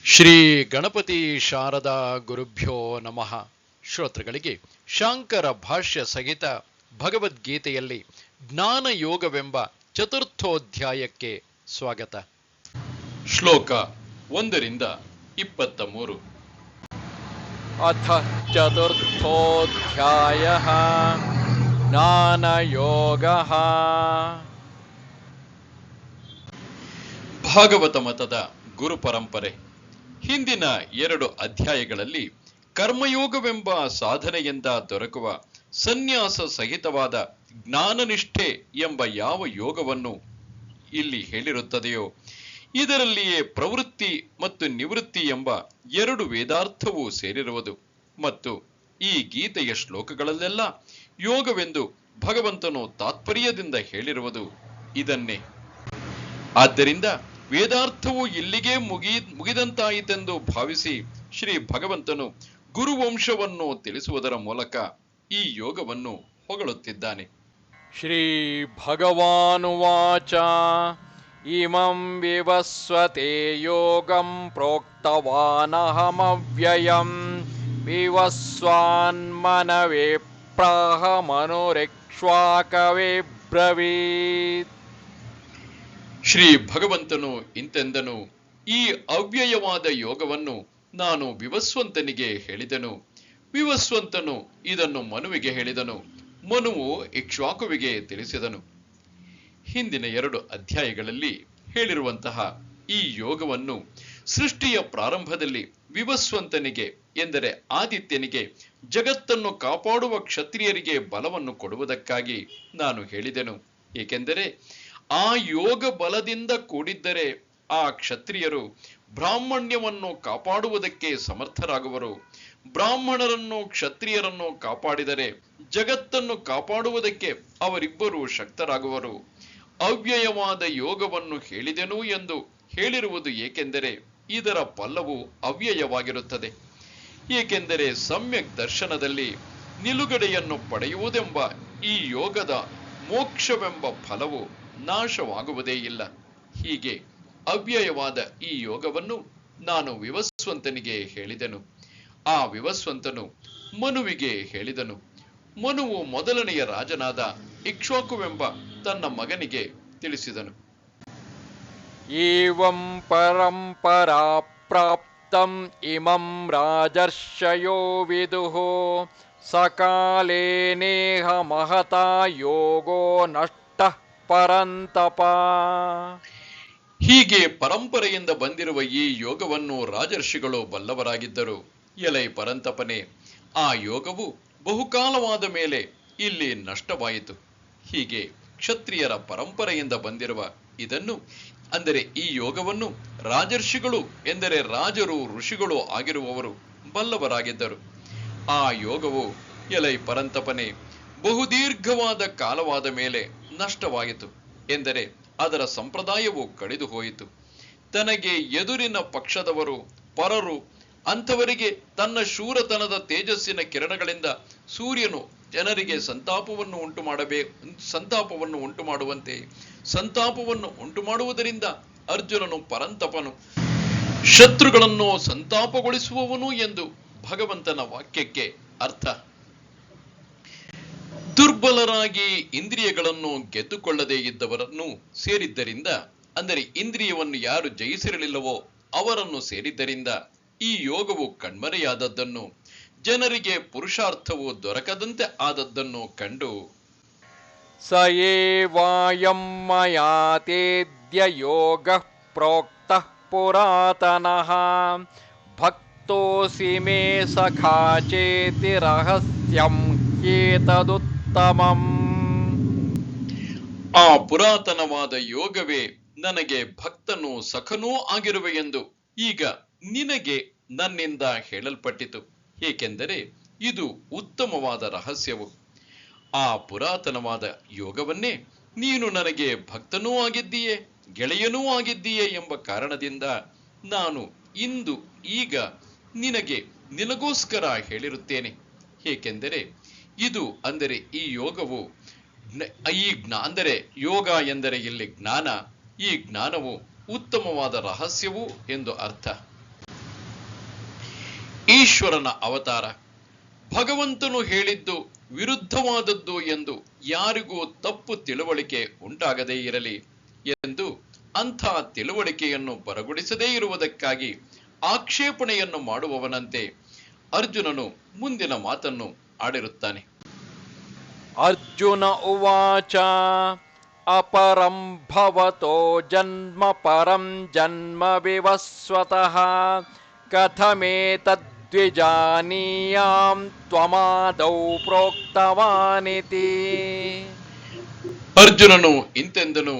ಶ್ರೀ ಗಣಪತಿ ಶಾರದಾ ಗುರುಭ್ಯೋ ನಮಃ. ಶ್ರೋತೃಗಳಿಗೆ ಶಾಂಕರ ಭಾಷ್ಯ ಸಹಿತ ಭಗವದ್ಗೀತೆಯಲ್ಲಿ ಜ್ಞಾನ ಯೋಗವೆಂಬ ಚತುರ್ಥೋಧ್ಯಾಯಕ್ಕೆ ಸ್ವಾಗತ. ಶ್ಲೋಕ 1-23. ಅಥ ಚತುರ್ಥೋಧ್ಯಾಯಃ ಜ್ಞಾನಯೋಗಃ. ಭಾಗವತ ಮತದ ಗುರು ಪರಂಪರೆ. ಹಿಂದಿನ 2 ಅಧ್ಯಾಯಗಳಲ್ಲಿ ಕರ್ಮಯೋಗವೆಂಬ ಸಾಧನೆಯಿಂದ ದೊರಕುವ ಸನ್ಯಾಸ ಸಹಿತವಾದ ಜ್ಞಾನನಿಷ್ಠೆ ಎಂಬ ಯಾವ ಯೋಗವನ್ನು ಇಲ್ಲಿ ಹೇಳಿರುತ್ತದೆಯೋ ಇದರಲ್ಲಿಯೇ ಪ್ರವೃತ್ತಿ ಮತ್ತು ನಿವೃತ್ತಿ ಎಂಬ 2 ವೇದಾರ್ಥವೂ ಸೇರಿರುವುದು ಮತ್ತು ಈ ಗೀತೆಯ ಶ್ಲೋಕಗಳಲ್ಲೆಲ್ಲ ಯೋಗವೆಂದು ಭಗವಂತನು ತಾತ್ಪರ್ಯದಿಂದ ಹೇಳಿರುವುದು ಇದನ್ನೇ. ಆದ್ದರಿಂದ ವೇದಾರ್ಥವು ಇಲ್ಲಿಗೆ ಮುಗಿದಂತಾಯಿತೆಂದು ಭಾವಿಸಿ ಶ್ರೀ ಭಗವಂತನು ಗುರುವಂಶವನ್ನು ತಿಳಿಸುವುದರ ಮೂಲಕ ಈ ಯೋಗವನ್ನು ಹೊಗಳುತ್ತಿದ್ದಾನೆ. ಶ್ರೀ ಭಗವಾನುವಾಚ ಇಮಂ ವಿವಸ್ವತೆ ಯೋಗಂ ಪ್ರೋಕ್ತವಾನಹಮವ್ಯಯಂ ವಿವಸ್ವಾನ್ಮನವೇ ಪ್ರಾಹಮನುರೇಕ್ಷ್ವಾಕವೇ ಬ್ರವೀತ್. ಶ್ರೀ ಭಗವಂತನು ಇಂತೆಂದನು, ಈ ಅವ್ಯಯವಾದ ಯೋಗವನ್ನು ನಾನು ವಿವಸ್ವಂತನಿಗೆ ಹೇಳಿದೆನು. ವಿವಸ್ವಂತನು ಇದನ್ನು ಮನುವಿಗೆ ಹೇಳಿದನು. ಮನುವು ಇಕ್ಷ್ವಾಕುವಿಗೆ ತಿಳಿಸಿದನು. ಹಿಂದಿನ 2 ಅಧ್ಯಾಯಗಳಲ್ಲಿ ಹೇಳಿರುವಂತಹ ಈ ಯೋಗವನ್ನು ಸೃಷ್ಟಿಯ ಪ್ರಾರಂಭದಲ್ಲಿ ವಿವಸ್ವಂತನಿಗೆ ಎಂದರೆ ಆದಿತ್ಯನಿಗೆ ಜಗತ್ತನ್ನು ಕಾಪಾಡುವ ಕ್ಷತ್ರಿಯರಿಗೆ ಬಲವನ್ನು ಕೊಡುವುದಕ್ಕಾಗಿ ನಾನು ಹೇಳಿದೆನು. ಏಕೆಂದರೆ ಆ ಯೋಗ ಬಲದಿಂದ ಕೂಡಿದ್ದರೆ ಆ ಕ್ಷತ್ರಿಯರು ಬ್ರಾಹ್ಮಣ್ಯವನ್ನು ಕಾಪಾಡುವುದಕ್ಕೆ ಸಮರ್ಥರಾಗುವರು. ಬ್ರಾಹ್ಮಣರನ್ನು ಕ್ಷತ್ರಿಯರನ್ನು ಕಾಪಾಡಿದರೆ ಜಗತ್ತನ್ನು ಕಾಪಾಡುವುದಕ್ಕೆ ಅವರಿಬ್ಬರೂ ಶಕ್ತರಾಗುವರು. ಅವ್ಯಯವಾದ ಯೋಗವನ್ನು ಹೇಳಿದೆನು ಎಂದು ಹೇಳಿರುವುದು ಏಕೆಂದರೆ ಇದರ ಫಲವು ಅವ್ಯಯವಾಗಿರುತ್ತದೆ. ಏಕೆಂದರೆ ಸಮ್ಯಕ್ ದರ್ಶನದಲ್ಲಿ ನಿಲುಗಡೆಯನ್ನು ಪಡೆಯುವುದೆಂಬ ಈ ಯೋಗದ ಮೋಕ್ಷವೆಂಬ ಫಲವು ನಾಶವಾಗುವುದೇ ಇಲ್ಲ. ಹೀಗೆ ಅವ್ಯಯವಾದ ಈ ಯೋಗವನ್ನು ನಾನು ವಿವಸ್ವಂತನಿಗೆ ಹೇಳಿದೆನು. ಆ ವಿವಸ್ವಂತನು ಮನುವಿಗೆ ಹೇಳಿದನು. ಮನುವು ಮೊದಲನೆಯ ರಾಜನಾದ ಇಕ್ಷ್ವಾಕುವೆಂಬ ತನ್ನ ಮಗನಿಗೆ ತಿಳಿಸಿದನು. ಏವಂ ಪರಂಪರಾ ಪ್ರಾಪ್ತಂ ಇಮಂ ರಾಜರ್ಷಯೋ ವಿದುಃ ಸಕಾಲೇ ನೇಹ ಮಹತಾ ಯೋಗೋ ನಷ್ಟಃ ಪರಂತಪ. ಹೀಗೆ ಪರಂಪರೆಯಿಂದ ಬಂದಿರುವ ಈ ಯೋಗವನ್ನು ರಾಜರ್ಷಿಗಳು ಬಲ್ಲವರಾಗಿದ್ದರು. ಎಲೈ ಪರಂತಪನೆ, ಆ ಯೋಗವು ಬಹುಕಾಲವಾದ ಮೇಲೆ ಇಲ್ಲಿ ನಷ್ಟವಾಯಿತು. ಹೀಗೆ ಕ್ಷತ್ರಿಯರ ಪರಂಪರೆಯಿಂದ ಬಂದಿರುವ ಇದನ್ನು ಅಂದರೆ ಈ ಯೋಗವನ್ನು ರಾಜರ್ಷಿಗಳು ಎಂದರೆ ರಾಜರು ಋಷಿಗಳು ಆಗಿರುವವರು ಬಲ್ಲವರಾಗಿದ್ದರು. ಆ ಯೋಗವು ಎಲೈ ಪರಂತಪನೆ ಬಹುದೀರ್ಘವಾದ ಕಾಲವಾದ ಮೇಲೆ ನಷ್ಟವಾಯಿತು. ಎಂದರೆ ಅದರ ಸಂಪ್ರದಾಯವು ಕಡಿದು ಹೋಯಿತು. ತನಗೆ ಎದುರಿನ ಪಕ್ಷದವರು ಪರರು ಅಂಥವರಿಗೆ ತನ್ನ ಶೂರತನದ ತೇಜಸ್ಸಿನ ಕಿರಣಗಳಿಂದ ಸೂರ್ಯನು ಜನರಿಗೆ ಸಂತಾಪವನ್ನು ಉಂಟು ಮಾಡುವಂತೆ ಸಂತಾಪವನ್ನು ಉಂಟು ಮಾಡುವುದರಿಂದ ಅರ್ಜುನನು ಪರಂತಪನು, ಶತ್ರುಗಳನ್ನು ಸಂತಾಪಗೊಳಿಸುವವನು ಎಂದು ಭಗವಂತನ ವಾಕ್ಯಕ್ಕೆ ಅರ್ಥ. ದುರ್ಬಲರಾಗಿ ಇಂದ್ರಿಯಗಳನ್ನು ಗೆದ್ದುಕೊಳ್ಳದೇ ಇದ್ದವರನ್ನು ಸೇರಿದ್ದರಿಂದ ಅಂದರೆ ಇಂದ್ರಿಯವನ್ನು ಯಾರು ಜಯಿಸಿರಲಿಲ್ಲವೋ ಅವರನ್ನು ಸೇರಿದ್ದರಿಂದ ಈ ಯೋಗವು ಕಣ್ಮರೆಯಾದದ್ದನ್ನು, ಜನರಿಗೆ ಪುರುಷಾರ್ಥವು ದೊರಕದಂತೆ ಆದದ್ದನ್ನು ಕಂಡು ಸ ಏವಾಯಂ ಮಯಾ ತೇದ್ಯ ಯೋಗಃ ಪ್ರೋಕ್ತಃ ಪುರಾತನಃ ಭಕ್ತೋಸಿ ಮೇ ಸಖಾ ಚೇತಿ ರಹಸ್ಯಂ ಏತದುತ್ತಮಂ. ಆ ಪುರಾತನವಾದ ಯೋಗವೇ ನನಗೆ ಭಕ್ತನೂ ಸಖನೂ ಆಗಿರುವೆ ಎಂದು ಈಗ ನಿನಗೆ ನನ್ನಿಂದ ಹೇಳಲ್ಪಟ್ಟಿತು. ಏಕೆಂದರೆ ಇದು ಉತ್ತಮವಾದ ರಹಸ್ಯವು. ಆ ಪುರಾತನವಾದ ಯೋಗವನ್ನೇ ನೀನು ನನಗೆ ಭಕ್ತನೂ ಆಗಿದ್ದೀಯೆ ಗೆಳೆಯನೂ ಆಗಿದ್ದೀಯೆ ಎಂಬ ಕಾರಣದಿಂದ ನಾನು ಈಗ ನಿನಗೋಸ್ಕರ ಹೇಳಿರುತ್ತೇನೆ. ಏಕೆಂದರೆ ಇದು ಅಂದರೆ ಈ ಯೋಗವು ಅಂದರೆ ಯೋಗ ಎಂದರೆ ಇಲ್ಲಿ ಜ್ಞಾನ, ಈ ಜ್ಞಾನವು ಉತ್ತಮವಾದ ರಹಸ್ಯವು ಎಂದು ಅರ್ಥ. ಈಶ್ವರನ ಅವತಾರ. ಭಗವಂತನು ಹೇಳಿದ್ದು ವಿರುದ್ಧವಾದದ್ದು ಎಂದು ಯಾರಿಗೂ ತಪ್ಪು ತಿಳುವಳಿಕೆ ಉಂಟಾಗದೇ ಇರಲಿ ಎಂದು ಅಂಥ ತಿಳುವಳಿಕೆಯನ್ನು ಬರಗೊಡಿಸದೇ ಇರುವುದಕ್ಕಾಗಿ ಆಕ್ಷೇಪಣೆಯನ್ನು ಮಾಡುವವನಂತೆ ಅರ್ಜುನನು ಮುಂದಿನ ಮಾತನ್ನು ಆಡಿರುತ್ತಾನೆ. ಅರ್ಜುನ ಉವಾಚ ಅಪರಂ ಭವತೋ ಜನ್ಮ ಪರಂ ಜನ್ಮ ವಿವಸ್ವತಃ ಕಥಮೇತದ್ವಿಜಾನೀಯಾಂ ತ್ವಮಾದೌ ಪ್ರೋಕ್ತವಾನಿತಿ. ಅರ್ಜುನನು ಇಂತೆಂದನು,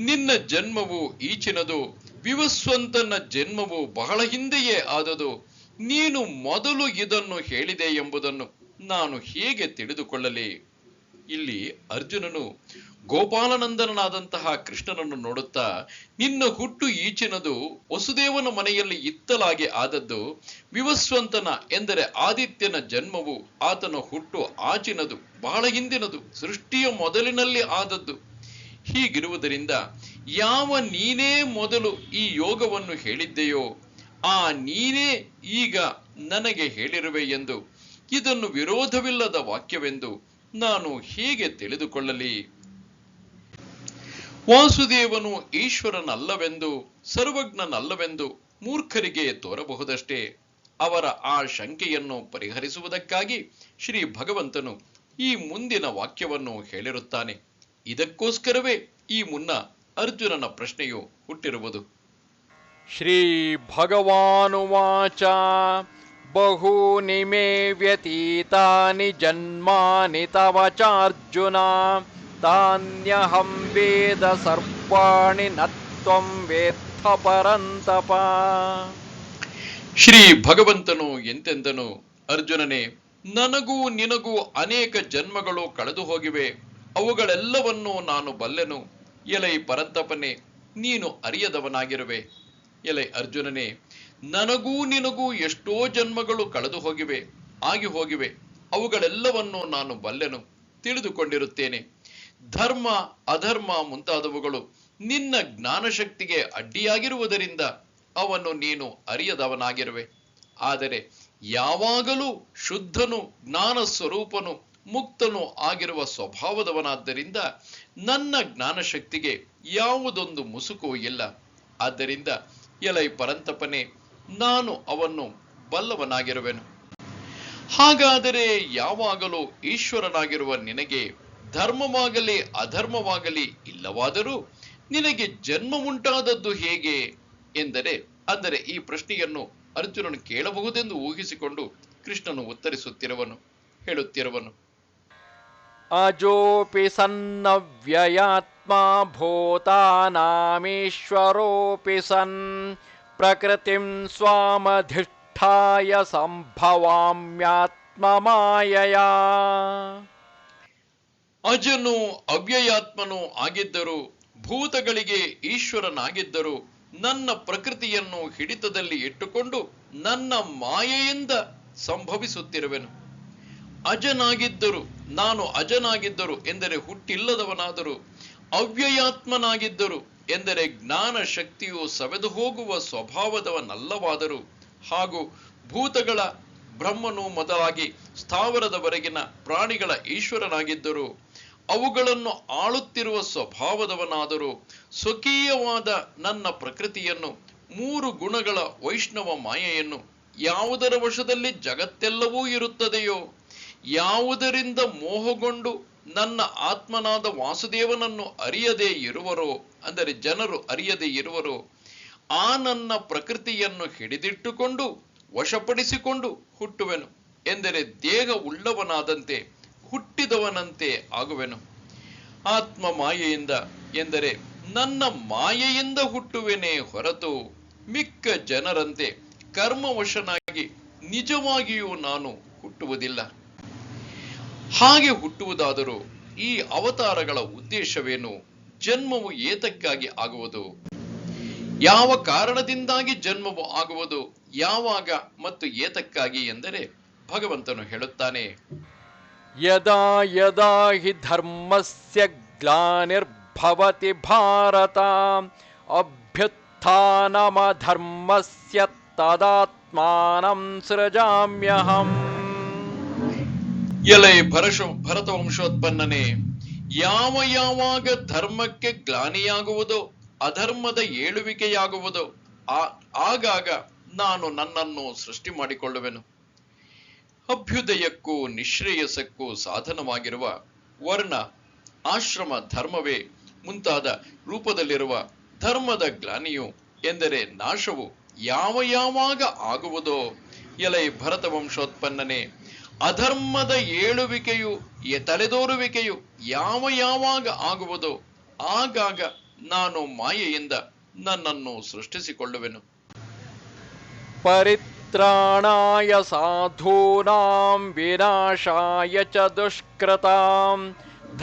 ನಿನ್ನ ಜನ್ಮವು ಈಚಿನದು, ವಿವಸ್ವಂತನ ಜನ್ಮವು ಬಹಳ ಹಿಂದೆಯೇ ಆದದು. ನೀನು ಮೊದಲು ಇದನ್ನು ಹೇಳಿದೆ ಎಂಬುದನ್ನು ನಾನು ಹೇಗೆ ತಿಳಿದುಕೊಳ್ಳಲಿ? ಇಲ್ಲಿ ಅರ್ಜುನನು ಗೋಪಾಲನಂದನಾದಂತಹ ಕೃಷ್ಣನನ್ನು ನೋಡುತ್ತಾ, ನಿನ್ನ ಹುಟ್ಟು ಈಚಿನದು, ವಸುದೇವನ ಮನೆಯಲ್ಲಿ ಇತ್ತಲಾಗಿ ಆದದ್ದು. ವಿವಸ್ವಂತನ ಎಂದರೆ ಆದಿತ್ಯನ ಜನ್ಮವು, ಆತನ ಹುಟ್ಟು ಆಚಿನದು, ಬಹಳ ಹಿಂದಿನದು, ಸೃಷ್ಟಿಯ ಮೊದಲಿನಲ್ಲಿ ಆದದ್ದು. ಹೀಗಿರುವುದರಿಂದ ಯಾವ ನೀನೇ ಮೊದಲು ಈ ಯೋಗವನ್ನು ಹೇಳಿದ್ದೆಯೋ ಆ ನೀನೇ ಈಗ ನನಗೆ ಹೇಳಿರುವೆ ಎಂದು, ಇದನ್ನು ವಿರೋಧವಿಲ್ಲದ ವಾಕ್ಯವೆಂದು ನಾನು ಹೇಗೆ ತಿಳಿದುಕೊಳ್ಳಲಿ? ವಾಸುದೇವನು ಈಶ್ವರನಲ್ಲವೆಂದು, ಸರ್ವಜ್ಞನಲ್ಲವೆಂದು ಮೂರ್ಖರಿಗೆ ತೋರಬಹುದಷ್ಟೇ. ಅವರ ಆ ಶಂಕೆಯನ್ನು ಪರಿಹರಿಸುವುದಕ್ಕಾಗಿ ಶ್ರೀ ಭಗವಂತನು ಈ ಮುಂದಿನ ವಾಕ್ಯವನ್ನು ಹೇಳಿರುತ್ತಾನೆ. ಇದಕ್ಕೋಸ್ಕರವೇ ಈ ಮುನ್ನ ಅರ್ಜುನನ ಪ್ರಶ್ನೆಯು ಹುಟ್ಟಿರುವುದು. ಶ್ರೀ ಭಗವಾನುವಾಚ ಬಹೂನಿ ಮೇ ವ್ಯತೀತಾನಿ ಜನ್ಮಾನಿ ತವ ಚಾರ್ಜುನ ತಾನ್ಯಹಂ ವೇದ ಸರ್ವಾಣಿ ನ ತ್ವಂ ವೇತ್ಥ ಪರಂತಪ. ಶ್ರೀ ಭಗವಂತನು ಎಂತೆಂದನು, ಅರ್ಜುನನೇ, ನನಗೂ ನಿನಗೂ ಅನೇಕ ಜನ್ಮಗಳು ಕಳೆದು ಹೋಗಿವೆ, ಅವುಗಳೆಲ್ಲವನ್ನೂ ನಾನು ಬಲ್ಲೆನು. ಎಲೈ ಪರಂತಪನೇ, ನೀನು ಅರಿಯದವನಾಗಿರುವೆ. ಎಲೈ ಅರ್ಜುನನೇ, ನನಗೂ ನಿನಗೂ ಎಷ್ಟೋ ಜನ್ಮಗಳು ಕಳೆದು ಹೋಗಿವೆ, ಆಗಿ ಹೋಗಿವೆ, ಅವುಗಳೆಲ್ಲವನ್ನೂ ನಾನು ಬಲ್ಲೆನು, ತಿಳಿದುಕೊಂಡಿರುತ್ತೇನೆ. ಧರ್ಮ ಅಧರ್ಮ ಮುಂತಾದವುಗಳು ನಿನ್ನ ಜ್ಞಾನಶಕ್ತಿಗೆ ಅಡ್ಡಿಯಾಗಿರುವುದರಿಂದ ಅವನ್ನು ನೀನು ಅರಿಯದವನಾಗಿರುವೆ. ಆದರೆ ಯಾವಾಗಲೂ ಶುದ್ಧನು, ಜ್ಞಾನ ಸ್ವರೂಪನು, ಮುಕ್ತನು ಆಗಿರುವ ಸ್ವಭಾವದವನಾದ್ದರಿಂದ ನನ್ನ ಜ್ಞಾನಶಕ್ತಿಗೆ ಯಾವುದೊಂದು ಮುಸುಕು ಇಲ್ಲ. ಆದ್ದರಿಂದ ಎಲೈ ಪರಂತಪನೇ, ನಾನು ಅವನ್ನು ಬಲ್ಲವನಾಗಿರುವೆನು. ಹಾಗಾದರೆ ಯಾವಾಗಲೂ ಈಶ್ವರನಾಗಿರುವ ನಿನಗೆ ಧರ್ಮವಾಗಲಿ ಅಧರ್ಮವಾಗಲಿ ಇಲ್ಲವಾದರೂ ನಿನಗೆ ಜನ್ಮ ಉಂಟಾದದ್ದು ಹೇಗೆ ಎಂದರೆ, ಅಂದರೆ ಈ ಪ್ರಶ್ನೆಯನ್ನು ಅರ್ಜುನನು ಕೇಳಬಹುದೆಂದು ಊಹಿಸಿಕೊಂಡು ಕೃಷ್ಣನು ಉತ್ತರಿಸುತ್ತಿರುವನು, ಹೇಳುತ್ತಿರುವನು. ಅಜೋಪಿ ಸನ್ನವ್ಯಯಾತ್ಮ ಭೂತಾನಾಮೀಶ್ವರೋಪಿ ಸನ್ ಪ್ರಕೃತಿಂ ಸ್ವಾಮಧಿಷ್ಠಾಯ ಸಂಭವಾಮ್ಯಾತ್ಮ ಮಾಯಯಾ. ಅಜನು ಅವ್ಯಯಾತ್ಮನು ಆಗಿದ್ದರು, ಭೂತಗಳಿಗೆ ಈಶ್ವರನಾಗಿದ್ದರು, ನನ್ನ ಪ್ರಕೃತಿಯನ್ನು ಹಿಡಿತದಲ್ಲಿ ಇಟ್ಟುಕೊಂಡು ನನ್ನ ಮಾಯೆಯಿಂದ ಸಂಭವಿಸುತ್ತಿರುವೆನು. ಅಜನಾಗಿದ್ದರು, ನಾನು ಅಜನಾಗಿದ್ದರು ಎಂದರೆ ಹುಟ್ಟಿಲ್ಲದವನಾದರು, ಅವ್ಯಯಾತ್ಮನಾಗಿದ್ದರು ಎಂದರೆ ಜ್ಞಾನ ಶಕ್ತಿಯು ಸವೆದು ಹೋಗುವ ಸ್ವಭಾವದವನಲ್ಲವಾದರು, ಹಾಗೂ ಭೂತಗಳ ಬ್ರಹ್ಮನು ಮೊದಲಾಗಿ ಸ್ಥಾವರದವರೆಗಿನ ಪ್ರಾಣಿಗಳ ಈಶ್ವರನಾಗಿದ್ದರು, ಅವುಗಳನ್ನು ಆಳುತ್ತಿರುವ ಸ್ವಭಾವದವನಾದರೂ ಸ್ವಕೀಯವಾದ ನನ್ನ ಪ್ರಕೃತಿಯನ್ನು, ಮೂರು ಗುಣಗಳ ವೈಷ್ಣವ ಮಾಯೆಯನ್ನು, ಯಾವುದರ ವಶದಲ್ಲಿ ಜಗತ್ತೆಲ್ಲವೂ ಇರುತ್ತದೆಯೋ, ಯಾವುದರಿಂದ ಮೋಹಗೊಂಡು ನನ್ನ ಆತ್ಮನಾದ ವಾಸುದೇವನನ್ನು ಅರಿಯದೇ ಇರುವರೋ, ಅಂದರೆ ಜನರು ಅರಿಯದೇ ಇರುವರೋ, ಆ ನನ್ನ ಪ್ರಕೃತಿಯನ್ನು ಹಿಡಿದಿಟ್ಟುಕೊಂಡು ವಶಪಡಿಸಿಕೊಂಡು ಹುಟ್ಟುವೆನು. ಎಂದರೆ ದೇಹ ಉಳ್ಳವನಾದಂತೆ ಹುಟ್ಟಿದವನಂತೆ ಆಗುವೆನು. ಆತ್ಮ ಮಾಯೆಯಿಂದ ಎಂದರೆ ನನ್ನ ಮಾಯೆಯಿಂದ ಹುಟ್ಟುವೆನೇ ಹೊರತು ಮಿಕ್ಕ ಜನರಂತೆ ಕರ್ಮವಶನಾಗಿ ನಿಜವಾಗಿಯೂ ನಾನು ಹುಟ್ಟುವುದಿಲ್ಲ. ಹಾಗೆ ಹುಟ್ಟುವುದಾದರೂ ಈ ಅವತಾರಗಳ ಉದ್ದೇಶವೇನು? ಜನ್ಮವು ಏತಕ್ಕಾಗಿ ಆಗುವುದು? ಯಾವ ಕಾರಣದಿಂದಾಗಿ ಜನ್ಮವು ಆಗುವುದು? ಯಾವಾಗ ಮತ್ತು ಏತಕ್ಕಾಗಿ ಎಂದರೆ ಭಗವಂತನು ಹೇಳುತ್ತಾನೆ, ಯದಾ ಯದಾ ಹಿ ಧರ್ಮಸ್ಯ ಗ್ಲಾನಿರ್ಭವತಿ ಭಾರತ ಅಭ್ಯುತ್ಥಾನಮಧರ್ಮಸ್ಯ ತದಾತ್ಮಾನಮೃತಾತ್ಮನಃ. ಆತ್ಮಾನಂ ಸೃಜಾಮ್ಯಹಂ. ಎಲೈ ಭರತ ವಂಶೋತ್ಪನ್ನನೇ, ಯಾವಾಗ ಧರ್ಮಕ್ಕೆ ಗ್ಲಾನಿಯಾಗುವುದೋ, ಅಧರ್ಮದ ಏಳುವಿಕೆಯಾಗುವುದೋ, ಆಗಾಗ ನಾನು ನನ್ನನ್ನು ಸೃಷ್ಟಿ ಮಾಡಿಕೊಳ್ಳುವೆನು. ಅಭ್ಯುದಯಕ್ಕೂ ನಿಶ್ರೇಯಸಕ್ಕೂ ಸಾಧನವಾಗಿರುವ ವರ್ಣ, ಆಶ್ರಮ, ಧರ್ಮವೇ ಮುಂತಾದ ರೂಪದಲ್ಲಿರುವ ಧರ್ಮದ ಗ್ಲಾನಿಯು ಎಂದರೆ ನಾಶವು ಯಾವಾಗ ಆಗುವುದೋ, ಎಲೈ ಭರತ ವಂಶೋತ್ಪನ್ನನೇ, ಅಧರ್ಮದ ಏಳುವಿಕೆಯು ತಲೆದೋರುವಿಕೆಯು ಯಾವಾಗ ಆಗುವುದೋ ಆಗಾಗ ನಾನು ಮಾಯೆಯಿಂದ ನನ್ನನ್ನು ಸೃಷ್ಟಿಸಿಕೊಳ್ಳುವೆನು. ಪರಿತ್ರಾಣಾಯ ಸಾಧೂನಾಂ ವಿನಾಶಾಯ ಚ ದುಷ್ಕೃತಾಂ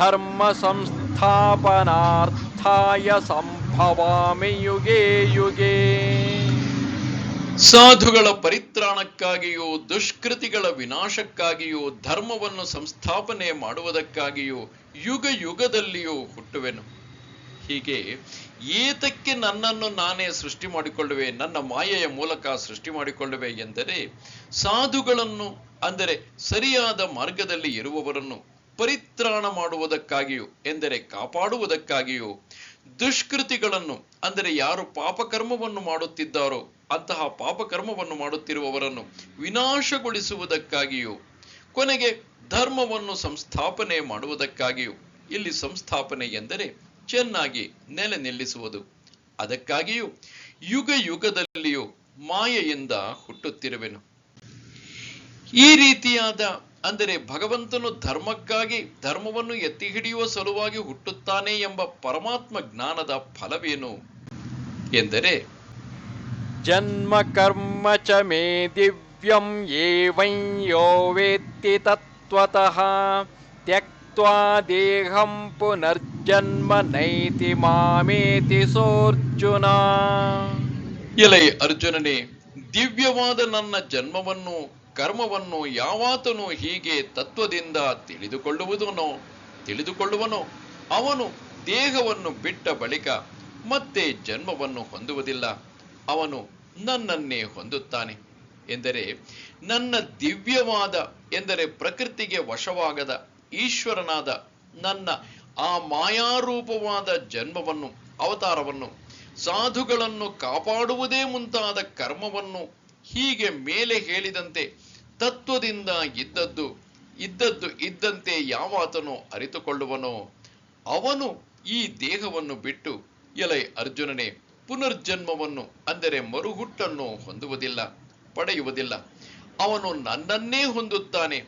ಧರ್ಮ ಸಂಸ್ಥಾಪನಾರ್ಥಾಯ ಸಂಭವಾಮಿ ಯುಗೇ ಯುಗೇ. ಸಾಧುಗಳ ಪರಿತ್ರಾಣಕ್ಕಾಗಿಯೂ ದುಷ್ಕೃತಿಗಳ ವಿನಾಶಕ್ಕಾಗಿಯೂ ಧರ್ಮವನ್ನು ಸಂಸ್ಥಾಪನೆ ಮಾಡುವುದಕ್ಕಾಗಿಯೂ ಯುಗ ಯುಗದಲ್ಲಿಯೂ ಹುಟ್ಟುವೆನು. ಹೀಗೆ ಏತಕ್ಕೆ ನನ್ನನ್ನು ನಾನೇ ಸೃಷ್ಟಿ ಮಾಡಿಕೊಳ್ಳುವೆ, ನನ್ನ ಮಾಯೆಯ ಮೂಲಕ ಸೃಷ್ಟಿ ಮಾಡಿಕೊಳ್ಳುವೆ ಎಂದರೆ, ಸಾಧುಗಳನ್ನು ಅಂದರೆ ಸರಿಯಾದ ಮಾರ್ಗದಲ್ಲಿ ಇರುವವರನ್ನು ಪರಿತ್ರಾಣ ಮಾಡುವುದಕ್ಕಾಗಿಯೂ ಎಂದರೆ ಕಾಪಾಡುವುದಕ್ಕಾಗಿಯೂ, ದುಷ್ಕೃತಿಗಳನ್ನು ಅಂದರೆ ಯಾರು ಪಾಪಕರ್ಮವನ್ನು ಮಾಡುತ್ತಿದ್ದಾರೋ ಅಂತಹ ಪಾಪಕರ್ಮವನ್ನು ಮಾಡುತ್ತಿರುವವರನ್ನು ವಿನಾಶಗೊಳಿಸುವುದಕ್ಕಾಗಿಯೂ, ಕೊನೆಗೆ ಧರ್ಮವನ್ನು ಸಂಸ್ಥಾಪನೆ ಮಾಡುವುದಕ್ಕಾಗಿಯೂ. ಇಲ್ಲಿ ಸಂಸ್ಥಾಪನೆ ಎಂದರೆ ಚೆನ್ನಾಗಿ ನೆಲೆ ನಿಲ್ಲಿಸುವುದು. ಅದಕ್ಕಾಗಿಯೂ ಯುಗ ಯುಗದಲ್ಲಿಯೂ ಮಾಯೆಯಿಂದ ಹುಟ್ಟುತ್ತಿರುವೆನು. ಈ ರೀತಿಯಾದ ಅಂದರೆ ಭಗವಂತನು ಧರ್ಮಕ್ಕಾಗಿ ಧರ್ಮವನ್ನು ಎತ್ತಿ ಹಿಡಿಯುವ ಸಲುವಾಗಿ ಹುಟ್ಟುತ್ತಾನೆ ಎಂಬ ಪರಮಾತ್ಮ ಜ್ಞಾನದ ಫಲವೇನು ಎಂದರೆ, ಜನ್ಮ ಕರ್ಮ ಚ ಮೇ ದಿವ್ಯಂ ಏವಂ ಯೋ ವೇತ್ತಿ ತತ್ವತಃ ತ್ಯಕ್ತ್ವಾ ದೇಹಂ ಪುನರ್ಜನ್ಮ ನೈತಿ ಮಾಮೇತಿ ಸೋರ್ಜುನ. ಎಲೈ ಅರ್ಜುನನೇ, ದಿವ್ಯವಾದ ನನ್ನ ಜನ್ಮವನ್ನು ಕರ್ಮವನ್ನು ಯಾವಾತನು ಹೀಗೆ ತತ್ವದಿಂದ ತಿಳಿದುಕೊಳ್ಳುವನೋ ಅವನು ದೇಹವನ್ನು ಬಿಟ್ಟ ಬಳಿಕ ಮತ್ತೆ ಜನ್ಮವನ್ನು ಹೊಂದುವುದಿಲ್ಲ, ಅವನು ನನ್ನನ್ನೇ ಹೊಂದುತ್ತಾನೆ. ಎಂದರೆ ನನ್ನ ದಿವ್ಯವಾದ ಎಂದರೆ ಪ್ರಕೃತಿಗೆ ವಶವಾಗದ ಈಶ್ವರನಾದ ನನ್ನ ಆ ಮಾಯಾರೂಪವಾದ ಜನ್ಮವನ್ನು ಅವತಾರವನ್ನು ಸಾಧುಗಳನ್ನು ಕಾಪಾಡುವುದೇ ಮುಂತಾದ ಕರ್ಮವನ್ನು ಹೀಗೆ ಮೇಲೆ ಹೇಳಿದಂತೆ ತತ್ವದಿಂದ ಇದ್ದದ್ದು ಇದ್ದಂತೆ ಯಾವಾತನು ಅರಿತುಕೊಳ್ಳುವನೋ ಅವನು ಈ ದೇಹವನ್ನು ಬಿಟ್ಟು, ಎಲೈ ಅರ್ಜುನನೇ, ಪುನರ್ಜನ್ಮವನ್ನು ಅಂದರೆ ಮರುಹುಟ್ಟನ್ನು ಹೊಂದುವುದಿಲ್ಲ, ಪಡೆಯುವುದಿಲ್ಲ. ಅವನು ನನ್ನನ್ನೇ ಹೊಂದುತ್ತಾನೆ,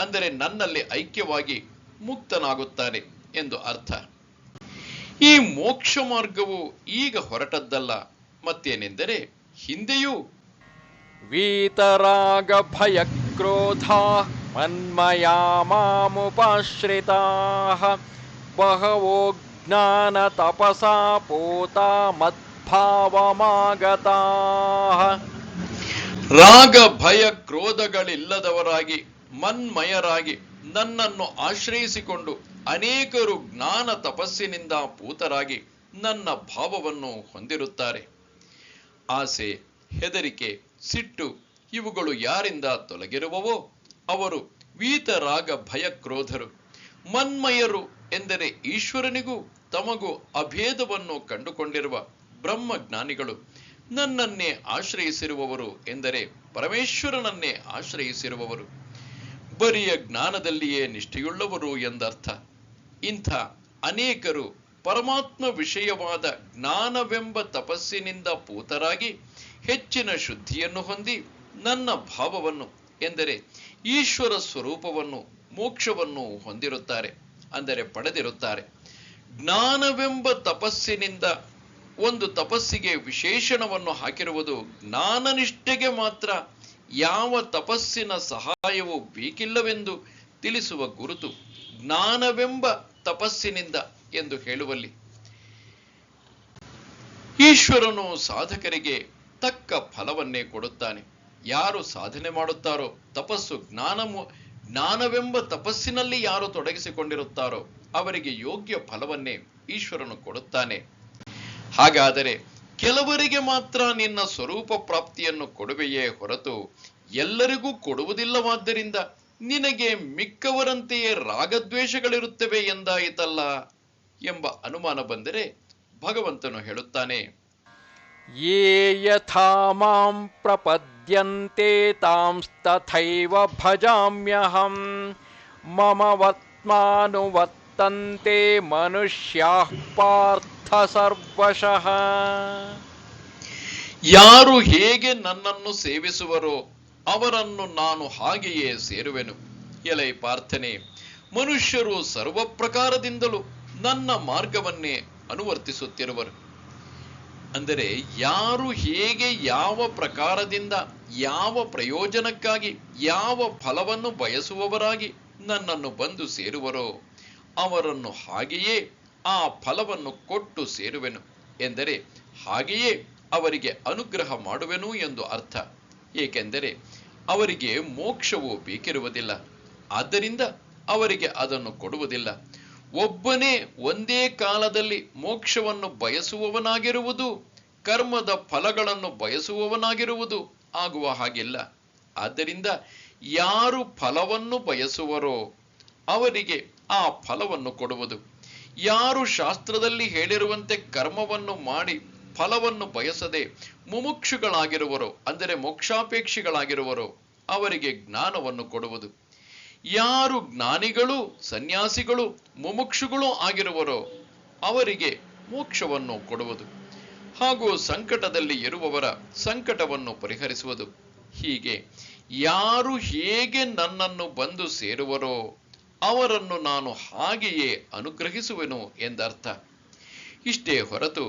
ಅಂದರೆ ನನ್ನಲ್ಲಿ ಐಕ್ಯವಾಗಿ ಮುಕ್ತನಾಗುತ್ತಾನೆ ಎಂದು ಅರ್ಥ. ಈ ಮೋಕ್ಷ ಮಾರ್ಗವು ಈಗ ಹೊರಟದ್ದಲ್ಲ, ಮತ್ತೇನೆಂದರೆ ಹಿಂದೆಯೂ ವೀತರಾಗ ಭಯ ಕ್ರೋಧಾ ಮನ್ಮಯಾ ಮಾಮುಪಾಶ್ರಿತಾಃ ಬಹವೋ ಜ್ಞಾನ ತಪಸಾ ಪೂತಾ ಮದ್ಭಾವಮಾಗತಾಃ. ರಾಗ ಭಯ ಕ್ರೋಧಗಳಿಲ್ಲದವರಾಗಿ ಮನ್ಮಯರಾಗಿ ನನ್ನನ್ನು ಆಶ್ರಯಿಸಿಕೊಂಡು ಅನೇಕರು ಜ್ಞಾನ ತಪಸ್ಸಿನಿಂದ ಪೂತರಾಗಿ ನನ್ನ ಭಾವವನ್ನು ಹೊಂದಿರುತ್ತಾರೆ. ಆಸೆ, ಹೆದರಿಕೆ, ಸಿಟ್ಟು ಇವುಗಳು ಯಾರಿಂದ ತೊಲಗಿರುವವೋ ಅವರು ವೀತರಾಗ ಭಯ ಕ್ರೋಧರು. ಮನ್ಮಯರು ಎಂದರೆ ಈಶ್ವರನಿಗೂ ತಮಗೂ ಅಭೇದವನ್ನು ಕಂಡುಕೊಂಡಿರುವ ಬ್ರಹ್ಮಜ್ಞಾನಿಗಳು. ನನ್ನನ್ನೇ ಆಶ್ರಯಿಸಿರುವವರು ಎಂದರೆ ಪರಮೇಶ್ವರನನ್ನೇ ಆಶ್ರಯಿಸಿರುವವರು, ಬರಿಯ ಜ್ಞಾನದಲ್ಲಿಯೇ ನಿಷ್ಠೆಯುಳ್ಳವರು ಎಂದರ್ಥ. ಇಂಥ ಅನೇಕರು ಪರಮಾತ್ಮ ವಿಷಯವಾದ ಜ್ಞಾನವೆಂಬ ತಪಸ್ಸಿನಿಂದ ಪೂತರಾಗಿ ಹೆಚ್ಚಿನ ಶುದ್ಧಿಯನ್ನು ಹೊಂದಿ ನನ್ನ ಭಾವವನ್ನು ಎಂದರೆ ಈಶ್ವರ ಸ್ವರೂಪವನ್ನು ಮೋಕ್ಷವನ್ನು ಹೊಂದಿರುತ್ತಾರೆ, ಅಂದರೆ ಪಡೆದಿರುತ್ತಾರೆ. ಜ್ಞಾನವೆಂಬ ತಪಸ್ಸಿನಿಂದ ಒಂದು ತಪಸ್ಸಿಗೆ ವಿಶೇಷಣವನ್ನು ಹಾಕಿರುವುದು ಜ್ಞಾನನಿಷ್ಠೆಗೆ ಮಾತ್ರ, ಯಾವ ತಪಸ್ಸಿನ ಸಹಾಯವೂ ಬೇಕಿಲ್ಲವೆಂದು ತಿಳಿಸುವ ಗುರುತು ಜ್ಞಾನವೆಂಬ ತಪಸ್ಸಿನಿಂದ ಎಂದು ಹೇಳುವಲ್ಲಿ. ಈಶ್ವರನು ಸಾಧಕರಿಗೆ ತಕ್ಕ ಫಲವನ್ನೇ ಕೊಡುತ್ತಾನೆ. ಯಾರು ಸಾಧನೆ ಮಾಡುತ್ತಾರೋ ತಪಸ್ಸು ಜ್ಞಾನವೆಂಬ ತಪಸ್ಸಿನಲ್ಲಿ ಯಾರು ತೊಡಗಿಸಿಕೊಂಡಿರುತ್ತಾರೋ ಅವರಿಗೆ ಯೋಗ್ಯ ಫಲವನ್ನೇ ಈಶ್ವರನು ಕೊಡುತ್ತಾನೆ. ಹಾಗಾದರೆ ಕೆಲವರಿಗೆ ಮಾತ್ರ ನಿನ್ನ ಸ್ವರೂಪ ಪ್ರಾಪ್ತಿಯನ್ನು ಕೊಡುವೆಯೇ ಹೊರತು ಎಲ್ಲರಿಗೂ ಕೊಡುವುದಿಲ್ಲವಾದ್ದರಿಂದ ನಿನಗೆ ಮಿಕ್ಕವರಂತೆಯೇ ರಾಗದ್ವೇಷಗಳಿರುತ್ತವೆ ಎಂದಾಯಿತಲ್ಲ ಎಂಬ ಅನುಮಾನ ಬಂದರೆ ಭಗವಂತನು ಹೇಳುತ್ತಾನೆ, ಯೇ ಯಥಾ ಮಾಂ ಪ್ರಪದ್ಯಂತೆ ತಾಂಸ್ತಥೈವ ಭಜಾಮ್ಯಹಂ ಮಮ ವರ್ತ್ಮಾನುವರ್ತಂತೆ ಮನುಷ್ಯಾಃ ಪಾರ್ಥ ಸರ್ವಶಃ. ಯಾರು ಹೇಗೆ ನನ್ನನ್ನು ಸೇವಿಸುವರೋ ಅವರನ್ನು ನಾನು ಹಾಗೆಯೇ ಸೇರುವೆನು. ಎಲೈ ಪಾರ್ಥನೆ, ಮನುಷ್ಯರು ಸರ್ವ ಪ್ರಕಾರದಿಂದಲೂ ನನ್ನ ಮಾರ್ಗವನ್ನೇ ಅನುವರ್ತಿಸುತ್ತಿರುವರು. ಅಂದರೆ ಯಾರು ಹೇಗೆ ಯಾವ ಪ್ರಕಾರದಿಂದ ಯಾವ ಪ್ರಯೋಜನಕ್ಕಾಗಿ ಯಾವ ಫಲವನ್ನು ಬಯಸುವವರಾಗಿ ನನ್ನನ್ನು ಬಂದು ಸೇರುವರೋ ಅವರನ್ನು ಹಾಗೆಯೇ ಆ ಫಲವನ್ನು ಕೊಟ್ಟು ಸೇರುವೆನು. ಎಂದರೆ ಹಾಗೆಯೇ ಅವರಿಗೆ ಅನುಗ್ರಹ ಮಾಡುವೆನು ಎಂದು ಅರ್ಥ. ಏಕೆಂದರೆ ಅವರಿಗೆ ಮೋಕ್ಷವು ಬೇಕಿರುವುದಿಲ್ಲ, ಆದ್ದರಿಂದ ಅವರಿಗೆ ಅದನ್ನು ಕೊಡುವುದಿಲ್ಲ. ಒಬ್ಬನೇ ಒಂದೇ ಕಾಲದಲ್ಲಿ ಮೋಕ್ಷವನ್ನು ಬಯಸುವವನಾಗಿರುವುದು ಕರ್ಮದ ಫಲಗಳನ್ನು ಬಯಸುವವನಾಗಿರುವುದು ಆಗುವ ಹಾಗಿಲ್ಲ. ಆದ್ದರಿಂದ ಯಾರು ಫಲವನ್ನು ಬಯಸುವರೋ ಅವರಿಗೆ ಆ ಫಲವನ್ನು ಕೊಡುವುದು. ಯಾರು ಶಾಸ್ತ್ರದಲ್ಲಿ ಹೇಳಿರುವಂತೆ ಕರ್ಮವನ್ನು ಮಾಡಿ ಫಲವನ್ನು ಬಯಸದೆ ಮುಮುಕ್ಷುಗಳಾಗಿರುವರೋ ಅಂದರೆ ಮೋಕ್ಷಾಪೇಕ್ಷಿಗಳಾಗಿರುವರೋ ಅವರಿಗೆ ಜ್ಞಾನವನ್ನು ಕೊಡುವುದು. ಯಾರು ಜ್ಞಾನಿಗಳು, ಸನ್ಯಾಸಿಗಳು, ಮುಮುಕ್ಷುಗಳು ಆಗಿರುವರೋ ಅವರಿಗೆ ಮೋಕ್ಷವನ್ನು ಕೊಡುವುದು. ಹಾಗೂ ಸಂಕಟದಲ್ಲಿ ಇರುವವರ ಸಂಕಟವನ್ನು ಪರಿಹರಿಸುವುದು. ಹೀಗೆ ಯಾರು ಹೇಗೆ ನನ್ನನ್ನು ಬಂದು ಸೇರುವರೋ ಅವರನ್ನು ನಾನು ಹಾಗೆಯೇ ಅನುಗ್ರಹಿಸುವೆನು ಎಂದರ್ಥ. ಇಷ್ಟೇ ಹೊರತು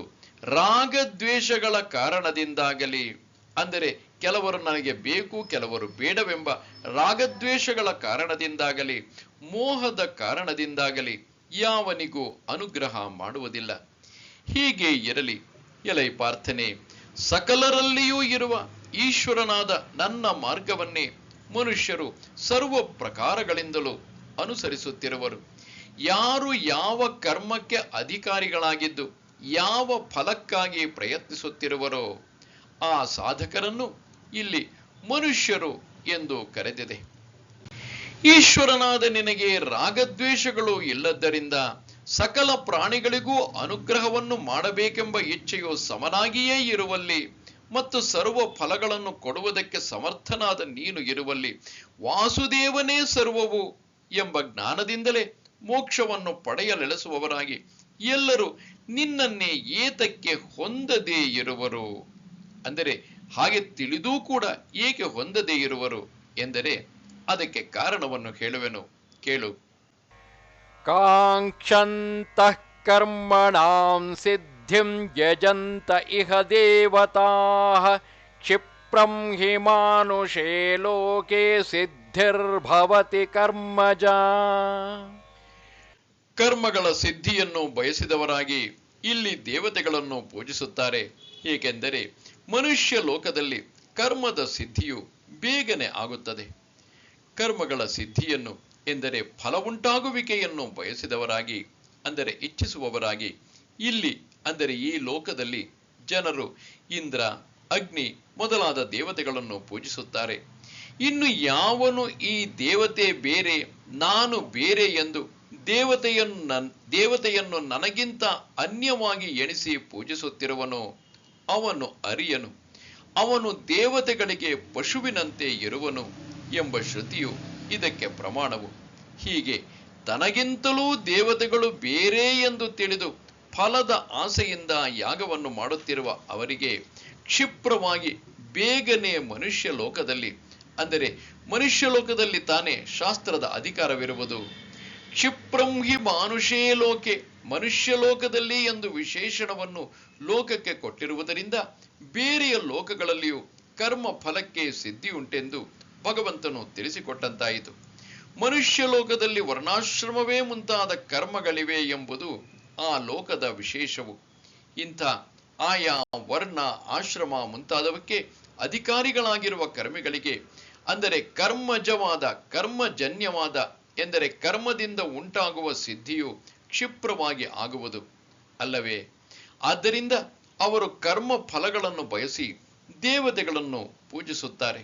ರಾಗದ್ವೇಷಗಳ ಕಾರಣದಿಂದಾಗಲಿ, ಅಂದರೆ ಕೆಲವರು ನನಗೆ ಬೇಕು ಕೆಲವರು ಬೇಡವೆಂಬ ರಾಗದ್ವೇಷಗಳ ಕಾರಣದಿಂದಾಗಲಿ ಮೋಹದ ಕಾರಣದಿಂದಾಗಲಿ ಯಾವನಿಗೂ ಅನುಗ್ರಹ ಮಾಡುವುದಿಲ್ಲ. ಹೀಗೆ ಇರಲಿ. ಎಲೈ ಪಾರ್ಥನೆ, ಸಕಲರಲ್ಲಿಯೂ ಇರುವ ಈಶ್ವರನಾದ ನನ್ನ ಮಾರ್ಗವನ್ನೇ ಮನುಷ್ಯರು ಸರ್ವ ಪ್ರಕಾರಗಳಿಂದಲೂ ಅನುಸರಿಸುತ್ತಿರುವರು. ಯಾರು ಯಾವ ಕರ್ಮಕ್ಕೆ ಅಧಿಕಾರಿಗಳಾಗಿದ್ದು ಯಾವ ಫಲಕ್ಕಾಗಿ ಪ್ರಯತ್ನಿಸುತ್ತಿರುವರೋ ಆ ಸಾಧಕರನ್ನು ಇಲ್ಲಿ ಮನುಷ್ಯರು ಎಂದು ಕರೆದಿದೆ. ಈಶ್ವರನಾದ ನಿನಗೆ ರಾಗದ್ವೇಷಗಳು ಇಲ್ಲದ್ದರಿಂದ ಸಕಲ ಪ್ರಾಣಿಗಳಿಗೂ ಅನುಗ್ರಹವನ್ನು ಮಾಡಬೇಕೆಂಬ ಇಚ್ಛೆಯು ಸಮನಾಗಿಯೇ ಇರುವಲ್ಲಿ ಮತ್ತು ಸರ್ವ ಫಲಗಳನ್ನು ಕೊಡುವುದಕ್ಕೆ ಸಮರ್ಥನಾದ ನೀನು ಇರುವಲ್ಲಿ ವಾಸುದೇವನೇ ಸರ್ವವು ಎಂಬ ಜ್ಞಾನದಿಂದಲೇ ಮೋಕ್ಷವನ್ನು ಪಡೆಯಲೆಳೆಸುವವರಾಗಿ ಎಲ್ಲರೂ ನಿನ್ನನ್ನೇ ಏತಕ್ಕೆ ಹೊಂದದೇ ಇರುವರು. ಅಂದರೆ ಹಾಗೆ ತಿಳಿದೂ ಕೂಡ ಏಕೆ ಹೊಂದದೇ ಇರುವರು ಎಂದರೆ ಅದಕ್ಕೆ ಕಾರಣವನ್ನು ಹೇಳುವೆನು, ಕೇಳು. ಕಾಂಕ್ಷಂತಃ ಕರ್ಮಣಾಂ ಸಿದ್ಧಿಂ ಯಜಂತ ಇಹ ದೇವತಾಃ ಕ್ಷಿಪ್ರಂ ಹಿ ಮಾನುಷೇ ಲೋಕೆ ಸಿದ್ಧಿರ್ಭವತಿ ಕರ್ಮಜಾ. ಕರ್ಮಗಳ ಸಿದ್ಧಿಯನ್ನು ಬಯಸಿದವರಾಗಿ ಇಲ್ಲಿ ದೇವತೆಗಳನ್ನು ಪೂಜಿಸುತ್ತಾರೆ. ಏಕೆಂದರೆ ಮನುಷ್ಯ ಲೋಕದಲ್ಲಿ ಕರ್ಮದ ಸಿದ್ಧಿಯು ಬೇಗನೆ ಆಗುತ್ತದೆ. ಕರ್ಮಗಳ ಸಿದ್ಧಿಯನ್ನು ಎಂದರೆ ಫಲವುಂಟಾಗುವಿಕೆಯನ್ನು ಬಯಸಿದವರಾಗಿ ಅಂದರೆ ಇಚ್ಛಿಸುವವರಾಗಿ ಇಲ್ಲಿ ಅಂದರೆ ಈ ಲೋಕದಲ್ಲಿ ಜನರು ಇಂದ್ರ, ಅಗ್ನಿ ಮೊದಲಾದ ದೇವತೆಗಳನ್ನು ಪೂಜಿಸುತ್ತಾರೆ. ಇನ್ನು ಯಾವನು ಈ ದೇವತೆ ಬೇರೆ ನಾನು ಬೇರೆ ಎಂದು ದೇವತೆಯನ್ನು ನನಗಿಂತ ಅನ್ಯವಾಗಿ ಎಣಿಸಿ ಪೂಜಿಸುತ್ತಿರುವನೋ ಅವನು ಅರಿಯನು. ಅವನು ದೇವತೆಗಳಿಗೆ ಪಶುವಿನಂತೆ ಇರುವನು ಎಂಬ ಶ್ರುತಿಯು ಇದಕ್ಕೆ ಪ್ರಮಾಣವು. ಹೀಗೆ ತನಗಿಂತಲೂ ದೇವತೆಗಳು ಬೇರೆ ಎಂದು ತಿಳಿದು ಫಲದ ಆಸೆಯಿಂದ ಯಾಗವನ್ನು ಮಾಡುತ್ತಿರುವ ಅವರಿಗೆ ಕ್ಷಿಪ್ರವಾಗಿ ಬೇಗನೆ ಮನುಷ್ಯ ಲೋಕದಲ್ಲಿ ಅಂದರೆ ಮನುಷ್ಯ ಲೋಕದಲ್ಲಿ ತಾನೇ ಶಾಸ್ತ್ರದ ಅಧಿಕಾರವಿರುವುದು. ಕ್ಷಿಪ್ರಂ ಹಿ ಮಾನುಷೇ ಲೋಕೆ, ಮನುಷ್ಯ ಲೋಕದಲ್ಲಿ ಎಂದು ವಿಶೇಷಣವನ್ನು ಲೋಕಕ್ಕೆ ಕೊಟ್ಟಿರುವುದರಿಂದ ಬೇರೆಯ ಲೋಕಗಳಲ್ಲಿಯೂ ಕರ್ಮ ಫಲಕ್ಕೆ ಸಿದ್ಧಿಯುಂಟೆಂದು ಭಗವಂತನು ತಿಳಿಸಿಕೊಟ್ಟಂತಾಯಿತು. ಮನುಷ್ಯ ಲೋಕದಲ್ಲಿ ವರ್ಣಾಶ್ರಮವೇ ಮುಂತಾದ ಕರ್ಮಗಳಿವೆ ಎಂಬುದು ಆ ಲೋಕದ ವಿಶೇಷವು. ಇಂಥ ಆಯಾ ವರ್ಣ ಆಶ್ರಮ ಮುಂತಾದವಕ್ಕೆ ಅಧಿಕಾರಿಗಳಾಗಿರುವ ಕರ್ಮಿಗಳಿಗೆ ಅಂದರೆ ಕರ್ಮಜನ್ಯವಾದ ಎಂದರೆ ಕರ್ಮದಿಂದ ಉಂಟಾಗುವ ಸಿದ್ಧಿಯು ಕ್ಷಿಪ್ರವಾಗಿ ಆಗುವುದು ಅಲ್ಲವೇ? ಆದ್ದರಿಂದ ಅವರು ಕರ್ಮ ಫಲಗಳನ್ನು ಬಯಸಿ ದೇವತೆಗಳನ್ನು ಪೂಜಿಸುತ್ತಾರೆ.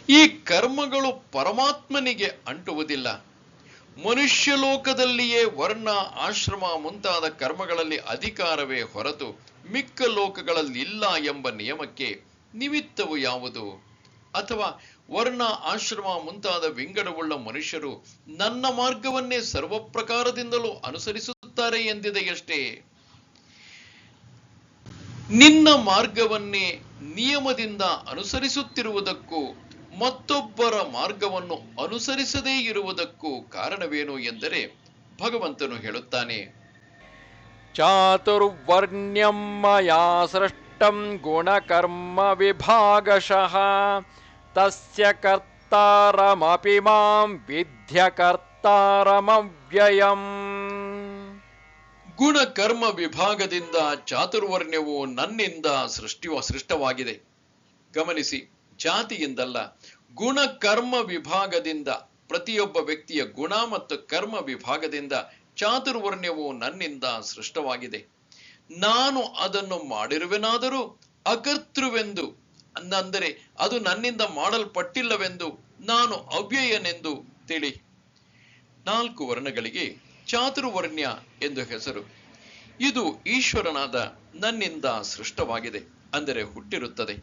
ಈ ಕರ್ಮಗಳು ಪರಮಾತ್ಮನಿಗೆ ಅಂಟುವುದಿಲ್ಲ. ಮನುಷ್ಯ ಲೋಕದಲ್ಲಿಯೇ ವರ್ಣ, ಆಶ್ರಮ ಮುಂತಾದ ಕರ್ಮಗಳಲ್ಲಿ ಅಧಿಕಾರವೇ ಹೊರತು ಮಿಕ್ಕ ಲೋಕಗಳಲ್ಲಿಲ್ಲ ಎಂಬ ನಿಯಮಕ್ಕೆ ನಿಮಿತ್ತವು ಯಾವುದು? ಅಥವಾ ವರ್ಣ, ಆಶ್ರಮ ಮುಂತಾದ ವಿಂಗಡವುಳ್ಳ ಮನುಷ್ಯರು ನನ್ನ ಮಾರ್ಗವನ್ನೇ ಸರ್ವ ಪ್ರಕಾರದಿಂದಲೂ ಅನುಸರಿಸುತ್ತಾರೆ ಎಂದಿದೆಯಷ್ಟೇ. ನಿನ್ನ ಮಾರ್ಗವನ್ನೇ ನಿಯಮದಿಂದ ಅನುಸರಿಸುತ್ತಿರುವುದಕ್ಕೂ ಮತ್ತೊಬ್ಬರ ಮಾರ್ಗವನ್ನು ಅನುಸರಿಸದೇ ಇರುವುದಕ್ಕೂ ಕಾರಣವೇನು ಎಂದರೆ ಭಗವಂತನು ಹೇಳುತ್ತಾನೆ, ಚಾತುರ್ವರ್ಣ್ಯಂ ಮಯಾ ಸೃಷ್ಟಂ ಗುಣಕರ್ಮ ವಿಭಾಗಶಃ ತಸ್ಯ ಕರ್ತಾರಮಪಿ ಮಾಂ ವಿದ್ಯ ಕರ್ತಾರಮವ್ಯಯಂ. ಗುಣಕರ್ಮ ವಿಭಾಗದಿಂದ ಚಾತುರ್ವರ್ಣ್ಯವು ನನ್ನಿಂದ ಸೃಷ್ಟವಾಗಿದೆ. ಗಮನಿಸಿ, ಜಾತಿಯಿಂದಲ್ಲ, ಗುಣಕರ್ಮ ವಿಭಾಗದಿಂದ. ಪ್ರತಿಯೊಬ್ಬ ವ್ಯಕ್ತಿಯ ಗುಣ ಮತ್ತು ಕರ್ಮ ವಿಭಾಗದಿಂದ ಚಾತುರ್ವರ್ಣ್ಯವು ನನ್ನಿಂದ ಸೃಷ್ಟವಾಗಿದೆ. ನಾನು ಅದನ್ನು ಮಾಡಿರುವೆನಾದರೂ ಅಕರ್ತೃವೆಂದು, ಅಂದರೆ ಅದು ನನ್ನಿಂದ ಮಾಡಲ್ಪಟ್ಟಿಲ್ಲವೆಂದು, ನಾನು ಅವ್ಯಯನೆಂದು ತಿಳಿ. 4 ವರ್ಣಗಳಿಗೆ ಚಾತುರ್ವರ್ಣ್ಯ ಎಂದು ಹೆಸರು. ಇದು ಈಶ್ವರನಾದ ನನ್ನಿಂದ ಸೃಷ್ಟವಾಗಿದೆ, ಅಂದರೆ ಹುಟ್ಟಿರುತ್ತದೆ.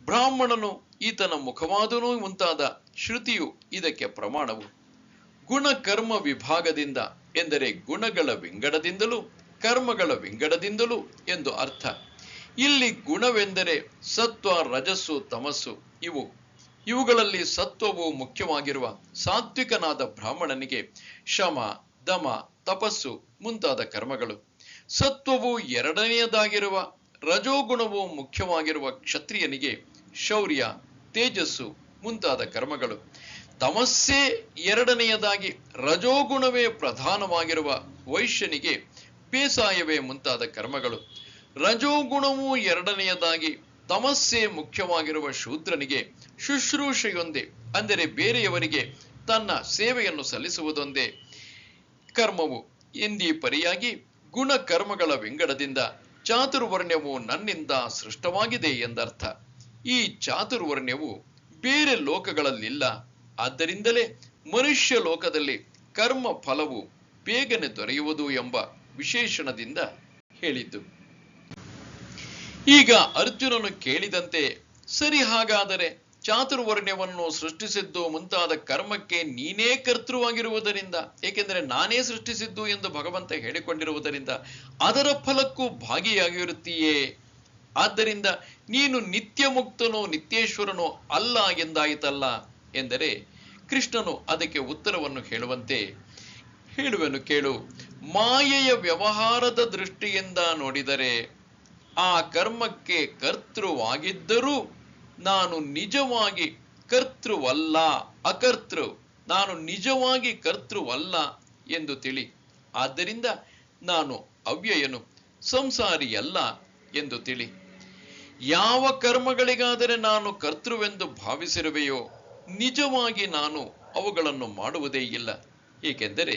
ಬ್ರಾಹ್ಮಣನು ಈತನ ಮುಖವಾದನೂ ಮುಂತಾದ ಶ್ರುತಿಯು ಇದಕ್ಕೆ ಪ್ರಮಾಣವು. ಗುಣಕರ್ಮ ವಿಭಾಗದಿಂದ ಎಂದರೆ ಗುಣಗಳ ವಿಂಗಡದಿಂದಲೂ ಕರ್ಮಗಳ ವಿಂಗಡದಿಂದಲೂ ಎಂದು ಅರ್ಥ. ಇಲ್ಲಿ ಗುಣವೆಂದರೆ ಸತ್ವ, ರಜಸ್ಸು, ತಮಸ್ಸು. ಇವುಗಳಲ್ಲಿ ಸತ್ವವು ಮುಖ್ಯವಾಗಿರುವ ಸಾತ್ವಿಕನಾದ ಬ್ರಾಹ್ಮಣನಿಗೆ ಶಮ, ದಮ, ತಪಸ್ಸು ಮುಂತಾದ ಕರ್ಮಗಳು. ಸತ್ವವು ಎರಡನೆಯದಾಗಿರುವ ರಜೋಗುಣವು ಮುಖ್ಯವಾಗಿರುವ ಕ್ಷತ್ರಿಯನಿಗೆ ಶೌರ್ಯ, ತೇಜಸ್ಸು ಮುಂತಾದ ಕರ್ಮಗಳು. ತಮಸ್ಸೇ ಎರಡನೆಯದಾಗಿ ರಜೋಗುಣವೇ ಪ್ರಧಾನವಾಗಿರುವ ವೈಶ್ಯನಿಗೆ ಬೇಸಾಯವೇ ಮುಂತಾದ ಕರ್ಮಗಳು. ರಜೋಗುಣವು ಎರಡನೆಯದಾಗಿ ತಮಸ್ಸೇ ಮುಖ್ಯವಾಗಿರುವ ಶೂದ್ರನಿಗೆ ಶುಶ್ರೂಷೆಯೊಂದೇ, ಅಂದರೆ ಬೇರೆಯವರಿಗೆ ತನ್ನ ಸೇವೆಯನ್ನು ಸಲ್ಲಿಸುವುದೊಂದೇ ಕರ್ಮವು. ಎಂದೀ ಪರಿಯಾಗಿ ಗುಣಕರ್ಮಗಳ ವಿಂಗಡದಿಂದ ಚಾತುರ್ವರ್ಣ್ಯವು ನನ್ನಿಂದ ಸೃಷ್ಟವಾಗಿದೆ ಎಂದರ್ಥ. ಈ ಚಾತುರ್ವರ್ಣ್ಯವು ಬೇರೆ ಲೋಕಗಳಲ್ಲಿಲ್ಲ. ಆದ್ದರಿಂದಲೇ ಮನುಷ್ಯ ಲೋಕದಲ್ಲಿ ಕರ್ಮ ಫಲವು ಬೇಗನೆ ದೊರೆಯುವುದು ಎಂಬ ವಿಶೇಷಣದಿಂದ ಹೇಳಿದ್ದು. ಈಗ ಅರ್ಜುನನು ಕೇಳಿದಂತೆ, ಸರಿ, ಹಾಗಾದರೆ ಚಾತುರ್ವರ್ಣ್ಯವನ್ನು ಸೃಷ್ಟಿಸಿದ್ದು ಮುಂತಾದ ಕರ್ಮಕ್ಕೆ ನೀನೇ ಕರ್ತೃವಾಗಿರುವುದರಿಂದ, ಏಕೆಂದರೆ ನಾನೇ ಸೃಷ್ಟಿಸಿದ್ದು ಎಂದು ಭಗವಂತ ಹೇಳಿಕೊಂಡಿರುವುದರಿಂದ ಅದರ ಫಲಕ್ಕೂ ಭಾಗಿಯಾಗಿರುತ್ತೀಯೇ. ಆದ್ದರಿಂದ ನೀನು ನಿತ್ಯ ಮುಕ್ತನೋ ನಿತ್ಯೇಶ್ವರನೋ ಅಲ್ಲ ಎಂದಾಯಿತಲ್ಲ ಎಂದರೆ, ಕೃಷ್ಣನು ಅದಕ್ಕೆ ಉತ್ತರವನ್ನು ಹೇಳುವೆನು ಕೇಳು. ಮಾಯೆಯ ವ್ಯವಹಾರದ ದೃಷ್ಟಿಯಿಂದ ನೋಡಿದರೆ ಆ ಕರ್ಮಕ್ಕೆ ಕರ್ತೃವಾಗಿದ್ದರೂ ನಾನು ನಿಜವಾಗಿ ಕರ್ತೃವಲ್ಲ, ಅಕರ್ತೃ. ನಾನು ನಿಜವಾಗಿ ಕರ್ತೃವಲ್ಲ ಎಂದು ತಿಳಿ. ಆದ್ದರಿಂದ ನಾನು ಅವ್ಯಯನು, ಸಂಸಾರಿಯಲ್ಲ ಎಂದು ತಿಳಿ. ಯಾವ ಕರ್ಮಗಳಿಗಾದರೆ ನಾನು ಕರ್ತೃವೆಂದು ಭಾವಿಸಿರುವೆಯೋ ನಿಜವಾಗಿ ನಾನು ಅವುಗಳನ್ನು ಮಾಡುವುದೇ ಇಲ್ಲ. ಏಕೆಂದರೆ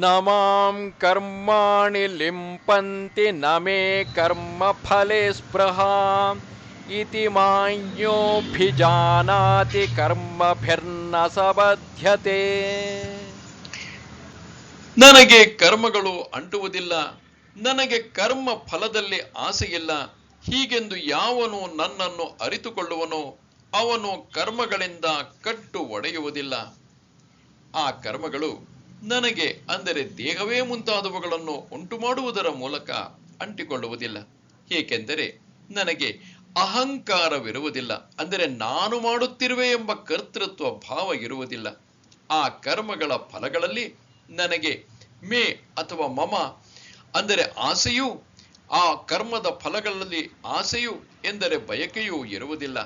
ನಮಾಂ ಕರ್ಮಾಣಿ ಲಿಂಪಂತಿ ನಮೇ ಕರ್ಮ ಫಲೇ ಸ್ಪೃಹ ಇತಿ ಮಾನ್ಯೋಭಿಜಾನಾತಿ ಕರ್ಮಭಿರ್ನ ಸಬಧ್ಯತೆ. ನನಗೆ ಕರ್ಮಗಳು ಅಂಟುವುದಿಲ್ಲ, ನನಗೆ ಕರ್ಮ ಫಲದಲ್ಲಿ ಆಸೆಯಿಲ್ಲ. ಹೀಗೆಂದು ಯಾವನು ನನ್ನನ್ನು ಅರಿತುಕೊಳ್ಳುವನೋ ಅವನು ಕರ್ಮಗಳಿಂದ ಕಟ್ಟು ಒಡೆಯುವುದಿಲ್ಲ. ಆ ಕರ್ಮಗಳು ನನಗೆ, ಅಂದರೆ ದೇಹವೇ ಮುಂತಾದವುಗಳನ್ನು ಉಂಟು ಮಾಡುವುದರ ಮೂಲಕ ಅಂಟಿಕೊಳ್ಳುವುದಿಲ್ಲ. ಏಕೆಂದರೆ ನನಗೆ ಅಹಂಕಾರವಿರುವುದಿಲ್ಲ, ಅಂದರೆ ನಾನು ಮಾಡುತ್ತಿರುವೆ ಎಂಬ ಕರ್ತೃತ್ವ ಭಾವ ಇರುವುದಿಲ್ಲ. ಆ ಕರ್ಮಗಳ ಫಲಗಳಲ್ಲಿ ನನಗೆ ಮೇ ಅಥವಾ ಮಮ, ಅಂದರೆ ಆಸೆಯೂ, ಆ ಕರ್ಮದ ಫಲಗಳಲ್ಲಿ ಆಸೆಯು ಎಂದರೆ ಬಯಕೆಯೂ ಇರುವುದಿಲ್ಲ.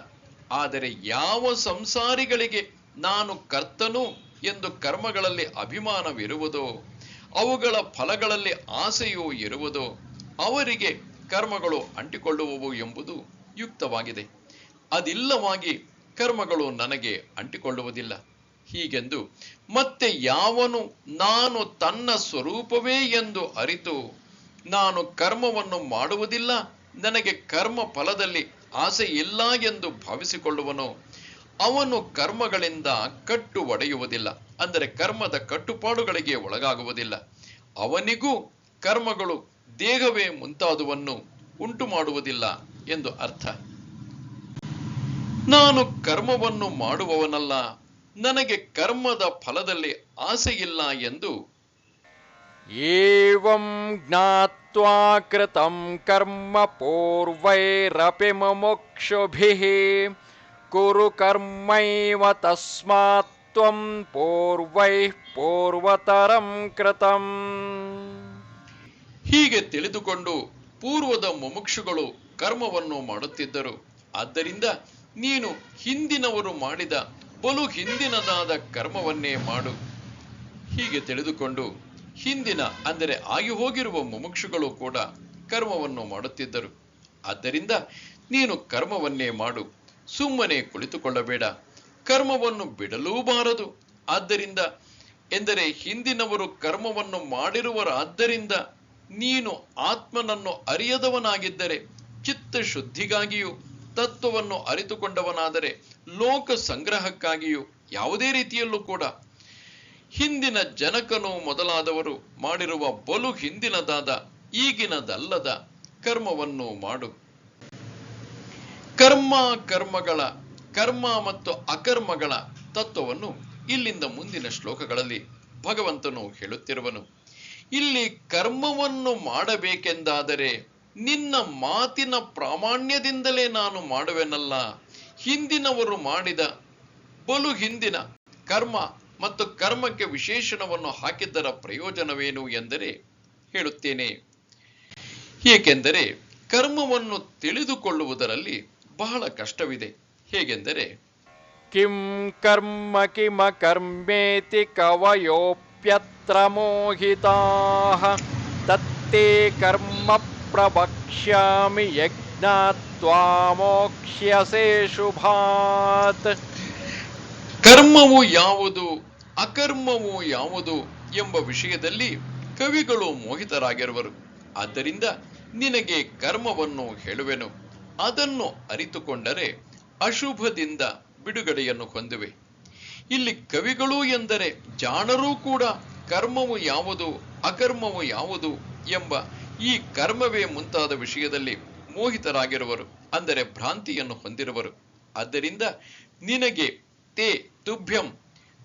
ಆದರೆ ಯಾವ ಸಂಸಾರಿಗಳಿಗೆ ನಾನು ಕರ್ತನು ಎಂದು ಕರ್ಮಗಳಲ್ಲಿ ಅಭಿಮಾನವಿರುವುದೋ, ಅವುಗಳ ಫಲಗಳಲ್ಲಿ ಆಸೆಯೂ ಇರುವುದೋ, ಅವರಿಗೆ ಕರ್ಮಗಳು ಅಂಟಿಕೊಳ್ಳುವವು ಎಂಬುದು ಯುಕ್ತವಾಗಿದೆ. ಅದಿಲ್ಲವಾಗಿ ಕರ್ಮಗಳು ನನಗೆ ಅಂಟಿಕೊಳ್ಳುವುದಿಲ್ಲ. ಹೀಗೆಂದು ಮತ್ತೆ ಯಾವನು ನಾನು ತನ್ನ ಸ್ವರೂಪವೇ ಎಂದು ಅರಿತು ನಾನು ಕರ್ಮವನ್ನು ಮಾಡುವುದಿಲ್ಲ, ನನಗೆ ಕರ್ಮ ಫಲದಲ್ಲಿ ಆಸೆ ಇಲ್ಲ ಎಂದು ಭಾವಿಸಿಕೊಳ್ಳುವನೋ ಅವನು ಕರ್ಮಗಳಿಂದ ಕಟ್ಟು ಒಡೆಯುವುದಿಲ್ಲ, ಅಂದರೆ ಕರ್ಮದ ಕಟ್ಟುಪಾಡುಗಳಿಗೆ ಒಳಗಾಗುವುದಿಲ್ಲ. ಅವನಿಗೂ ಕರ್ಮಗಳು ದೇಹವೇ ಮುಂತಾದುವನ್ನು ಉಂಟು ಮಾಡುವುದಿಲ್ಲ ಎಂದು ಅರ್ಥ. ನಾನು ಕರ್ಮವನ್ನು ಮಾಡುವವನಲ್ಲ, ನನಗೆ ಕರ್ಮದ ಫಲದಲ್ಲಿ ಆಸೆ ಇಲ್ಲ ಎಂದು ಏವಂ ಜ್ಞಾತ್ವಾ ಕೃತಂ ಕರ್ಮ ಪೂರ್ವೈರಪಿ ಮುಮುಕ್ಷುಭಿಃ ಕುರು ಕರ್ಮೈವ ತಸ್ಮಾತ್ ತ್ವಂ ಪೂರ್ವೈಃ ಪೂರ್ವತರಂ ಕೃತಂ. ಹೀಗೆ ತಿಳಿದುಕೊಂಡು ಪೂರ್ವದ ಮುಮುಕ್ಷುಗಳು ಕರ್ಮವನ್ನು ಮಾಡುತ್ತಿದ್ದರು. ಆದ್ದರಿಂದ ನೀನು ಹಿಂದಿನವರು ಮಾಡಿದ ಬಲು ಹಿಂದಿನದಾದ ಕರ್ಮವನ್ನೇ ಮಾಡು. ಹೀಗೆ ತಿಳಿದುಕೊಂಡು ಹಿಂದಿನ ಅಂದರೆ ಆಗಿ ಹೋಗಿರುವ ಮುಮುಕ್ಷುಗಳು ಕೂಡ ಕರ್ಮವನ್ನು ಮಾಡುತ್ತಿದ್ದರು. ಆದ್ದರಿಂದ ನೀನು ಕರ್ಮವನ್ನೇ ಮಾಡು, ಸುಮ್ಮನೆ ಕುಳಿತುಕೊಳ್ಳಬೇಡ, ಕರ್ಮವನ್ನು ಬಿಡಲೂಬಾರದು. ಆದ್ದರಿಂದ ಎಂದರೆ ಹಿಂದಿನವರು ಕರ್ಮವನ್ನು ಮಾಡಿರುವರಾದ್ದರಿಂದ ನೀನು ಆತ್ಮನನ್ನು ಅರಿಯದವನಾಗಿದ್ದರೆ, ಚಿತ್ತ ಶುದ್ಧಿಗಾಗಿಯೂ ತತ್ವವನ್ನು ಅರಿತುಕೊಂಡವನಾದರೆ ಲೋಕ ಸಂಗ್ರಹಕ್ಕಾಗಿಯೂ ಯಾವುದೇ ರೀತಿಯಲ್ಲೂ ಕೂಡ ಹಿಂದಿನ ಜನಕನು ಮೊದಲಾದವರು ಮಾಡಿರುವ ಬಲು ಹಿಂದಿನದಾದ ಈಗಿನದಲ್ಲದ ಕರ್ಮವನ್ನು ಮಾಡು. ಕರ್ಮ ಮತ್ತು ಅಕರ್ಮಗಳ ತತ್ವವನ್ನು ಇಲ್ಲಿಂದ ಮುಂದಿನ ಶ್ಲೋಕಗಳಲ್ಲಿ ಭಗವಂತನು ಹೇಳುತ್ತಿರುವನು. ಇಲ್ಲಿ ಕರ್ಮವನ್ನು ಮಾಡಬೇಕೆಂದಾದರೆ ನಿನ್ನ ಮಾತಿನ ಪ್ರಾಮಾಣ್ಯದಿಂದಲೇ ನಾನು ಮಾಡುವೆನಲ್ಲ, ಹಿಂದಿನವರು ಮಾಡಿದ ಬಲು ಹಿಂದಿನ ಕರ್ಮ ಮತ್ತು ಕರ್ಮಕ್ಕೆ ವಿಶೇಷಣವನ್ನು ಹಾಕಿದ್ದರ ಪ್ರಯೋಜನವೇನು ಎಂದರೆ ಹೇಳುತ್ತೇನೆ. ಏಕೆಂದರೆ ಕರ್ಮವನ್ನು ತಿಳಿದುಕೊಳ್ಳುವುದರಲ್ಲಿ ಬಹಳ ಕಷ್ಟವಿದೆ. ಹೇಗೆಂದರೆ ಕಿಂ ಕರ್ಮ ಕಿಮ ಕರ್ಮೇತಿ ಕವಯೋಪ್ಯತ್ರ ಮೋಹಿತಾಃ ತತ್ತೇ ಕರ್ಮ ಪ್ರವಕ್ಷ್ಯಾಮಿ ಯಜ್ಞಾತ್ವಾ ಮೋಕ್ಷ್ಯಸೇ ಶುಭಾತ್. ಕರ್ಮವು ಯಾವುದು ಅಕರ್ಮವು ಯಾವುದು ಎಂಬ ವಿಷಯದಲ್ಲಿ ಕವಿಗಳು ಮೋಹಿತರಾಗಿರುವರು. ಆದ್ದರಿಂದ ನಿನಗೆ ಕರ್ಮವನ್ನು ಹೇಳುವೆನು, ಅದನ್ನು ಅರಿತುಕೊಂಡರೆ ಅಶುಭದಿಂದ ಬಿಡುಗಡೆಯನ್ನು ಹೊಂದುವೆ. ಇಲ್ಲಿ ಕವಿಗಳು ಎಂದರೆ ಜಾಣರೂ ಕೂಡ ಕರ್ಮವು ಯಾವುದು ಅಕರ್ಮವು ಯಾವುದು ಎಂಬ ಈ ಕರ್ಮವೇ ಮುಂತಾದ ವಿಷಯದಲ್ಲಿ ಮೋಹಿತರಾಗಿರುವರು, ಅಂದರೆ ಭ್ರಾಂತಿಯನ್ನು ಹೊಂದಿರುವರು. ಆದ್ದರಿಂದ ನಿನಗೆ ತೇ ತುಭ್ಯಂ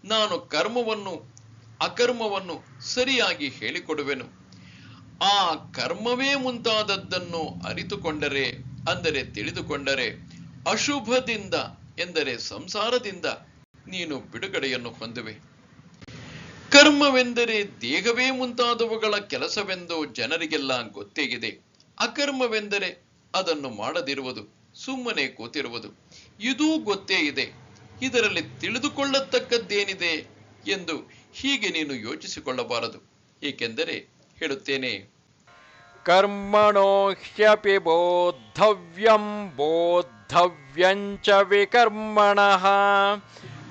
ನಾನು ಕರ್ಮವನ್ನು ಅಕರ್ಮವನ್ನು ಸರಿಯಾಗಿ ಹೇಳಿಕೊಡುವೆನು. ಆ ಕರ್ಮವೇ ಮುಂತಾದದ್ದನ್ನು ಅರಿತುಕೊಂಡರೆ, ಅಂದರೆ ತಿಳಿದುಕೊಂಡರೆ ಅಶುಭದಿಂದ ಎಂದರೆ ಸಂಸಾರದಿಂದ ನೀನು ಬಿಡುಗಡೆಯನ್ನು ಹೊಂದುವೆ. ಕರ್ಮವೆಂದರೆ ದೇಹವೇ ಮುಂತಾದವುಗಳ ಕೆಲಸವೆಂದು ಜನರಿಗೆಲ್ಲ ಗೊತ್ತೇ ಇದೆ. ಅಕರ್ಮವೆಂದರೆ ಅದನ್ನು ಮಾಡದಿರುವುದು, ಸುಮ್ಮನೆ ಕೂತಿರುವುದು, ಇದೂ ಗೊತ್ತೇ ಇದೆ. ಇದರಲ್ಲಿ ತಿಳಿದುಕೊಳ್ಳತಕ್ಕದ್ದೇನಿದೆ ಎಂದು ಹೀಗೆ ನೀನು ಯೋಚಿಸಿಕೊಳ್ಳಬಾರದು. ಏಕೆಂದರೆ ಹೇಳುತ್ತೇನೆ, ಕರ್ಮಣೋ ಹ್ಯಪಿ ಬೋದ್ಧವ್ಯಂ ಬೋದ್ಧವ್ಯಂಚ ವಿಕರ್ಮಣಃ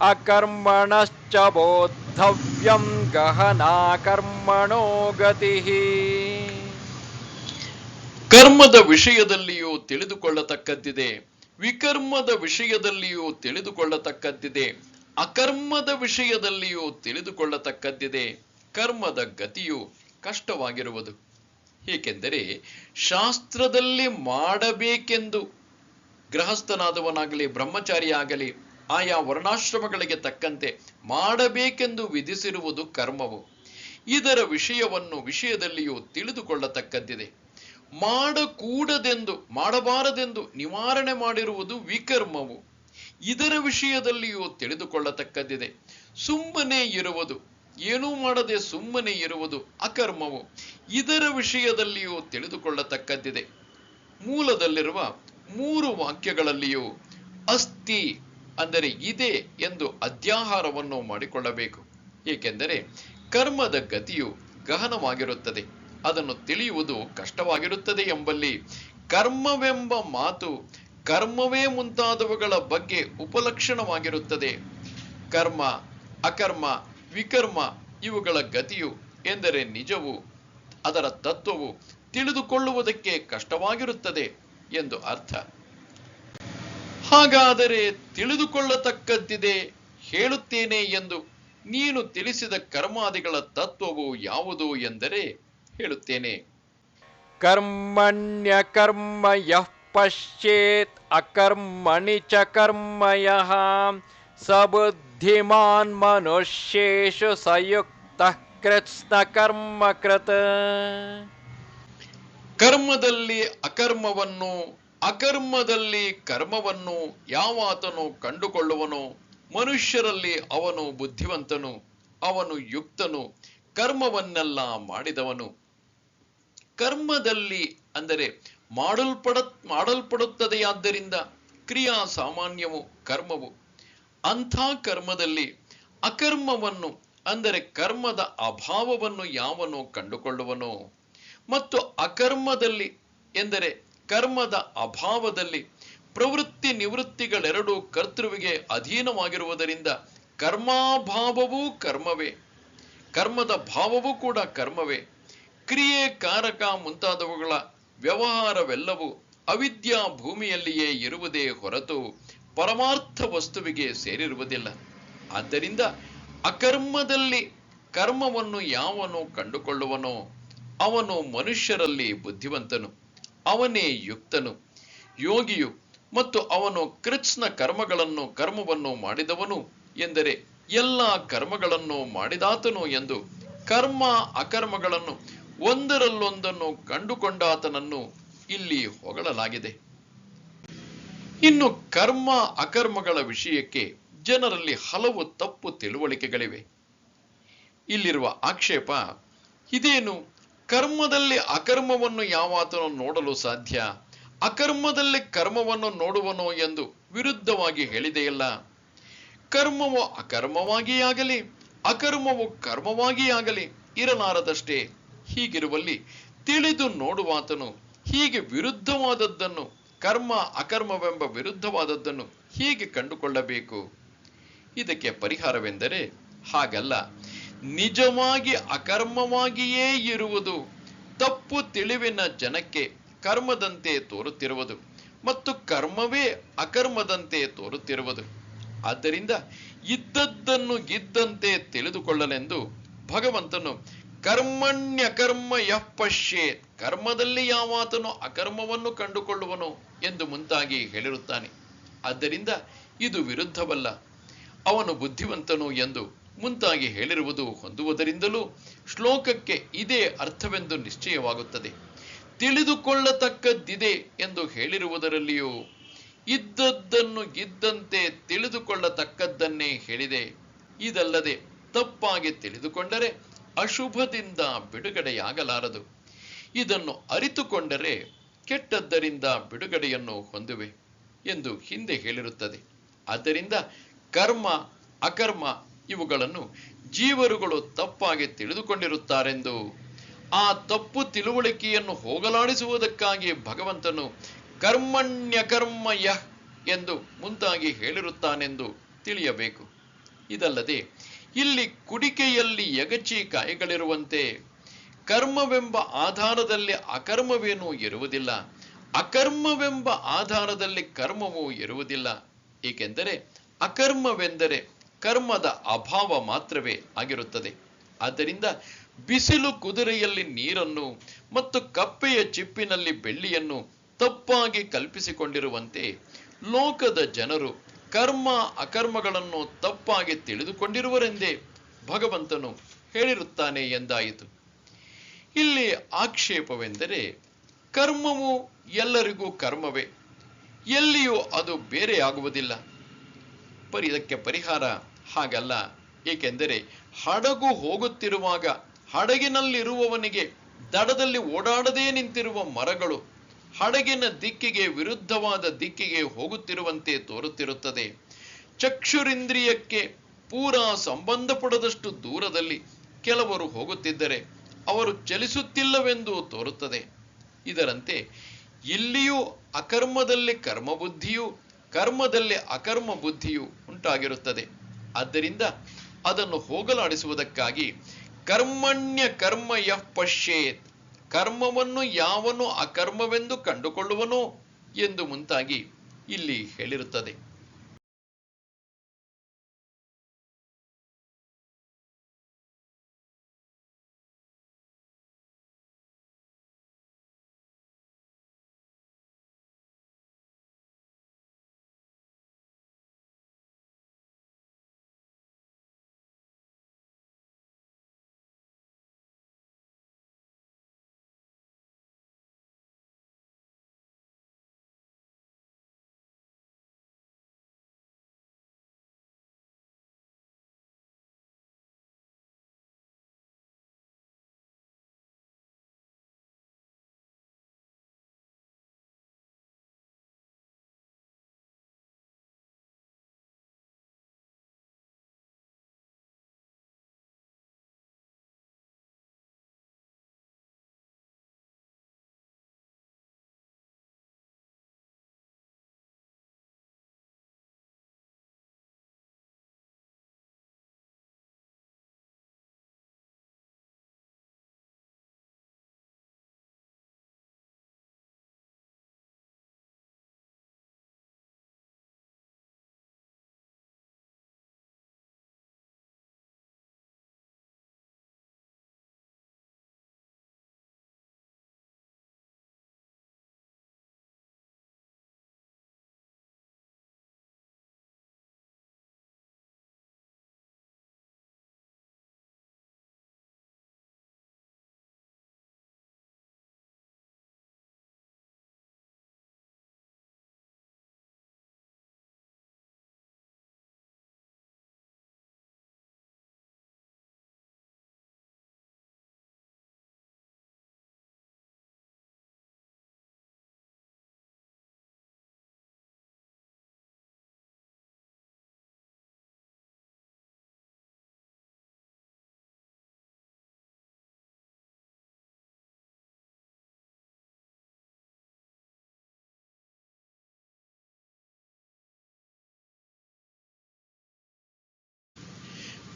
ಅಕರ್ಮಣಶ್ಚ ಬೋದ್ಧವ್ಯಂ ಗಹನಾ ಕರ್ಮಣೋ ಗತಿಃ. ಕರ್ಮದ ವಿಷಯದಲ್ಲಿಯೂ ತಿಳಿದುಕೊಳ್ಳತಕ್ಕದ್ದಿದೆ, ವಿಕರ್ಮದ ವಿಷಯದಲ್ಲಿಯೂ ತಿಳಿದುಕೊಳ್ಳತಕ್ಕದ್ದಿದೆ, ಅಕರ್ಮದ ವಿಷಯದಲ್ಲಿಯೂ ತಿಳಿದುಕೊಳ್ಳತಕ್ಕದ್ದಿದೆ. ಕರ್ಮದ ಗತಿಯು ಕಷ್ಟವಾಗಿರುವುದು. ಏಕೆಂದರೆ ಶಾಸ್ತ್ರದಲ್ಲಿ ಮಾಡಬೇಕೆಂದು ಗೃಹಸ್ಥನಾದವನಾಗಲಿ ಬ್ರಹ್ಮಚಾರಿಯಾಗಲಿ ಆಯಾ ವರ್ಣಾಶ್ರಮಗಳಿಗೆ ತಕ್ಕಂತೆ ಮಾಡಬೇಕೆಂದು ವಿಧಿಸಿರುವುದು ಕರ್ಮವು. ಇದರ ವಿಷಯದಲ್ಲಿಯೂ ತಿಳಿದುಕೊಳ್ಳತಕ್ಕದ್ದಿದೆ. ಮಾಡಕೂಡದೆಂದು ಮಾಡಬಾರದೆಂದು ನಿವಾರಣೆ ಮಾಡಿರುವುದು ವಿಕರ್ಮವು. ಇದರ ವಿಷಯದಲ್ಲಿಯೂ ತಿಳಿದುಕೊಳ್ಳತಕ್ಕದ್ದಿದೆ. ಸುಮ್ಮನೆ ಇರುವುದು, ಏನೂ ಮಾಡದೆ ಸುಮ್ಮನೆ ಇರುವುದು ಅಕರ್ಮವು. ಇದರ ವಿಷಯದಲ್ಲಿಯೂ ತಿಳಿದುಕೊಳ್ಳತಕ್ಕದ್ದಿದೆ. ಮೂಲದಲ್ಲಿರುವ 3 ವಾಕ್ಯಗಳಲ್ಲಿಯೂ ಅಸ್ತಿ ಅಂದರೆ ಇದೆ ಎಂದು ಅಧ್ಯಾಹಾರವನ್ನು ಮಾಡಿಕೊಳ್ಳಬೇಕು. ಏಕೆಂದರೆ ಕರ್ಮದ ಗತಿಯು ಗಹನವಾಗಿರುತ್ತದೆ, ಅದನ್ನು ತಿಳಿಯುವುದು ಕಷ್ಟವಾಗಿರುತ್ತದೆ ಎಂಬಲ್ಲಿ ಕರ್ಮವೆಂಬ ಮಾತು ಕರ್ಮವೇ ಮುಂತಾದವುಗಳ ಬಗ್ಗೆ ಉಪಲಕ್ಷಣವಾಗಿರುತ್ತದೆ. ಕರ್ಮ ಅಕರ್ಮ ವಿಕರ್ಮ ಇವುಗಳ ಗತಿಯು ಎಂದರೆ ನಿಜವು, ಅದರ ತತ್ವವು ತಿಳಿದುಕೊಳ್ಳುವುದಕ್ಕೆ ಕಷ್ಟವಾಗಿರುತ್ತದೆ ಎಂದು ಅರ್ಥ. ಹಾಗಾದರೆ ತಿಳಿದುಕೊಳ್ಳತಕ್ಕದ್ದಿದೆ, ಹೇಳುತ್ತೇನೆ ಎಂದು ನೀನು ತಿಳಿಸಿದ ಕರ್ಮಾದಿಗಳ ತತ್ವವು ಯಾವುದು ಎಂದರೆ ಹೇಳುತ್ತೇನೆ. ಕರ್ಮಣ್ಯಕರ್ಮ ಯಃ ಪಶ್ಯೇತ್ ಅಕರ್ಮಣಿ ಚ ಕರ್ಮ ಯಃ ಸ ಬುದ್ಧಿಮಾನ್ ಮನುಷ್ಯೇಷು ಸಯುಕ್ತಃ ಕೃತ್ಸ್ನ ಕರ್ಮ ಕೃತ. ಕರ್ಮದಲ್ಲಿ ಅಕರ್ಮವನ್ನು, ಅಕರ್ಮದಲ್ಲಿ ಕರ್ಮವನ್ನು ಯಾವಾತನು ಕಂಡುಕೊಳ್ಳುವನೋ ಮನುಷ್ಯರಲ್ಲಿ ಅವನು ಬುದ್ಧಿವಂತನು, ಅವನು ಯುಕ್ತನು, ಕರ್ಮವನ್ನೆಲ್ಲ ಮಾಡಿದವನು. ಕರ್ಮದಲ್ಲಿ ಅಂದರೆ ಮಾಡಲ್ಪಡುತ್ತದೆಯಾದ್ದರಿಂದ ಕ್ರಿಯಾ ಸಾಮಾನ್ಯವು ಕರ್ಮವು. ಅಂಥ ಕರ್ಮದಲ್ಲಿ ಅಕರ್ಮವನ್ನು ಅಂದರೆ ಕರ್ಮದ ಅಭಾವವನ್ನು ಯಾವನು ಕಂಡುಕೊಳ್ಳುವನೋ ಮತ್ತು ಅಕರ್ಮದಲ್ಲಿ ಎಂದರೆ ಕರ್ಮದ ಅಭಾವದಲ್ಲಿ ಪ್ರವೃತ್ತಿ ನಿವೃತ್ತಿಗಳೆರಡೂ ಕರ್ತೃವಿಗೆ ಅಧೀನವಾಗಿರುವುದರಿಂದ ಕರ್ಮಾಭಾವವೂ ಕರ್ಮವೇ, ಕರ್ಮದ ಭಾವವೂ ಕೂಡ ಕರ್ಮವೇ. ಕ್ರಿಯೆ, ಕಾರಕ ಮುಂತಾದವುಗಳ ವ್ಯವಹಾರವೆಲ್ಲವೂ ಅವಿದ್ಯಾ ಭೂಮಿಯಲ್ಲಿಯೇ ಇರುವುದೇ ಹೊರತು ಪರಮಾರ್ಥ ವಸ್ತುವಿಗೆ ಸೇರಿರುವುದಿಲ್ಲ. ಆದ್ದರಿಂದ ಅಕರ್ಮದಲ್ಲಿ ಕರ್ಮವನ್ನು ಯಾವನು ಕಂಡುಕೊಳ್ಳುವನೋ ಅವನು ಮನುಷ್ಯರಲ್ಲಿ ಬುದ್ಧಿವಂತನು, ಅವನೇ ಯುಕ್ತನು, ಯೋಗಿಯು ಮತ್ತು ಅವನು ಕೃತ್ಸ್ನ ಕರ್ಮವನ್ನು ಮಾಡಿದವನು ಎಂದರೆ ಎಲ್ಲ ಕರ್ಮಗಳನ್ನು ಮಾಡಿದಾತನು ಎಂದು ಕರ್ಮ ಅಕರ್ಮಗಳನ್ನು ಒಂದರಲ್ಲೊಂದನ್ನು ಕಂಡುಕೊಂಡಾತನನ್ನು ಇಲ್ಲಿ ಹೊಗಳಲಾಗಿದೆ. ಇನ್ನು ಕರ್ಮ ಅಕರ್ಮಗಳ ವಿಷಯಕ್ಕೆ ಜನರಲ್ಲಿ ಹಲವು ತಪ್ಪು ತಿಳುವಳಿಕೆಗಳಿವೆ. ಇಲ್ಲಿರುವ ಆಕ್ಷೇಪ ಇದೇನು, ಕರ್ಮದಲ್ಲಿ ಅಕರ್ಮವನ್ನು ಯಾವಾತನು ನೋಡಲು ಸಾಧ್ಯ, ಅಕರ್ಮದಲ್ಲಿ ಕರ್ಮವನ್ನು ನೋಡುವನೋ ಎಂದು ವಿರುದ್ಧವಾಗಿ ಹೇಳಿದೆಯಲ್ಲ. ಕರ್ಮವು ಅಕರ್ಮವಾಗಿಯಾಗಲಿ ಅಕರ್ಮವು ಕರ್ಮವಾಗಿಯಾಗಲಿ ಇರಲಾರದಷ್ಟೇ. ಹೀಗಿರುವಲ್ಲಿ ತಿಳಿದು ನೋಡುವಾತನು ಹೀಗೆ ವಿರುದ್ಧವಾದದ್ದನ್ನು, ಕರ್ಮ ಅಕರ್ಮವೆಂಬ ವಿರುದ್ಧವಾದದ್ದನ್ನು ಹೀಗೆ ಕಂಡುಕೊಳ್ಳಬೇಕು. ಇದಕ್ಕೆ ಪರಿಹಾರವೆಂದರೆ ಹಾಗಲ್ಲ, ನಿಜವಾಗಿ ಅಕರ್ಮವಾಗಿಯೇ ಇರುವುದು ತಪ್ಪು ತಿಳಿವಿನ ಜನಕ್ಕೆ ಕರ್ಮದಂತೆ ತೋರುತ್ತಿರುವುದು ಮತ್ತು ಕರ್ಮವೇ ಅಕರ್ಮದಂತೆ ತೋರುತ್ತಿರುವುದು. ಆದ್ದರಿಂದ ಇದ್ದದ್ದನ್ನು ಇದ್ದಂತೆ ತಿಳಿದುಕೊಳ್ಳಲೆಂದು ಭಗವಂತನು ಕರ್ಮಣ್ಯಕರ್ಮ ಯಃ ಪಶ್ಯೇತ್, ಕರ್ಮದಲ್ಲಿ ಯಾವಾತನು ಅಕರ್ಮವನ್ನು ಕಂಡುಕೊಳ್ಳುವನು ಎಂದು ಮುಂತಾಗಿ ಹೇಳಿರುತ್ತಾನೆ. ಆದ್ದರಿಂದ ಇದು ವಿರುದ್ಧವಲ್ಲ, ಅವನು ಬುದ್ಧಿವಂತನು ಎಂದು ಮುಂತಾಗಿ ಹೇಳಿರುವುದು ಹೊಂದುವುದರಿಂದಲೂ ಶ್ಲೋಕಕ್ಕೆ ಇದೇ ಅರ್ಥವೆಂದು ನಿಶ್ಚಯವಾಗುತ್ತದೆ. ತಿಳಿದುಕೊಳ್ಳತಕ್ಕದ್ದಿದೆ ಎಂದು ಹೇಳಿರುವುದರಲ್ಲಿಯೂ ಇದ್ದದ್ದನ್ನು ಇದ್ದಂತೆ ತಿಳಿದುಕೊಳ್ಳತಕ್ಕದ್ದನ್ನೇ ಹೇಳಿದೆ. ಇದಲ್ಲದೆ ತಪ್ಪಾಗಿ ತಿಳಿದುಕೊಂಡರೆ ಅಶುಭದಿಂದ ಬಿಡುಗಡೆಯಾಗಲಾರದು. ಇದನ್ನು ಅರಿತುಕೊಂಡರೆ ಕೆಟ್ಟದ್ದರಿಂದ ಬಿಡುಗಡೆಯನ್ನು ಹೊಂದುವೆ ಎಂದು ಹಿಂದೆ ಹೇಳಿರುತ್ತದೆ. ಆದ್ದರಿಂದ ಕರ್ಮ ಅಕರ್ಮ ಇವುಗಳನ್ನು ಜೀವರುಗಳು ತಪ್ಪಾಗಿ ತಿಳಿದುಕೊಂಡಿರುತ್ತಾರೆಂದು ಆ ತಪ್ಪು ತಿಳುವಳಿಕೆಯನ್ನು ಹೋಗಲಾಡಿಸುವುದಕ್ಕಾಗಿ ಭಗವಂತನು ಕರ್ಮಣ್ಯಕರ್ಮ ಯಃ ಎಂದು ಮುಂತಾಗಿ ಹೇಳಿರುತ್ತಾನೆಂದು ತಿಳಿಯಬೇಕು. ಇದಲ್ಲದೆ ಇಲ್ಲಿ ಕುಡಿಕೆಯಲ್ಲಿ ಯಗಚಿ ಕಾಯಿಗಳಿರುವಂತೆ ಕರ್ಮವೆಂಬ ಆಧಾರದಲ್ಲಿ ಅಕರ್ಮವೇನೂ ಇರುವುದಿಲ್ಲ, ಅಕರ್ಮವೆಂಬ ಆಧಾರದಲ್ಲಿ ಕರ್ಮವೂ ಇರುವುದಿಲ್ಲ. ಏಕೆಂದರೆ ಅಕರ್ಮವೆಂದರೆ ಕರ್ಮದ ಅಭಾವ ಮಾತ್ರವೇ ಆಗಿರುತ್ತದೆ. ಆದ್ದರಿಂದ ಬಿಸಿಲು ಕುದುರೆಯಲ್ಲಿ ನೀರನ್ನು ಮತ್ತು ಕಪ್ಪೆಯ ಚಿಪ್ಪಿನಲ್ಲಿ ಬೆಳ್ಳಿಯನ್ನು ತಪ್ಪಾಗಿ ಕಲ್ಪಿಸಿಕೊಂಡಿರುವಂತೆ ಲೋಕದ ಜನರು ಕರ್ಮ ಅಕರ್ಮಗಳನ್ನು ತಪ್ಪಾಗಿ ತಿಳಿದುಕೊಂಡಿರುವರೆಂದೇ ಭಗವಂತನು ಹೇಳಿರುತ್ತಾನೆ ಎಂದಾಯಿತು. ಇಲ್ಲಿ ಆಕ್ಷೇಪವೆಂದರೆ ಕರ್ಮವು ಎಲ್ಲರಿಗೂ ಕರ್ಮವೇ, ಎಲ್ಲಿಯೂ ಅದು ಬೇರೆಯಾಗುವುದಿಲ್ಲ. ಇದಕ್ಕೆ ಪರಿಹಾರ ಹಾಗಲ್ಲ. ಏಕೆಂದರೆ ಹಡಗು ಹೋಗುತ್ತಿರುವಾಗ ಹಡಗಿನಲ್ಲಿರುವವನಿಗೆ ದಡದಲ್ಲಿ ಓಡಾಡದೇ ನಿಂತಿರುವ ಮರಗಳು ಹಡಗಿನ ದಿಕ್ಕಿಗೆ ವಿರುದ್ಧವಾದ ದಿಕ್ಕಿಗೆ ಹೋಗುತ್ತಿರುವಂತೆ ತೋರುತ್ತಿರುತ್ತದೆ. ಚಕ್ಷುರಿಂದ್ರಿಯಕ್ಕೆ ಪೂರಾ ಸಂಬಂಧಪಡದಷ್ಟು ದೂರದಲ್ಲಿ ಕೆಲವರು ಹೋಗುತ್ತಿದ್ದರೆ ಅವರು ಚಲಿಸುತ್ತಿಲ್ಲವೆಂದು ತೋರುತ್ತದೆ. ಇದರಂತೆ ಇಲ್ಲಿಯೂ ಅಕರ್ಮದಲ್ಲಿ ಕರ್ಮ ಬುದ್ಧಿಯೂ ಕರ್ಮದಲ್ಲಿ ಅಕರ್ಮ ಬುದ್ಧಿಯೂ ಉಂಟಾಗಿರುತ್ತದೆ. ಆದ್ದರಿಂದ ಅದನ್ನು ಹೋಗಲಾಡಿಸುವುದಕ್ಕಾಗಿ ಕರ್ಮಣ್ಯ ಕರ್ಮ ಯಃ ಪಶ್ಯೇತ್, ಕರ್ಮವನ್ನು ಯಾವನು ಅಕರ್ಮವೆಂದು ಕಂಡುಕೊಳ್ಳುವನೋ ಎಂದು ಮುಂತಾಗಿ ಇಲ್ಲಿ ಹೇಳಿರುತ್ತದೆ.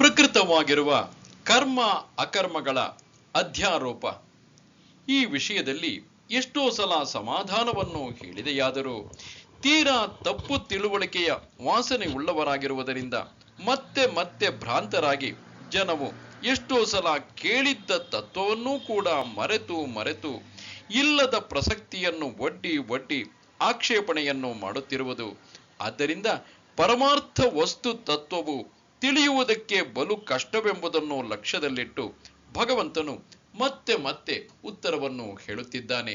ಪ್ರಕೃತವಾಗಿರುವ ಕರ್ಮ ಅಕರ್ಮಗಳ ಅಧ್ಯಾರೋಪ ಈ ವಿಷಯದಲ್ಲಿ ಎಷ್ಟೋ ಸಲ ಸಮಾಧಾನವನ್ನು ಹೇಳಿದೆಯಾದರೂ ತೀರಾ ತಪ್ಪು ತಿಳುವಳಿಕೆಯ ವಾಸನೆ ಉಳ್ಳವರಾಗಿರುವುದರಿಂದ ಮತ್ತೆ ಮತ್ತೆ ಭ್ರಾಂತರಾಗಿ ಜನವು ಎಷ್ಟೋ ಸಲ ಕೇಳಿದ್ದ ತತ್ವವನ್ನೂ ಕೂಡ ಮರೆತು ಇಲ್ಲದ ಪ್ರಸಕ್ತಿಯನ್ನು ಒಡ್ಡಿ ಆಕ್ಷೇಪಣೆಯನ್ನು ಮಾಡುತ್ತಿರುವುದು. ಆದ್ದರಿಂದ ಪರಮಾರ್ಥ ವಸ್ತು ತತ್ವವು ತಿಳಿಯುವುದಕ್ಕೆ ಬಲು ಕಷ್ಟವೆಂಬುದನ್ನು ಲಕ್ಷ್ಯದಲ್ಲಿಟ್ಟು ಭಗವಂತನು ಮತ್ತೆ ಮತ್ತೆ ಉತ್ತರವನ್ನು ಹೇಳುತ್ತಿದ್ದಾನೆ.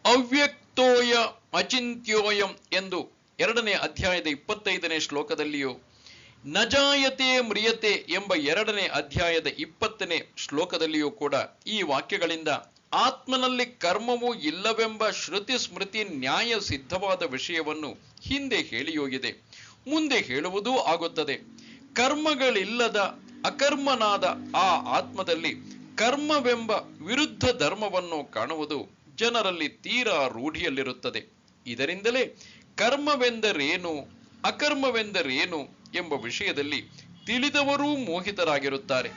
ಅವ್ಯಕ್ತೋಯ ಅಚಿಂತ್ಯೋಯಂ ಎಂದು 2ನೇ ಅಧ್ಯಾಯದ 25ನೇ ಶ್ಲೋಕದಲ್ಲಿಯೂ, ನಜಾಯತೆ ಮ್ರಿಯತೆ ಎಂಬ 2ನೇ ಅಧ್ಯಾಯದ 20ನೇ ಶ್ಲೋಕದಲ್ಲಿಯೂ ಕೂಡ ಈ ವಾಕ್ಯಗಳಿಂದ ಆತ್ಮನಲ್ಲಿ ಕರ್ಮವೂ ಇಲ್ಲವೆಂಬ ಶ್ರುತಿ ಸ್ಮೃತಿ ನ್ಯಾಯ ಸಿದ್ಧವಾದ ವಿಷಯವನ್ನು ಹಿಂದೆ ಹೇಳಿಯೋಗಿದೆ, ಮುಂದೆ ಹೇಳುವುದೂ ಆಗುತ್ತದೆ. ಕರ್ಮಗಳಿಲ್ಲದ ಅಕರ್ಮನಾದ ಆ ಆತ್ಮದಲ್ಲಿ ಕರ್ಮವೆಂಬ ವಿರುದ್ಧ ಧರ್ಮವನ್ನು ಕಾಣುವುದು ಜನರಲ್ಲಿ ತೀರಾ ರೂಢಿಯಲ್ಲಿರುತ್ತದೆ. ಇದರಿಂದಲೇ ಕರ್ಮವೆಂದರೇನು ಅಕರ್ಮವೆಂದರೇನು ಎಂಬ ವಿಷಯದಲ್ಲಿ ತಿಳಿದವರೂ ಮೋಹಿತರಾಗಿರುತ್ತಾರೆ.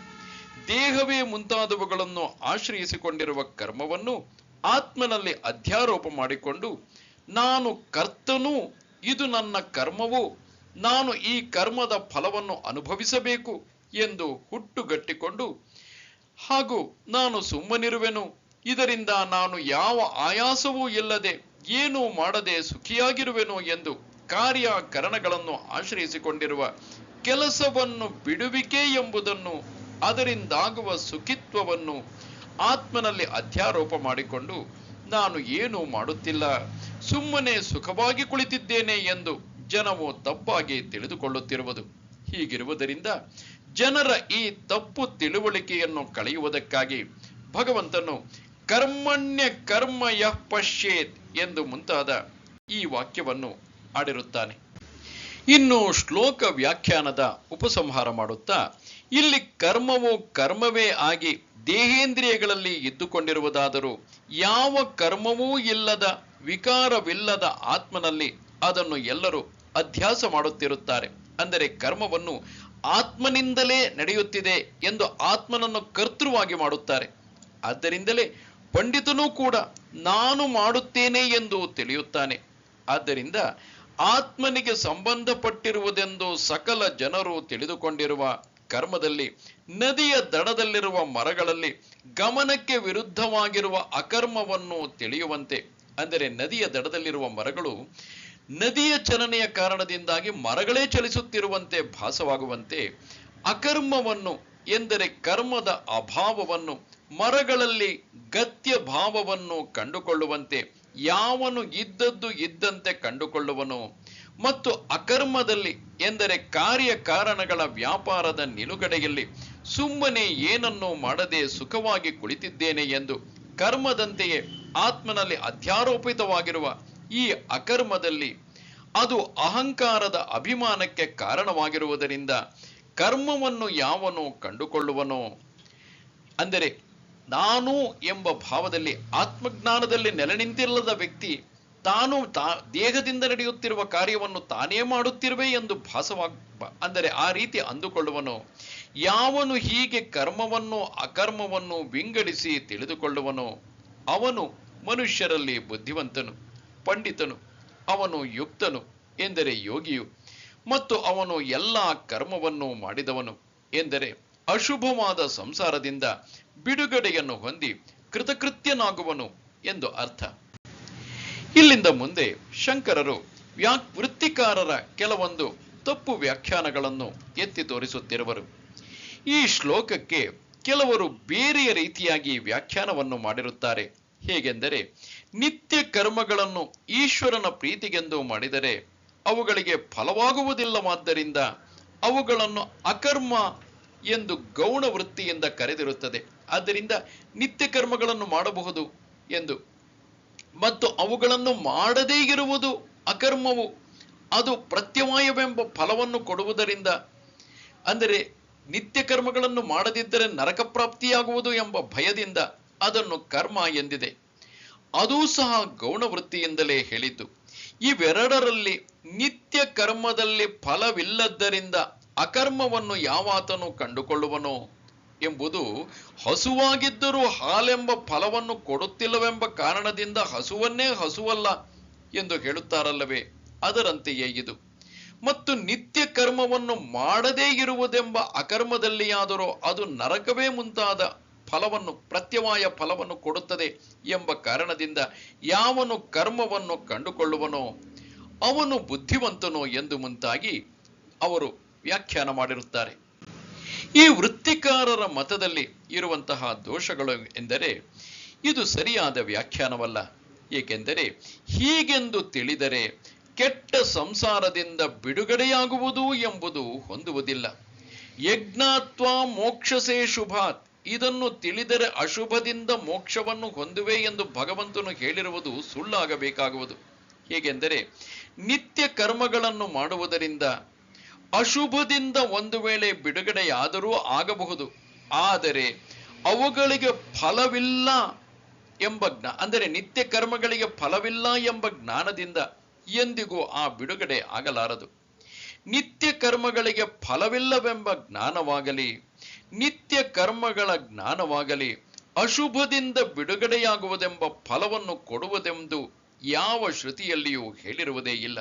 ದೇಹವೇ ಮುಂತಾದವುಗಳನ್ನು ಆಶ್ರಯಿಸಿಕೊಂಡಿರುವ ಕರ್ಮವನ್ನು ಆತ್ಮನಲ್ಲಿ ಅಧ್ಯಾರೋಪ ಮಾಡಿಕೊಂಡು, ನಾನು ಕರ್ತನೂ, ಇದು ನನ್ನ ಕರ್ಮವೂ, ನಾನು ಈ ಕರ್ಮದ ಫಲವನ್ನು ಅನುಭವಿಸಬೇಕು ಎಂದು ಹುಟ್ಟುಗಟ್ಟಿಕೊಂಡು, ಹಾಗೂ ನಾನು ಸುಮ್ಮನಿರುವೆನು, ಇದರಿಂದ ನಾನು ಯಾವ ಆಯಾಸವೂ ಇಲ್ಲದೆ ಏನೂ ಮಾಡದೆ ಸುಖಿಯಾಗಿರುವೆನು ಎಂದು ಕಾರ್ಯಕರಣಗಳನ್ನು ಆಶ್ರಯಿಸಿಕೊಂಡಿರುವ ಕೆಲಸವನ್ನು ಬಿಡುವಿಕೆ ಎಂಬುದನ್ನು, ಅದರಿಂದಾಗುವ ಸುಖಿತ್ವವನ್ನು ಆತ್ಮನಲ್ಲಿ ಅಧ್ಯಾರೋಪ ಮಾಡಿಕೊಂಡು, ನಾನು ಏನೂ ಮಾಡುತ್ತಿಲ್ಲ, ಸುಮ್ಮನೆ ಸುಖವಾಗಿ ಕುಳಿತಿದ್ದೇನೆ ಎಂದು ಜನವು ತಪ್ಪಾಗಿ ತಿಳಿದುಕೊಳ್ಳುತ್ತಿರುವುದು. ಹೀಗಿರುವುದರಿಂದ ಜನರ ಈ ತಪ್ಪು ತಿಳುವಳಿಕೆಯನ್ನು ಕಳೆಯುವುದಕ್ಕಾಗಿ ಭಗವಂತನು ಕರ್ಮಣ್ಯ ಕರ್ಮ ಯಃ ಪಶ್ಯೇತ್ ಎಂದು ಮುಂತಾದ ಈ ವಾಕ್ಯವನ್ನು ಆಡಿರುತ್ತಾನೆ. ಇನ್ನು ಶ್ಲೋಕ ವ್ಯಾಖ್ಯಾನದ ಉಪಸಂಹಾರ ಮಾಡುತ್ತಾ, ಇಲ್ಲಿ ಕರ್ಮವು ಕರ್ಮವೇ ಆಗಿ ದೇಹೇಂದ್ರಿಯಗಳಲ್ಲಿ ಇದ್ದುಕೊಂಡಿರುವುದಾದರೂ ಯಾವ ಕರ್ಮವೂ ಇಲ್ಲದ ವಿಕಾರವಿಲ್ಲದ ಆತ್ಮನಲ್ಲಿ ಅದನ್ನು ಎಲ್ಲರೂ ಅಧ್ಯಾಸ ಮಾಡುತ್ತಿರುತ್ತಾರೆ. ಅಂದರೆ ಕರ್ಮವನ್ನು ಆತ್ಮನಿಂದಲೇ ನಡೆಯುತ್ತಿದೆ ಎಂದು ಆತ್ಮನನ್ನು ಕರ್ತೃವಾಗಿ ಮಾಡುತ್ತಾರೆ. ಆದ್ದರಿಂದಲೇ ಪಂಡಿತನೂ ಕೂಡ ನಾನು ಮಾಡುತ್ತೇನೆ ಎಂದು ತಿಳಿಯುತ್ತಾನೆ. ಆದ್ದರಿಂದ ಆತ್ಮನಿಗೆ ಸಂಬಂಧಪಟ್ಟಿರುವುದೆಂದು ಸಕಲ ಜನರು ತಿಳಿದುಕೊಂಡಿರುವ ಕರ್ಮದಲ್ಲಿ ನದಿಯ ದಡದಲ್ಲಿರುವ ಮರಗಳಲ್ಲಿ ಗಮನಕ್ಕೆ ವಿರುದ್ಧವಾಗಿರುವ ಅಕರ್ಮವನ್ನು ತಿಳಿಯುವಂತೆ, ಅಂದರೆ ನದಿಯ ದಡದಲ್ಲಿರುವ ಮರಗಳು ನದಿಯ ಚಲನೆಯ ಕಾರಣದಿಂದಾಗಿ ಮರಗಳೇ ಚಲಿಸುತ್ತಿರುವಂತೆ ಭಾಸವಾಗುವಂತೆ ಅಕರ್ಮವನ್ನು, ಎಂದರೆ ಕರ್ಮದ ಅಭಾವವನ್ನು, ಮರಗಳಲ್ಲಿ ಗತ್ಯ ಭಾವವನ್ನು ಕಂಡುಕೊಳ್ಳುವಂತೆ ಯಾವನು ಇದ್ದದ್ದು ಇದ್ದಂತೆ ಕಂಡುಕೊಳ್ಳುವನು ಮತ್ತು ಅಕರ್ಮದಲ್ಲಿ, ಎಂದರೆ ಕಾರ್ಯ ಕಾರಣಗಳ ವ್ಯಾಪಾರದ ನಿಲುಗಡೆಯಲ್ಲಿ ಸುಮ್ಮನೆ ಏನನ್ನೂ ಮಾಡದೆ ಸುಖವಾಗಿ ಕುಳಿತಿದ್ದೇನೆ ಎಂದು ಕರ್ಮದಂತೆಯೇ ಆತ್ಮನಲ್ಲಿ ಅಧ್ಯಾರೋಪಿತವಾಗಿರುವ ಈ ಅಕರ್ಮದಲ್ಲಿ ಅದು ಅಹಂಕಾರದ ಅಭಿಮಾನಕ್ಕೆ ಕಾರಣವಾಗಿರುವುದರಿಂದ ಕರ್ಮವನ್ನು ಯಾವನು ಕಂಡುಕೊಳ್ಳುವನೋ, ಅಂದರೆ ನಾನು ಎಂಬ ಭಾವದಲ್ಲಿ ಆತ್ಮಜ್ಞಾನದಲ್ಲಿ ನೆಲೆ ನಿಂತಿಲ್ಲದ ವ್ಯಕ್ತಿ ತಾನು ದೇಹದಿಂದ ನಡೆಯುತ್ತಿರುವ ಕಾರ್ಯವನ್ನು ತಾನೇ ಮಾಡುತ್ತಿರುವೆ ಎಂದು ಅಂದರೆ ಆ ರೀತಿ ಅಂದುಕೊಳ್ಳುವನು. ಯಾವನು ಹೀಗೆ ಕರ್ಮವನ್ನು ಅಕರ್ಮವನ್ನು ವಿಂಗಡಿಸಿ ತಿಳಿದುಕೊಳ್ಳುವನೋ ಅವನು ಮನುಷ್ಯರಲ್ಲಿ ಬುದ್ಧಿವಂತನು, ಪಂಡಿತನು, ಅವನು ಯುಕ್ತನು, ಎಂದರೆ ಯೋಗಿಯು, ಮತ್ತು ಅವನು ಎಲ್ಲ ಕರ್ಮವನ್ನು ಮಾಡಿದವನು, ಎಂದರೆ ಅಶುಭವಾದ ಸಂಸಾರದಿಂದ ಬಿಡುಗಡೆಯನ್ನು ಹೊಂದಿ ಕೃತಕೃತ್ಯನಾಗುವನು ಎಂದು ಅರ್ಥ. ಇಲ್ಲಿಂದ ಮುಂದೆ ಶಂಕರರು ವೃತ್ತಿಕಾರರ ಕೆಲವೊಂದು ತಪ್ಪು ವ್ಯಾಖ್ಯಾನಗಳನ್ನು ಎತ್ತಿ ತೋರಿಸುತ್ತಿರುವರು. ಈ ಶ್ಲೋಕಕ್ಕೆ ಕೆಲವರು ಬೇರೆಯ ರೀತಿಯಾಗಿ ವ್ಯಾಖ್ಯಾನವನ್ನು ಮಾಡಿರುತ್ತಾರೆ. ಹೇಗೆಂದರೆ, ನಿತ್ಯ ಕರ್ಮಗಳನ್ನು ಈಶ್ವರನ ಪ್ರೀತಿಗೆಂದು ಮಾಡಿದರೆ ಅವುಗಳಿಗೆ ಫಲವಾಗುವುದಿಲ್ಲವಾದ್ದರಿಂದ ಅವುಗಳನ್ನು ಅಕರ್ಮ ಎಂದು ಗೌಣ ವೃತ್ತಿಯಿಂದ ಕರೆದಿರುತ್ತದೆ. ಆದ್ದರಿಂದ ನಿತ್ಯ ಕರ್ಮಗಳನ್ನು ಮಾಡಬಹುದು ಎಂದು, ಮತ್ತು ಅವುಗಳನ್ನು ಮಾಡದೇ ಇರುವುದು ಅಕರ್ಮವು, ಅದು ಪ್ರತ್ಯವಾಯವೆಂಬ ಫಲವನ್ನು ಕೊಡುವುದರಿಂದ, ಅಂದರೆ ನಿತ್ಯ ಕರ್ಮಗಳನ್ನು ಮಾಡದಿದ್ದರೆ ನರಕ ಪ್ರಾಪ್ತಿಯಾಗುವುದು ಎಂಬ ಭಯದಿಂದ ಅದನ್ನು ಕರ್ಮ ಎಂದಿದೆ. ಅದೂ ಸಹ ಗೌಣವೃತ್ತಿಯಿಂದಲೇ ಹೇಳಿದ್ದು. ಇವೆರಡರಲ್ಲಿ ನಿತ್ಯ ಕರ್ಮದಲ್ಲಿ ಫಲವಿಲ್ಲದ್ದರಿಂದ ಅಕರ್ಮವನ್ನು ಯಾವಾತನು ಕಂಡುಕೊಳ್ಳುವನೋ ಎಂಬುದು, ಹಸುವಾಗಿದ್ದರೂ ಹಾಲೆಂಬ ಫಲವನ್ನು ಕೊಡುತ್ತಿಲ್ಲವೆಂಬ ಕಾರಣದಿಂದ ಹಸುವನ್ನೇ ಹಸುವಲ್ಲ ಎಂದು ಹೇಳುತ್ತಾರಲ್ಲವೇ, ಅದರಂತೆಯೇ ಇದು. ಮತ್ತು ನಿತ್ಯ ಕರ್ಮವನ್ನು ಮಾಡದೇ ಇರುವುದೆಂಬ ಅಕರ್ಮದಲ್ಲಿಯಾದರೂ ಅದು ನರಕವೇ ಮುಂತಾದ ಫಲವನ್ನು, ಪ್ರತ್ಯವಾಯ ಫಲವನ್ನು ಕೊಡುತ್ತದೆ ಎಂಬ ಕಾರಣದಿಂದ ಯಾವನು ಕರ್ಮವನ್ನು ಕಂಡುಕೊಳ್ಳುವನೋ ಅವನು ಬುದ್ಧಿವಂತನೋ ಎಂದು ಮುಂತಾಗಿ ಅವರು ವ್ಯಾಖ್ಯಾನ ಮಾಡಿರುತ್ತಾರೆ. ಈ ವೃತ್ತಿಕಾರರ ಮತದಲ್ಲಿ ಇರುವಂತಹ ದೋಷಗಳು ಎಂದರೆ, ಇದು ಸರಿಯಾದ ವ್ಯಾಖ್ಯಾನವಲ್ಲ. ಏಕೆಂದರೆ ಹೀಗೆಂದು ತಿಳಿದರೆ ಕೆಟ್ಟ ಸಂಸಾರದಿಂದ ಬಿಡುಗಡೆಯಾಗುವುದು ಎಂಬುದು ಹೊಂದುವುದಿಲ್ಲ. ಯಜ್ಞಾತ್ವಾ ಮೋಕ್ಷಸೇ ಶುಭಾತ್, ಇದನ್ನು ತಿಳಿದರೆ ಅಶುಭದಿಂದ ಮೋಕ್ಷವನ್ನು ಹೊಂದುವೆ ಎಂದು ಭಗವಂತನು ಹೇಳಿರುವುದು ಸುಳ್ಳಾಗಬೇಕಾಗುವುದು. ಹೇಗೆಂದರೆ, ನಿತ್ಯ ಕರ್ಮಗಳನ್ನು ಮಾಡುವುದರಿಂದ ಅಶುಭದಿಂದ ಒಂದು ವೇಳೆ ಬಿಡುಗಡೆಯಾದರೂ ಆಗಬಹುದು, ಆದರೆ ಅವುಗಳಿಗೆ ಫಲವಿಲ್ಲ ಎಂಬ ಅಂದರೆ ನಿತ್ಯ ಕರ್ಮಗಳಿಗೆ ಫಲವಿಲ್ಲ ಎಂಬ ಜ್ಞಾನದಿಂದ ಎಂದಿಗೂ ಆ ಬಿಡುಗಡೆ ಆಗಲಾರದು. ನಿತ್ಯ ಕರ್ಮಗಳಿಗೆ ಫಲವಿಲ್ಲವೆಂಬ ಜ್ಞಾನವಾಗಲಿ, ನಿತ್ಯ ಕರ್ಮಗಳ ಜ್ಞಾನವಾಗಲಿ ಅಶುಭದಿಂದ ಬಿಡುಗಡೆಯಾಗುವುದೆಂಬ ಫಲವನ್ನು ಕೊಡುವುದೆಂದು ಯಾವ ಶ್ರುತಿಯಲ್ಲಿಯೂ ಹೇಳಿರುವುದೇ ಇಲ್ಲ,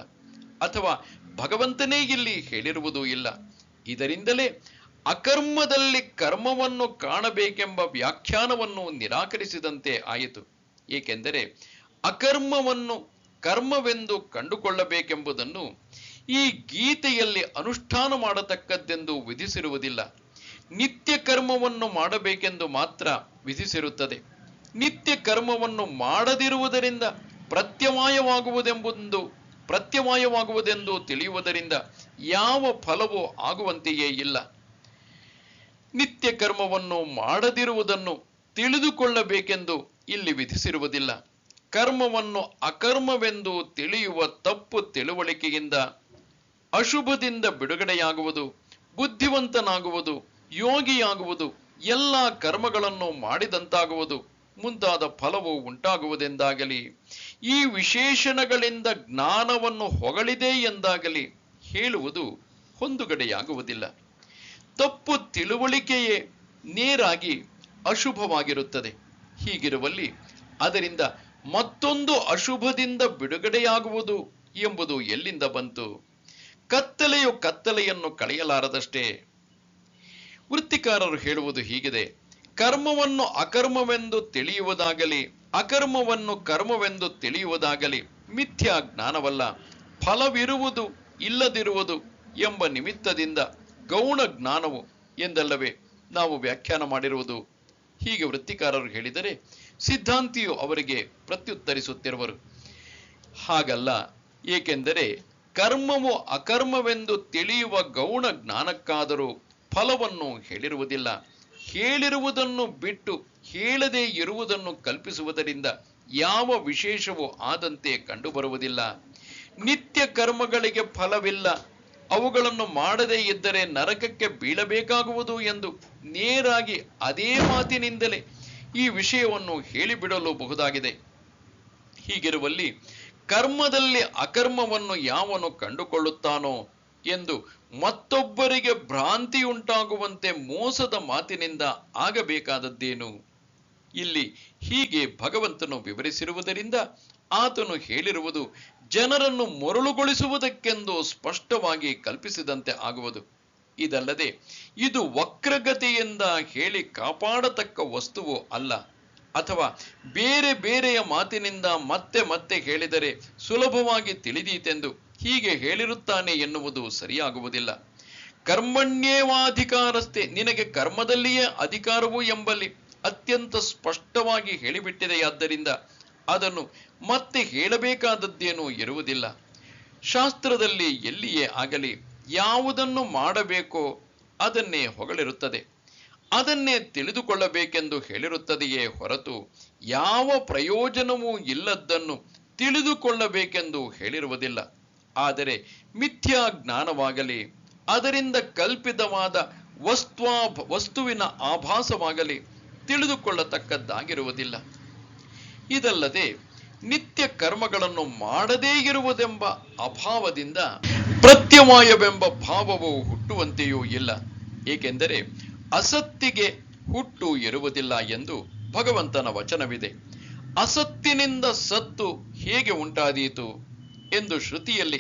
ಅಥವಾ ಭಗವಂತನೇ ಇಲ್ಲಿ ಹೇಳಿರುವುದೂ ಇಲ್ಲ. ಇದರಿಂದಲೇ ಅಕರ್ಮದಲ್ಲಿ ಕರ್ಮವನ್ನು ಕಾಣಬೇಕೆಂಬ ವ್ಯಾಖ್ಯಾನವನ್ನು ನಿರಾಕರಿಸಿದಂತೆ ಆಯಿತು. ಏಕೆಂದರೆ ಅಕರ್ಮವನ್ನು ಕರ್ಮವೆಂದು ಕಂಡುಕೊಳ್ಳಬೇಕೆಂಬುದನ್ನು ಈ ಗೀತೆಯಲ್ಲಿ ಅನುಷ್ಠಾನ ಮಾಡತಕ್ಕದ್ದೆಂದು ವಿಧಿಸಿರುವುದಿಲ್ಲ. ನಿತ್ಯ ಕರ್ಮವನ್ನು ಮಾಡಬೇಕೆಂದು ಮಾತ್ರ ವಿಧಿಸಿರುತ್ತದೆ. ನಿತ್ಯ ಕರ್ಮವನ್ನು ಮಾಡದಿರುವುದರಿಂದ ಪ್ರತ್ಯವಾಯವಾಗುವುದೆಂದು ತಿಳಿಯುವುದರಿಂದ ಯಾವ ಫಲವೂ ಆಗುವಂತೆಯೇ ಇಲ್ಲ. ನಿತ್ಯ ಕರ್ಮವನ್ನು ಮಾಡದಿರುವುದನ್ನು ತಿಳಿದುಕೊಳ್ಳಬೇಕೆಂದು ಇಲ್ಲಿ ವಿಧಿಸಿರುವುದಿಲ್ಲ. ಕರ್ಮವನ್ನು ಅಕರ್ಮವೆಂದು ತಿಳಿಯುವ ತಪ್ಪು ತಿಳುವಳಿಕೆಯಿಂದ ಅಶುಭದಿಂದ ಬಿಡುಗಡೆಯಾಗುವುದು, ಬುದ್ಧಿವಂತನಾಗುವುದು, ಯೋಗಿಯಾಗುವುದು, ಎಲ್ಲ ಕರ್ಮಗಳನ್ನು ಮಾಡಿದಂತಾಗುವುದು ಮುಂತಾದ ಫಲವು ಉಂಟಾಗುವುದೆಂದಾಗಲಿ, ಈ ವಿಶೇಷಣಗಳಿಂದ ಜ್ಞಾನವನ್ನು ಹೊಗಳಿದೆ ಎಂದಾಗಲಿ ಹೇಳುವುದು ಹೊಂದುಗಡೆಯಾಗುವುದಿಲ್ಲ. ತಪ್ಪು ತಿಳುವಳಿಕೆಯೇ ನೇರಾಗಿ ಅಶುಭವಾಗಿರುತ್ತದೆ. ಹೀಗಿರುವಲ್ಲಿ ಅದರಿಂದ ಮತ್ತೊಂದು ಅಶುಭದಿಂದ ಬಿಡುಗಡೆಯಾಗುವುದು ಎಂಬುದು ಎಲ್ಲಿಂದ ಬಂತು? ಕತ್ತಲೆಯು ಕತ್ತಲೆಯನ್ನು ಕಳೆಯಲಾರದಷ್ಟೇ. ವೃತ್ತಿಕಾರರು ಹೇಳುವುದು ಹೀಗಿದೆ: ಕರ್ಮವನ್ನು ಅಕರ್ಮವೆಂದು ತಿಳಿಯುವುದಾಗಲಿ ಅಕರ್ಮವನ್ನು ಕರ್ಮವೆಂದು ತಿಳಿಯುವುದಾಗಲಿ ಮಿಥ್ಯಾ ಜ್ಞಾನವಲ್ಲ, ಫಲವಿರುವುದು ಇಲ್ಲದಿರುವುದು ಎಂಬ ನಿಮಿತ್ತದಿಂದ ಗೌಣ ಜ್ಞಾನವು ಎಂದಲ್ಲವೇ ನಾವು ವ್ಯಾಖ್ಯಾನ ಮಾಡಿರುವುದು. ಹೀಗೆ ವೃತ್ತಿಕಾರರು ಹೇಳಿದರೆ ಸಿದ್ಧಾಂತಿಯು ಅವರಿಗೆ ಪ್ರತ್ಯುತ್ತರಿಸುತ್ತಿರುವರು, ಹಾಗಲ್ಲ. ಏಕೆಂದರೆ ಕರ್ಮವು ಅಕರ್ಮವೆಂದು ತಿಳಿಯುವ ಗೌಣ ಜ್ಞಾನಕ್ಕಾದರೂ ಫಲವನ್ನು ಹೇಳಿರುವುದಿಲ್ಲ. ಹೇಳಿರುವುದನ್ನು ಬಿಟ್ಟು ಹೇಳದೇ ಇರುವುದನ್ನು ಕಲ್ಪಿಸುವುದರಿಂದ ಯಾವ ವಿಶೇಷವೂ ಆದಂತೆ ಕಂಡುಬರುವುದಿಲ್ಲ. ನಿತ್ಯ ಕರ್ಮಗಳಿಗೆ ಫಲವಿಲ್ಲ, ಅವುಗಳನ್ನು ಮಾಡದೇ ಇದ್ದರೆ ನರಕಕ್ಕೆ ಬೀಳಬೇಕಾಗುವುದು ಎಂದು ನೇರಾಗಿ ಅದೇ ಮಾತಿನಿಂದಲೇ ಈ ವಿಷಯವನ್ನು ಹೇಳಿಬಿಡಲು ಬಹುದಾಗಿದೆ. ಹೀಗಿರುವಲ್ಲಿ ಕರ್ಮದಲ್ಲಿ ಅಕರ್ಮವನ್ನು ಯಾವನು ಕಂಡುಕೊಳ್ಳುತ್ತಾನೋ ಎಂದು ಮತ್ತೊಬ್ಬರಿಗೆ ಭ್ರಾಂತಿಯುಂಟಾಗುವಂತೆ ಮೋಸದ ಮಾತಿನಿಂದ ಆಗಬೇಕಾದದ್ದೇನು? ಇಲ್ಲಿ ಹೀಗೆ ಭಗವಂತನು ವಿವರಿಸಿರುವುದರಿಂದ ಆತನು ಹೇಳಿರುವುದು ಜನರನ್ನು ಮರುಳುಗೊಳಿಸುವುದಕ್ಕೆಂದು ಸ್ಪಷ್ಟವಾಗಿ ಕಲ್ಪಿಸಿದಂತೆ ಆಗುವುದು. ಇದಲ್ಲದೆ ಇದು ವಕ್ರಗತಿಯಿಂದ ಹೇಳಿ ಕಾಪಾಡತಕ್ಕ ವಸ್ತುವು ಅಲ್ಲ, ಅಥವಾ ಬೇರೆ ಬೇರೆಯ ಮಾತಿನಿಂದ ಮತ್ತೆ ಮತ್ತೆ ಹೇಳಿದರೆ ಸುಲಭವಾಗಿ ತಿಳಿದೀತೆಂದು ಹೀಗೆ ಹೇಳಿರುತ್ತಾನೆ ಎನ್ನುವುದು ಸರಿಯಾಗುವುದಿಲ್ಲ. ಕರ್ಮಣ್ಯೇವಾಧಿಕಾರಸ್ಥೆ, ನಿನಗೆ ಕರ್ಮದಲ್ಲಿಯೇ ಅಧಿಕಾರವು ಎಂಬಲ್ಲಿ ಅತ್ಯಂತ ಸ್ಪಷ್ಟವಾಗಿ ಹೇಳಿಬಿಟ್ಟಿದೆಯಾದ್ದರಿಂದ ಅದನ್ನು ಮತ್ತೆ ಹೇಳಬೇಕಾದದ್ದೇನೂ ಇರುವುದಿಲ್ಲ. ಶಾಸ್ತ್ರದಲ್ಲಿ ಎಲ್ಲಿಯೇ ಆಗಲಿ ಯಾವುದನ್ನು ಮಾಡಬೇಕೋ ಅದನ್ನೇ ಹೊಗಳಿರುತ್ತದೆ, ಅದನ್ನೇ ತಿಳಿದುಕೊಳ್ಳಬೇಕೆಂದು ಹೇಳಿರುತ್ತದೆಯೇ ಹೊರತು ಯಾವ ಪ್ರಯೋಜನವೂ ಇಲ್ಲದ್ದನ್ನು ತಿಳಿದುಕೊಳ್ಳಬೇಕೆಂದು ಹೇಳಿರುವುದಿಲ್ಲ. ಆದರೆ ಮಿಥ್ಯಾ ಜ್ಞಾನವಾಗಲಿ ಅದರಿಂದ ಕಲ್ಪಿತವಾದ ವಸ್ತುವಿನ ಆಭಾಸವಾಗಲಿ ತಿಳಿದುಕೊಳ್ಳತಕ್ಕದ್ದಾಗಿರುವುದಿಲ್ಲ. ಇದಲ್ಲದೆ ನಿತ್ಯ ಕರ್ಮಗಳನ್ನು ಮಾಡದೇ ಇರುವುದೆಂಬ ಅಭಾವದಿಂದ ಪ್ರತ್ಯವಾಯವೆಂಬ ಭಾವವು ಹುಟ್ಟುವಂತೆಯೂ ಇಲ್ಲ. ಏಕೆಂದರೆ ಅಸತ್ತಿಗೆ ಹುಟ್ಟು ಇರುವುದಿಲ್ಲ ಎಂದು ಭಗವಂತನ ವಚನವಿದೆ. ಅಸತ್ತಿನಿಂದ ಸತ್ತು ಹೇಗೆ ಉಂಟಾದೀತು ಎಂದು ಶ್ರುತಿಯಲ್ಲಿ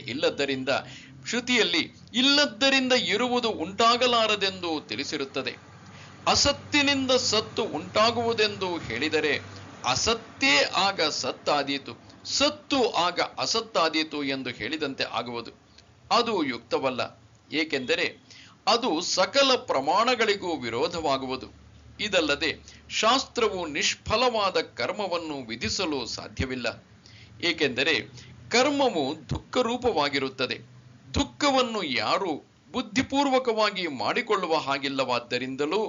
ಇಲ್ಲದ್ದರಿಂದ ಇರುವುದು ಉಂಟಾಗಲಾರದೆಂದು ತಿಳಿಸಿರುತ್ತದೆ. ಅಸತ್ತಿನಿಂದ ಸತ್ತು ಉಂಟಾಗುವುದೆಂದು ಹೇಳಿದರೆ ಅಸತ್ತೇ ಆಗ ಸತ್ತಾದೀತು, ಸತ್ತು ಆಗ ಅಸತ್ತಾದೀತು ಎಂದು ಹೇಳಿದಂತೆ ಆಗುವುದು. ಅದು ಯುಕ್ತವಲ್ಲ. ಏಕೆಂದರೆ ಅದು ಸಕಲ ಪ್ರಮಾಣಗಳಿಗೂ ವಿರೋಧವಾಗುವುದು. ಇದಲ್ಲದೆ ಶಾಸ್ತ್ರವು ನಿಷ್ಫಲವಾದ ಕರ್ಮವನ್ನು ವಿಧಿಸಲು ಸಾಧ್ಯವಿಲ್ಲ. ಏಕೆಂದರೆ ಕರ್ಮವು ದುಃಖ ರೂಪವಾಗಿರುತ್ತದೆ. ದುಃಖವನ್ನು ಯಾರೂ ಬುದ್ಧಿಪೂರ್ವಕವಾಗಿ ಮಾಡಿಕೊಳ್ಳುವ ಹಾಗಿಲ್ಲವಾದ್ದರಿಂದಲೂ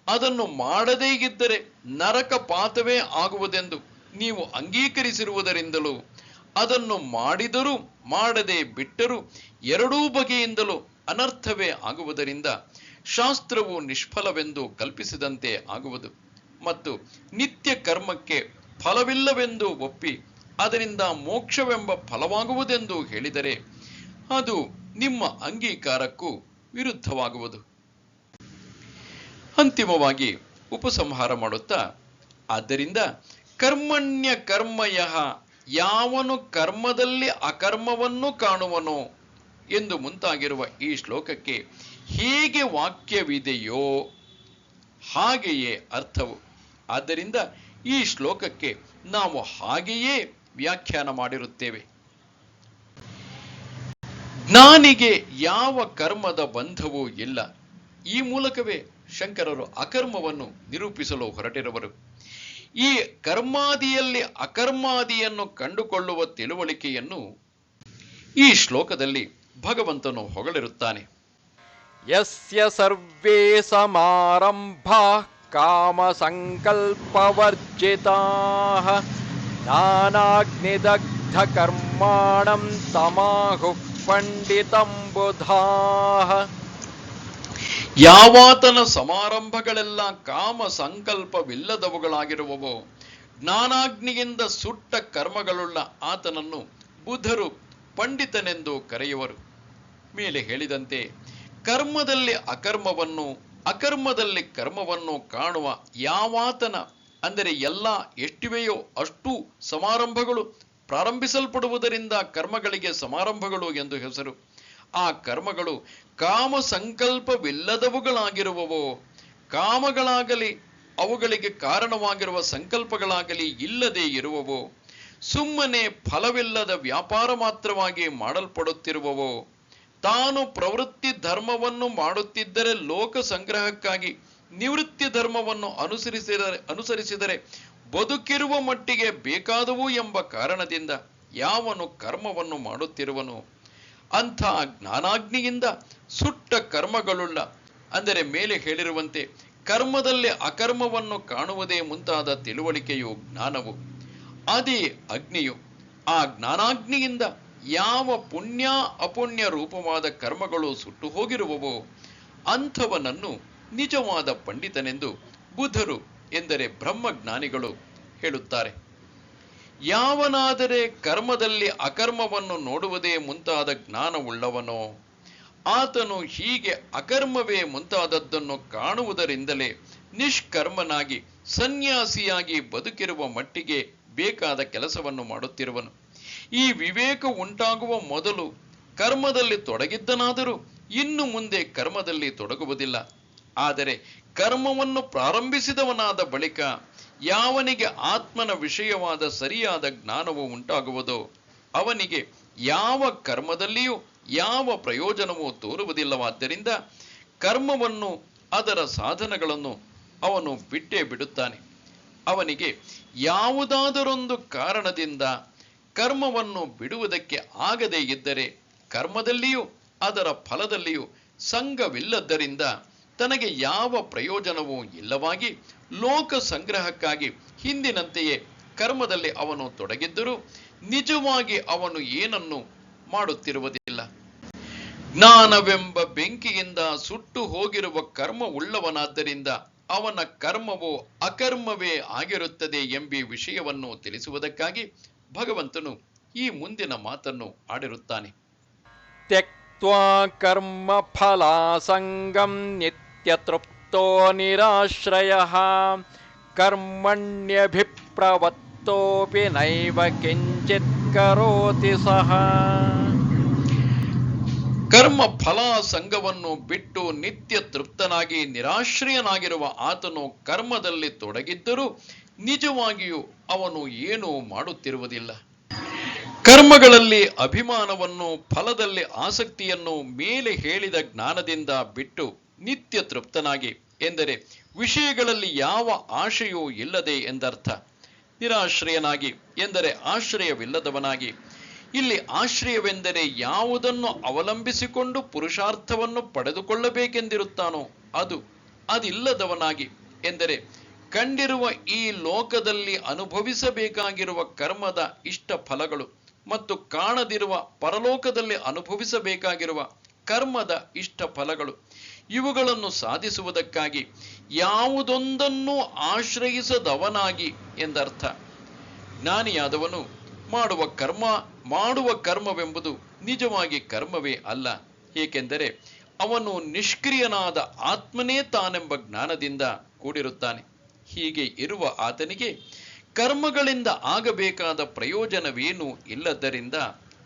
ಅದನ್ನು ಮಾಡದೇ ಇದ್ದರೆ ನರಕ ಪಾತವೇ ಆಗುವುದೆಂದು ನೀವು ಅಂಗೀಕರಿಸಿರುವುದರಿಂದಲೂ ಅದನ್ನು ಮಾಡಿದರೂ ಮಾಡದೆ ಬಿಟ್ಟರೂ ಎರಡೂ ಬಗೆಯಿಂದಲೂ ಅನರ್ಥವೇ ಆಗುವುದರಿಂದ ಶಾಸ್ತ್ರವು ನಿಷ್ಫಲವೆಂದು ಕಲ್ಪಿಸಿದಂತೆ ಆಗುವುದು. ಮತ್ತು ನಿತ್ಯ ಕರ್ಮಕ್ಕೆ ಫಲವಿಲ್ಲವೆಂದು ಒಪ್ಪಿ ಅದರಿಂದ ಮೋಕ್ಷವೆಂಬ ಫಲವಾಗುವುದೆಂದು ಹೇಳಿದರೆ ಅದು ನಿಮ್ಮ ಅಂಗೀಕಾರಕ್ಕೂ ವಿರುದ್ಧವಾಗುವುದು. ಅಂತಿಮವಾಗಿ ಉಪಸಂಹಾರ ಮಾಡುತ್ತಾ, ಆದ್ದರಿಂದ ಕರ್ಮಣ್ಯ ಕರ್ಮಯಃ, ಯಾವನು ಕರ್ಮದಲ್ಲಿ ಅಕರ್ಮವನ್ನು ಕಾಣುವನೋ ಎಂದು ಮುಂತಾಗಿರುವ ಈ ಶ್ಲೋಕಕ್ಕೆ ಹೇಗೆ ವಾಕ್ಯವಿದೆಯೋ ಹಾಗೆಯೇ ಅರ್ಥವು. ಆದ್ದರಿಂದ ಈ ಶ್ಲೋಕಕ್ಕೆ ನಾವು ಹಾಗೆಯೇ ವ್ಯಾಖ್ಯಾನ ಮಾಡಿರುತ್ತೇವೆ. ಜ್ಞಾನಿಗೆ ಯಾವ ಕರ್ಮದ ಬಂಧವೂ ಇಲ್ಲ. ಈ ಮೂಲಕವೇ ಶಂಕರರು ಅಕರ್ಮವನ್ನು ನಿರೂಪಿಸಲು ಹೊರಟಿರುವರು. ಈ ಕರ್ಮಾದಿಯಲ್ಲಿ ಅಕರ್ಮಾದಿಯನ್ನು ಕಂಡುಕೊಳ್ಳುವ ತಿಳುವಳಿಕೆಯನ್ನು ಈ ಶ್ಲೋಕದಲ್ಲಿ ಭಗವಂತನು ಹೊಗಳಿರುತ್ತಾನೆ. ಯಸ್ಯ ಸರ್ವೇ ಸಮಾರಂಭಾಃ ಕಾಮ ಸಂಕಲ್ಪವರ್ಜಿತಾಃ ಜ್ಞಾನಾಗ್ನಿದಗ್ಧ ಕರ್ಮಾಣಂ ತಮಾಹುಃ ಪಂಡಿತಂ ಬುಧಾಃ. ಯಾವಾತನ ಸಮಾರಂಭಗಳೆಲ್ಲ ಕಾಮ ಸಂಕಲ್ಪವಿಲ್ಲದವುಗಳಾಗಿರುವವೋ, ಜ್ಞಾನಾಗ್ನಿಯಿಂದ ಸುಟ್ಟ ಕರ್ಮಗಳುಳ್ಳ ಆತನನ್ನು ಬುದ್ಧರು ಪಂಡಿತನೆಂದು ಕರೆಯುವರು. ಮೇಲೆ ಹೇಳಿದಂತೆ ಕರ್ಮದಲ್ಲಿ ಅಕರ್ಮವನ್ನು ಅಕರ್ಮದಲ್ಲಿ ಕರ್ಮವನ್ನು ಕಾಣುವ ಯಾವಾತನ ಅಂದರೆ ಎಲ್ಲ ಎಷ್ಟಿವೆಯೋ ಅಷ್ಟು ಸಮಾರಂಭಗಳು ಪ್ರಾರಂಭಿಸಲ್ಪಡುವುದರಿಂದ ಕರ್ಮಗಳಿಗೆ ಸಮಾರಂಭಗಳು ಎಂದು ಹೆಸರು. ಆ ಕರ್ಮಗಳು ಕಾಮ ಸಂಕಲ್ಪವಿಲ್ಲದವುಗಳಾಗಿರುವವೋ, ಕಾಮಗಳಾಗಲಿ ಅವುಗಳಿಗೆ ಕಾರಣವಾಗಿರುವ ಸಂಕಲ್ಪಗಳಾಗಲಿ ಇಲ್ಲದೆ ಇರುವವೋ, ಸುಮ್ಮನೆ ಫಲವಿಲ್ಲದ ವ್ಯಾಪಾರ ಮಾತ್ರವಾಗಿ ಮಾಡಲ್ಪಡುತ್ತಿರುವವೋ, ತಾನು ಪ್ರವೃತ್ತಿ ಧರ್ಮವನ್ನು ಮಾಡುತ್ತಿದ್ದರೆ ಲೋಕ ಸಂಗ್ರಹಕ್ಕಾಗಿ ನಿವೃತ್ತಿ ಧರ್ಮವನ್ನು ಅನುಸರಿಸಿದರೆ ಬದುಕಿರುವ ಮಟ್ಟಿಗೆ ಬೇಕಾದವು ಎಂಬ ಕಾರಣದಿಂದ ಯಾವನು ಕರ್ಮವನ್ನು ಮಾಡುತ್ತಿರುವನು, ಅಂಥ ಜ್ಞಾನಾಗ್ನಿಯಿಂದ ಸುಟ್ಟ ಕರ್ಮಗಳುಳ್ಳ, ಅಂದರೆ ಮೇಲೆ ಹೇಳಿರುವಂತೆ ಕರ್ಮದಲ್ಲಿ ಅಕರ್ಮವನ್ನು ಕಾಣುವುದೇ ಮುಂತಾದ ತಿಳುವಳಿಕೆಯು ಜ್ಞಾನವು. ಅದೇ ಅಗ್ನಿಯು. ಆ ಜ್ಞಾನಾಗ್ನಿಯಿಂದ ಯಾವ ಪುಣ್ಯ ಅಪುಣ್ಯ ರೂಪವಾದ ಕರ್ಮಗಳು ಸುಟ್ಟು ಹೋಗಿರುವವೋ ಅಂಥವನನ್ನು ನಿಜವಾದ ಪಂಡಿತನೆಂದು ಬುದ್ಧರು, ಎಂದರೆ ಬ್ರಹ್ಮಜ್ಞಾನಿಗಳು ಹೇಳುತ್ತಾರೆ. ಯಾವನಾದರೆ ಕರ್ಮದಲ್ಲಿ ಅಕರ್ಮವನ್ನು ನೋಡುವುದೇ ಮುಂತಾದ ಜ್ಞಾನವುಳ್ಳವನೋ ಆತನು ಹೀಗೆ ಅಕರ್ಮವೇ ಮುಂತಾದದ್ದನ್ನು ಕಾಣುವುದರಿಂದಲೇ ನಿಷ್ಕರ್ಮನಾಗಿ ಸನ್ಯಾಸಿಯಾಗಿ ಬದುಕಿರುವ ಮಟ್ಟಿಗೆ ಬೇಕಾದ ಕೆಲಸವನ್ನು ಮಾಡುತ್ತಿರುವನು. ಈ ವಿವೇಕ ಉಂಟಾಗುವ ಮೊದಲು ಕರ್ಮದಲ್ಲಿ ತೊಡಗಿದ್ದನಾದರೂ ಇನ್ನು ಮುಂದೆ ಕರ್ಮದಲ್ಲಿ ತೊಡಗುವುದಿಲ್ಲ. ಆದರೆ ಕರ್ಮವನ್ನು ಪ್ರಾರಂಭಿಸಿದವನಾದ ಬಳಿಕ ಯಾವನಿಗೆ ಆತ್ಮನ ವಿಷಯವಾದ ಸರಿಯಾದ ಜ್ಞಾನವು ಉಂಟಾಗುವುದೋ ಅವನಿಗೆ ಯಾವ ಕರ್ಮದಲ್ಲಿಯೂ ಯಾವ ಪ್ರಯೋಜನವೂ ತೋರುವುದಿಲ್ಲವಾದ್ದರಿಂದ ಕರ್ಮವನ್ನು ಅದರ ಸಾಧನಗಳನ್ನು ಅವನು ಬಿಟ್ಟೇ ಬಿಡುತ್ತಾನೆ. ಅವನಿಗೆ ಯಾವುದಾದರೊಂದು ಕಾರಣದಿಂದ ಕರ್ಮವನ್ನು ಬಿಡುವುದಕ್ಕೆ ಆಗದೇ ಇದ್ದರೆ ಕರ್ಮದಲ್ಲಿಯೂ ಅದರ ಫಲದಲ್ಲಿಯೂ ಸಂಘವಿಲ್ಲದ್ದರಿಂದ ತನಗೆ ಯಾವ ಪ್ರಯೋಜನವೂ ಇಲ್ಲವಾಗಿ ಲೋಕ ಸಂಗ್ರಹಕ್ಕಾಗಿ ಹಿಂದಿನಂತೆಯೇ ಕರ್ಮದಲ್ಲಿ ಅವನು ತೊಡಗಿದ್ದರೂ ನಿಜವಾಗಿ ಅವನು ಏನನ್ನು ಮಾಡುತ್ತಿರುವುದಿಲ್ಲ. ಜ್ಞಾನವೆಂಬ ಬೆಂಕಿಯಿಂದ ಸುಟ್ಟು ಹೋಗಿರುವ ಕರ್ಮ ಉಳ್ಳವನಾದ್ದರಿಂದ ಅವನ ಕರ್ಮವು ಅಕರ್ಮವೇ ಆಗಿರುತ್ತದೆ ಎಂಬ ವಿಷಯವನ್ನು ತಿಳಿಸುವುದಕ್ಕಾಗಿ ಭಗವಂತನು ಈ ಮುಂದಿನ ಮಾತನ್ನು ಆಡಿರುತ್ತಾನೆ. ತ್ಯಕ್ತ್ವಾ ಕರ್ಮ ಫಲಾಸಂಗಂ ನಿತ್ಯತೃಪ್ತೋ ನಿರಾಶ್ರಯಃ ಕರ್ಮಣ್ಯಭಿಪ್ರವತ್ತೋಪಿ ನೈವ ಕಿಂಚಿತ್ ಕರೋತಿ ಸಹ. ಕರ್ಮ ಫಲ ಸಂಘವನ್ನು ಬಿಟ್ಟು ನಿತ್ಯ ತೃಪ್ತನಾಗಿ ನಿರಾಶ್ರಯನಾಗಿರುವ ಆತನು ಕರ್ಮದಲ್ಲಿ ತೊಡಗಿದ್ದರೂ ನಿಜವಾಗಿಯೂ ಅವನು ಏನೂ ಮಾಡುತ್ತಿರುವುದಿಲ್ಲ. ಕರ್ಮಗಳಲ್ಲಿ ಅಭಿಮಾನವನ್ನು, ಫಲದಲ್ಲಿ ಆಸಕ್ತಿಯನ್ನು ಮೇಲೆ ಹೇಳಿದ ಜ್ಞಾನದಿಂದ ಬಿಟ್ಟು ನಿತ್ಯ ತೃಪ್ತನಾಗಿ, ಎಂದರೆ ವಿಷಯಗಳಲ್ಲಿ ಯಾವ ಆಶೆಯೂ ಇಲ್ಲದೆ ಎಂದರ್ಥ. ನಿರಾಶ್ರಯನಾಗಿ ಎಂದರೆ ಆಶ್ರಯವಿಲ್ಲದವನಾಗಿ. ಇಲ್ಲಿ ಆಶ್ರಯವೆಂದರೆ ಯಾವುದನ್ನು ಅವಲಂಬಿಸಿಕೊಂಡು ಪುರುಷಾರ್ಥವನ್ನು ಪಡೆದುಕೊಳ್ಳಬೇಕೆಂದಿರುತ್ತಾನೋ ಅದಿಲ್ಲದವನಾಗಿ, ಎಂದರೆ ಕಂಡಿರುವ ಈ ಲೋಕದಲ್ಲಿ ಅನುಭವಿಸಬೇಕಾಗಿರುವ ಕರ್ಮದ ಇಷ್ಟ ಫಲಗಳು ಮತ್ತು ಕಾಣದಿರುವ ಪರಲೋಕದಲ್ಲಿ ಅನುಭವಿಸಬೇಕಾಗಿರುವ ಕರ್ಮದ ಇಷ್ಟ ಫಲಗಳು ಇವುಗಳನ್ನು ಸಾಧಿಸುವುದಕ್ಕಾಗಿ ಯಾವುದೊಂದನ್ನು ಆಶ್ರಯಿಸದವನಾಗಿ ಎಂದರ್ಥ. ಜ್ಞಾನಿಯಾದವನು ಮಾಡುವ ಕರ್ಮವೆಂಬುದು ನಿಜವಾಗಿ ಕರ್ಮವೇ ಅಲ್ಲ, ಏಕೆಂದರೆ ಅವನು ನಿಷ್ಕ್ರಿಯನಾದ ಆತ್ಮನೇ ತಾನೆಂಬ ಜ್ಞಾನದಿಂದ ಕೂಡಿರುತ್ತಾನೆ. ಹೀಗೆ ಇರುವ ಆತನಿಗೆ ಕರ್ಮಗಳಿಂದ ಆಗಬೇಕಾದ ಪ್ರಯೋಜನವೇನೂ ಇಲ್ಲದ್ದರಿಂದ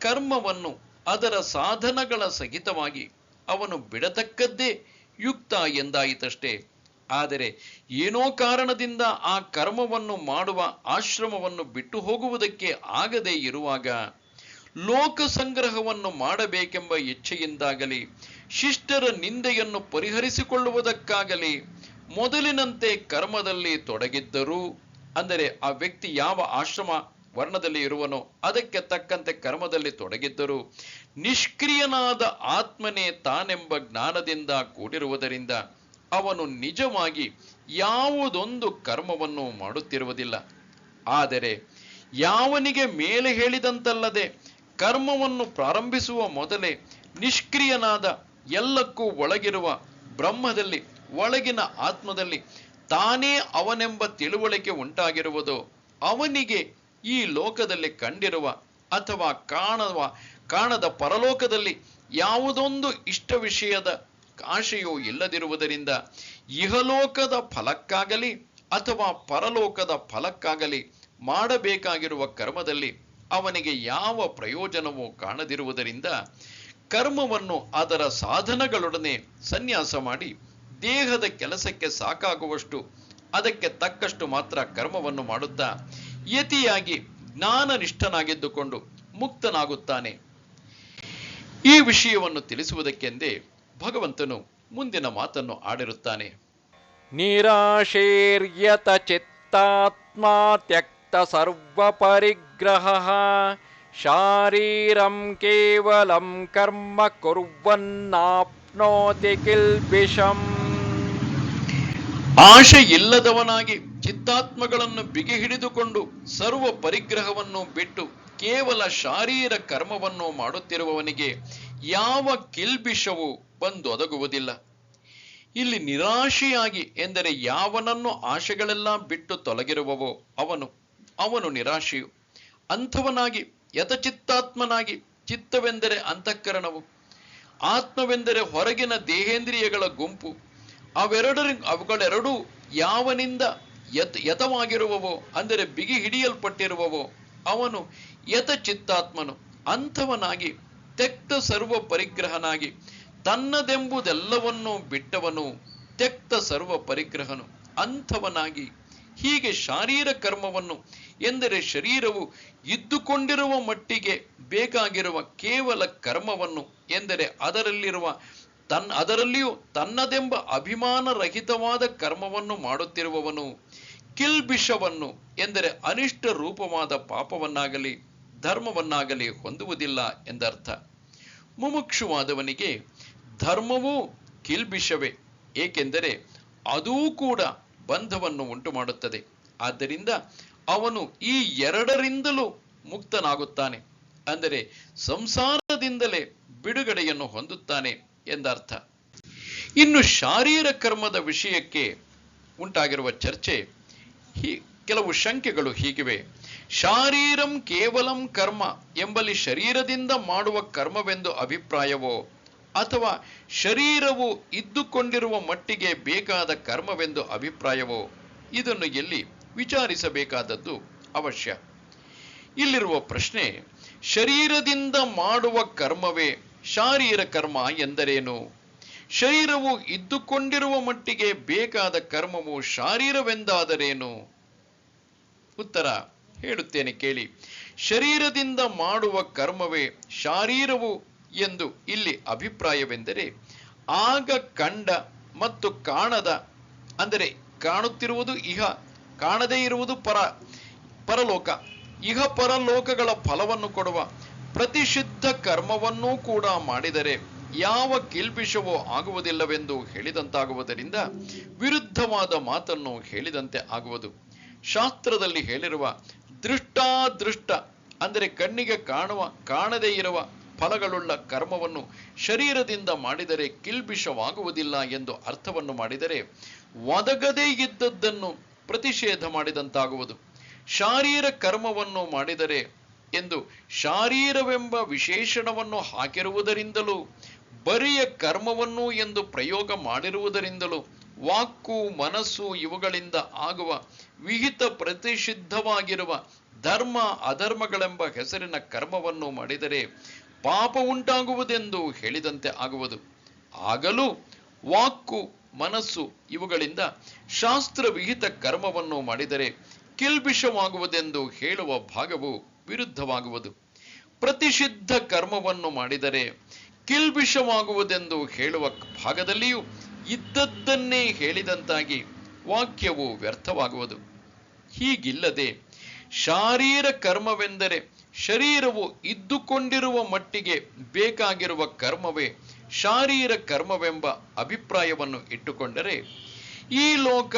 ಕರ್ಮವನ್ನು ಅದರ ಸಾಧನಗಳ ಸಹಿತವಾಗಿ ಅವನು ಬಿಡತಕ್ಕದ್ದೇ ಯುಕ್ತ ಎಂದಾಯಿತಷ್ಟೇ. ಆದರೆ ಏನೋ ಕಾರಣದಿಂದ ಆ ಕರ್ಮವನ್ನು ಮಾಡುವ ಆಶ್ರಮವನ್ನು ಬಿಟ್ಟು ಹೋಗುವುದಕ್ಕೆ ಆಗದೇ ಇರುವಾಗ ಲೋಕ ಸಂಗ್ರಹವನ್ನು ಮಾಡಬೇಕೆಂಬ ಇಚ್ಛೆಯಿಂದಾಗಲಿ ಶಿಷ್ಟರ ನಿಂದೆಯನ್ನು ಪರಿಹರಿಸಿಕೊಳ್ಳುವುದಕ್ಕಾಗಲಿ ಮೊದಲಿನಂತೆ ಕರ್ಮದಲ್ಲಿ ತೊಡಗಿದ್ದರೂ, ಅಂದರೆ ಆ ವ್ಯಕ್ತಿ ಯಾವ ಆಶ್ರಮ ವರ್ಣದಲ್ಲಿ ಇರುವನೋ ಅದಕ್ಕೆ ತಕ್ಕಂತೆ ಕರ್ಮದಲ್ಲಿ ತೊಡಗಿದ್ದರೂ ನಿಷ್ಕ್ರಿಯನಾದ ಆತ್ಮನೇ ತಾನೆಂಬ ಜ್ಞಾನದಿಂದ ಕೂಡಿರುವುದರಿಂದ ಅವನು ನಿಜವಾಗಿ ಯಾವುದೊಂದು ಕರ್ಮವನ್ನು ಮಾಡುತ್ತಿರುವುದಿಲ್ಲ. ಆದರೆ ಯಾವನಿಗೆ ಮೇಲೆ ಹೇಳಿದಂತಲ್ಲದೆ ಕರ್ಮವನ್ನು ಪ್ರಾರಂಭಿಸುವ ಮೊದಲೇ ನಿಷ್ಕ್ರಿಯನಾದ ಎಲ್ಲಕ್ಕೂ ಒಳಗಿರುವ ಬ್ರಹ್ಮದಲ್ಲಿ, ಒಳಗಿನ ಆತ್ಮದಲ್ಲಿ ತಾನೇ ಅವನೆಂಬ ತಿಳುವಳಿಕೆ ಉಂಟಾಗಿರುವುದೋ ಅವನಿಗೆ ಈ ಲೋಕದಲ್ಲಿ ಕಂಡಿರುವ ಅಥವಾ ಕಾಣದ ಪರಲೋಕದಲ್ಲಿ ಯಾವುದೊಂದು ಇಷ್ಟ ವಿಷಯದ ಆಶೆಯೂ ಇಲ್ಲದಿರುವುದರಿಂದ ಇಹಲೋಕದ ಫಲಕ್ಕಾಗಲಿ ಅಥವಾ ಪರಲೋಕದ ಫಲಕ್ಕಾಗಲಿ ಮಾಡಬೇಕಾಗಿರುವ ಕರ್ಮದಲ್ಲಿ ಅವನಿಗೆ ಯಾವ ಪ್ರಯೋಜನವೂ ಕಾಣದಿರುವುದರಿಂದ ಕರ್ಮವನ್ನು ಅದರ ಸಾಧನಗಳೊಡನೆ ಸನ್ಯಾಸ ಮಾಡಿ ದೇಹದ ಕೆಲಸಕ್ಕೆ ಸಾಕಾಗುವಷ್ಟು ಅದಕ್ಕೆ ತಕ್ಕಷ್ಟು ಮಾತ್ರ ಕರ್ಮವನ್ನು ಮಾಡುತ್ತಾ ಯತಿಯಾಗಿ ಜ್ಞಾನನಿಷ್ಠನಾಗಿದ್ದುಕೊಂಡು ಮುಕ್ತನಾಗುತ್ತಾನೆ. ಈ ವಿಷಯವನ್ನು ತಿಳಿಸುವುದಕ್ಕೆಂದೇ ಭಗವಂತನು ಮುಂದಿನ ಮಾತನ್ನು ಆಡಿರುತ್ತಾನೆ. ನಿರಾಶೇರ್ಯತ ಚಿತ್ತಾತ್ಮ ತ್ಯಕ್ತ ಸರ್ವ ಪರಿಗ್ರಹ ಶಾರೀರಂ ಕೇವಲಂ ಕರ್ಮ ಕುರ್ವನ್ನಾಪ್ನೋತಿ ಕಿಲ್ಬಿಷಂ. ಆಶೆ ಇಲ್ಲದವನಾಗಿ ಚಿತ್ತಾತ್ಮಗಳನ್ನು ಬಿಗಿ ಹಿಡಿದುಕೊಂಡು ಸರ್ವ ಪರಿಗ್ರಹವನ್ನು ಬಿಟ್ಟು ಕೇವಲ ಶಾರೀರ ಕರ್ಮವನ್ನು ಮಾಡುತ್ತಿರುವವನಿಗೆ ಯಾವ ಕಿಲ್ಬಿಷವೂ ಬಂದೊದಗುವುದಿಲ್ಲ. ಇಲ್ಲಿ ನಿರಾಶೆಯಾಗಿ ಎಂದರೆ ಯಾವನನ್ನು ಆಶೆಗಳೆಲ್ಲ ಬಿಟ್ಟು ತೊಲಗಿರುವವೋ ಅವನು ನಿರಾಶೆಯು. ಅಂಥವನಾಗಿ ಯತಚಿತ್ತಾತ್ಮನಾಗಿ, ಚಿತ್ತವೆಂದರೆ ಅಂತಃಕರಣವು, ಆತ್ಮವೆಂದರೆ ಹೊರಗಿನ ದೇಹೇಂದ್ರಿಯಗಳ ಗುಂಪು, ಅವುಗಳೆರಡೂ ಯಾವನಿಂದ ಯತವಾಗಿರುವವೋ ಅಂದರೆ ಬಿಗಿ ಹಿಡಿಯಲ್ಪಟ್ಟಿರುವವೋ ಅವನು ಯತಚಿತ್ತಾತ್ಮನು. ಅಂಥವನಾಗಿ ತ್ಯಕ್ತ ಸರ್ವ ಪರಿಗ್ರಹನಾಗಿ ತನ್ನದೆಂಬುದೆಲ್ಲವನ್ನೂ ಬಿಟ್ಟವನು ತ್ಯಕ್ತ ಸರ್ವ ಪರಿಗ್ರಹನು. ಅಂಥವನಾಗಿ ಹೀಗೆ ಶಾರೀರ ಕರ್ಮವನ್ನು ಎಂದರೆ ಶರೀರವು ಇದ್ದುಕೊಂಡಿರುವ ಮಟ್ಟಿಗೆ ಬೇಕಾಗಿರುವ ಕೇವಲ ಕರ್ಮವನ್ನು ಎಂದರೆ ಅದರಲ್ಲಿಯೂ ತನ್ನದೆಂಬ ಅಭಿಮಾನರಹಿತವಾದ ಕರ್ಮವನ್ನು ಮಾಡುತ್ತಿರುವವನು ಕಿಲ್ಬಿಷವನ್ನು ಎಂದರೆ ಅನಿಷ್ಟ ರೂಪವಾದ ಪಾಪವನ್ನಾಗಲಿ ಧರ್ಮವನ್ನಾಗಲಿ ಹೊಂದುವುದಿಲ್ಲ ಎಂದರ್ಥ. ಮುಮುಕ್ಷುವಾದವನಿಗೆ ಧರ್ಮವೂ ಕಿಲ್ಬಿಷವೇ, ಏಕೆಂದರೆ ಅದೂ ಕೂಡ ಬಂಧವನ್ನು ಉಂಟು ಮಾಡುತ್ತದೆ. ಆದ್ದರಿಂದ ಅವನು ಈ ಎರಡರಿಂದಲೂ ಮುಕ್ತನಾಗುತ್ತಾನೆ, ಅಂದರೆ ಸಂಸಾರದಿಂದಲೇ ಬಿಡುಗಡೆಯನ್ನು ಹೊಂದುತ್ತಾನೆ ಎಂದರ್ಥ. ಇನ್ನು ಶಾರೀರ ಕರ್ಮದ ವಿಷಯಕ್ಕೆ ಉಂಟಾಗಿರುವ ಚರ್ಚೆ, ಕೆಲವು ಶಂಕೆಗಳು ಹೀಗಿವೆ. ಶಾರೀರಂ ಕೇವಲಂ ಕರ್ಮ ಎಂಬಲ್ಲಿ ಶರೀರದಿಂದ ಮಾಡುವ ಕರ್ಮವೆಂದು ಅಭಿಪ್ರಾಯವೋ ಅಥವಾ ಶರೀರವು ಇದ್ದುಕೊಂಡಿರುವ ಮಟ್ಟಿಗೆ ಬೇಕಾದ ಕರ್ಮವೆಂದು ಅಭಿಪ್ರಾಯವೋ? ಇದನ್ನು ಎಲ್ಲಿ ವಿಚಾರಿಸಬೇಕಾದದ್ದು ಅವಶ್ಯ. ಇಲ್ಲಿರುವ ಪ್ರಶ್ನೆ, ಶರೀರದಿಂದ ಮಾಡುವ ಕರ್ಮವೇ ಶಾರೀರ ಕರ್ಮ ಎಂದರೇನು? ಶರೀರವು ಇದ್ದುಕೊಂಡಿರುವ ಮಟ್ಟಿಗೆ ಬೇಕಾದ ಕರ್ಮವು ಶಾರೀರವೆಂದಾದರೇನು? ಉತ್ತರ ಹೇಳುತ್ತೇನೆ ಕೇಳಿ. ಶರೀರದಿಂದ ಮಾಡುವ ಕರ್ಮವೇ ಶಾರೀರವು ಎಂದು ಇಲ್ಲಿ ಅಭಿಪ್ರಾಯವೆಂದರೆ, ಆಗ ಕಂಡ ಮತ್ತು ಕಾಣದ, ಅಂದರೆ ಕಾಣುತ್ತಿರುವುದು ಇಹ, ಕಾಣದೇ ಇರುವುದು ಪರಲೋಕ, ಇಹ ಪರಲೋಕಗಳ ಫಲವನ್ನು ಕೊಡುವ ಪ್ರತಿಷಿದ್ಧ ಕರ್ಮವನ್ನೂ ಕೂಡ ಮಾಡಿದರೆ ಯಾವ ಕಿಲ್ಬಿಷವೋ ಆಗುವುದಿಲ್ಲವೆಂದು ಹೇಳಿದಂತಾಗುವುದರಿಂದ ವಿರುದ್ಧವಾದ ಮಾತನ್ನು ಹೇಳಿದಂತೆ ಆಗುವುದು. ಶಾಸ್ತ್ರದಲ್ಲಿ ಹೇಳಿರುವ ದೃಷ್ಟಾದೃಷ್ಟ ಅಂದರೆ ಕಣ್ಣಿಗೆ ಕಾಣುವ ಕಾಣದೇ ಇರುವ ಫಲಗಳುಳ್ಳ ಕರ್ಮವನ್ನು ಶರೀರದಿಂದ ಮಾಡಿದರೆ ಕಿಲ್ಬಿಷವಾಗುವುದಿಲ್ಲ ಎಂದು ಅರ್ಥವನ್ನು ಮಾಡಿದರೆ ಒದಗದೇ ಇದ್ದದ್ದನ್ನು ಪ್ರತಿಷೇಧ ಮಾಡಿದಂತಾಗುವುದು. ಶಾರೀರ ಕರ್ಮವನ್ನು ಮಾಡಿದರೆ ಎಂದು ಶಾರೀರವೆಂಬ ವಿಶೇಷಣವನ್ನು ಹಾಕಿರುವುದರಿಂದಲೂ ಬರಿಯ ಕರ್ಮವನ್ನು ಎಂದು ಪ್ರಯೋಗ ಮಾಡಿರುವುದರಿಂದಲೂ ವಾಕು ಮನಸ್ಸು ಇವುಗಳಿಂದ ಆಗುವ ವಿಹಿತ ಪ್ರತಿಷಿದ್ಧವಾಗಿರುವ ಧರ್ಮ ಅಧರ್ಮಗಳೆಂಬ ಹೆಸರಿನ ಕರ್ಮವನ್ನು ಮಾಡಿದರೆ ಪಾಪ ಉಂಟಾಗುವುದೆಂದು ಹೇಳಿದಂತೆ ಆಗುವುದು. ಆಗಲೂ ವಾಕು ಮನಸ್ಸು ಇವುಗಳಿಂದ ಶಾಸ್ತ್ರ ವಿಹಿತ ಕರ್ಮವನ್ನು ಮಾಡಿದರೆ ಕಿಲ್ಬಿಷವಾಗುವುದೆಂದು ಹೇಳುವ ಭಾಗವು ವಿರುದ್ಧವಾಗುವುದು. ಪ್ರತಿಷಿದ್ಧ ಕರ್ಮವನ್ನು ಮಾಡಿದರೆ ಕಿಲ್ಬಿಷವಾಗುವುದೆಂದು ಹೇಳುವ ಭಾಗದಲ್ಲಿಯೂ ಇದ್ದದ್ದನ್ನೇ ಹೇಳಿದಂತಾಗಿ ವಾಕ್ಯವು ವ್ಯರ್ಥವಾಗುವುದು. ಹೀಗಿಲ್ಲದೆ ಶಾರೀರ ಕರ್ಮವೆಂದರೆ ಶರೀರವು ಇದ್ದುಕೊಂಡಿರುವ ಮಟ್ಟಿಗೆ ಬೇಕಾಗಿರುವ ಕರ್ಮವೇ ಶಾರೀರ ಕರ್ಮವೆಂಬ ಅಭಿಪ್ರಾಯವನ್ನು ಇಟ್ಟುಕೊಂಡರೆ ಈ ಲೋಕ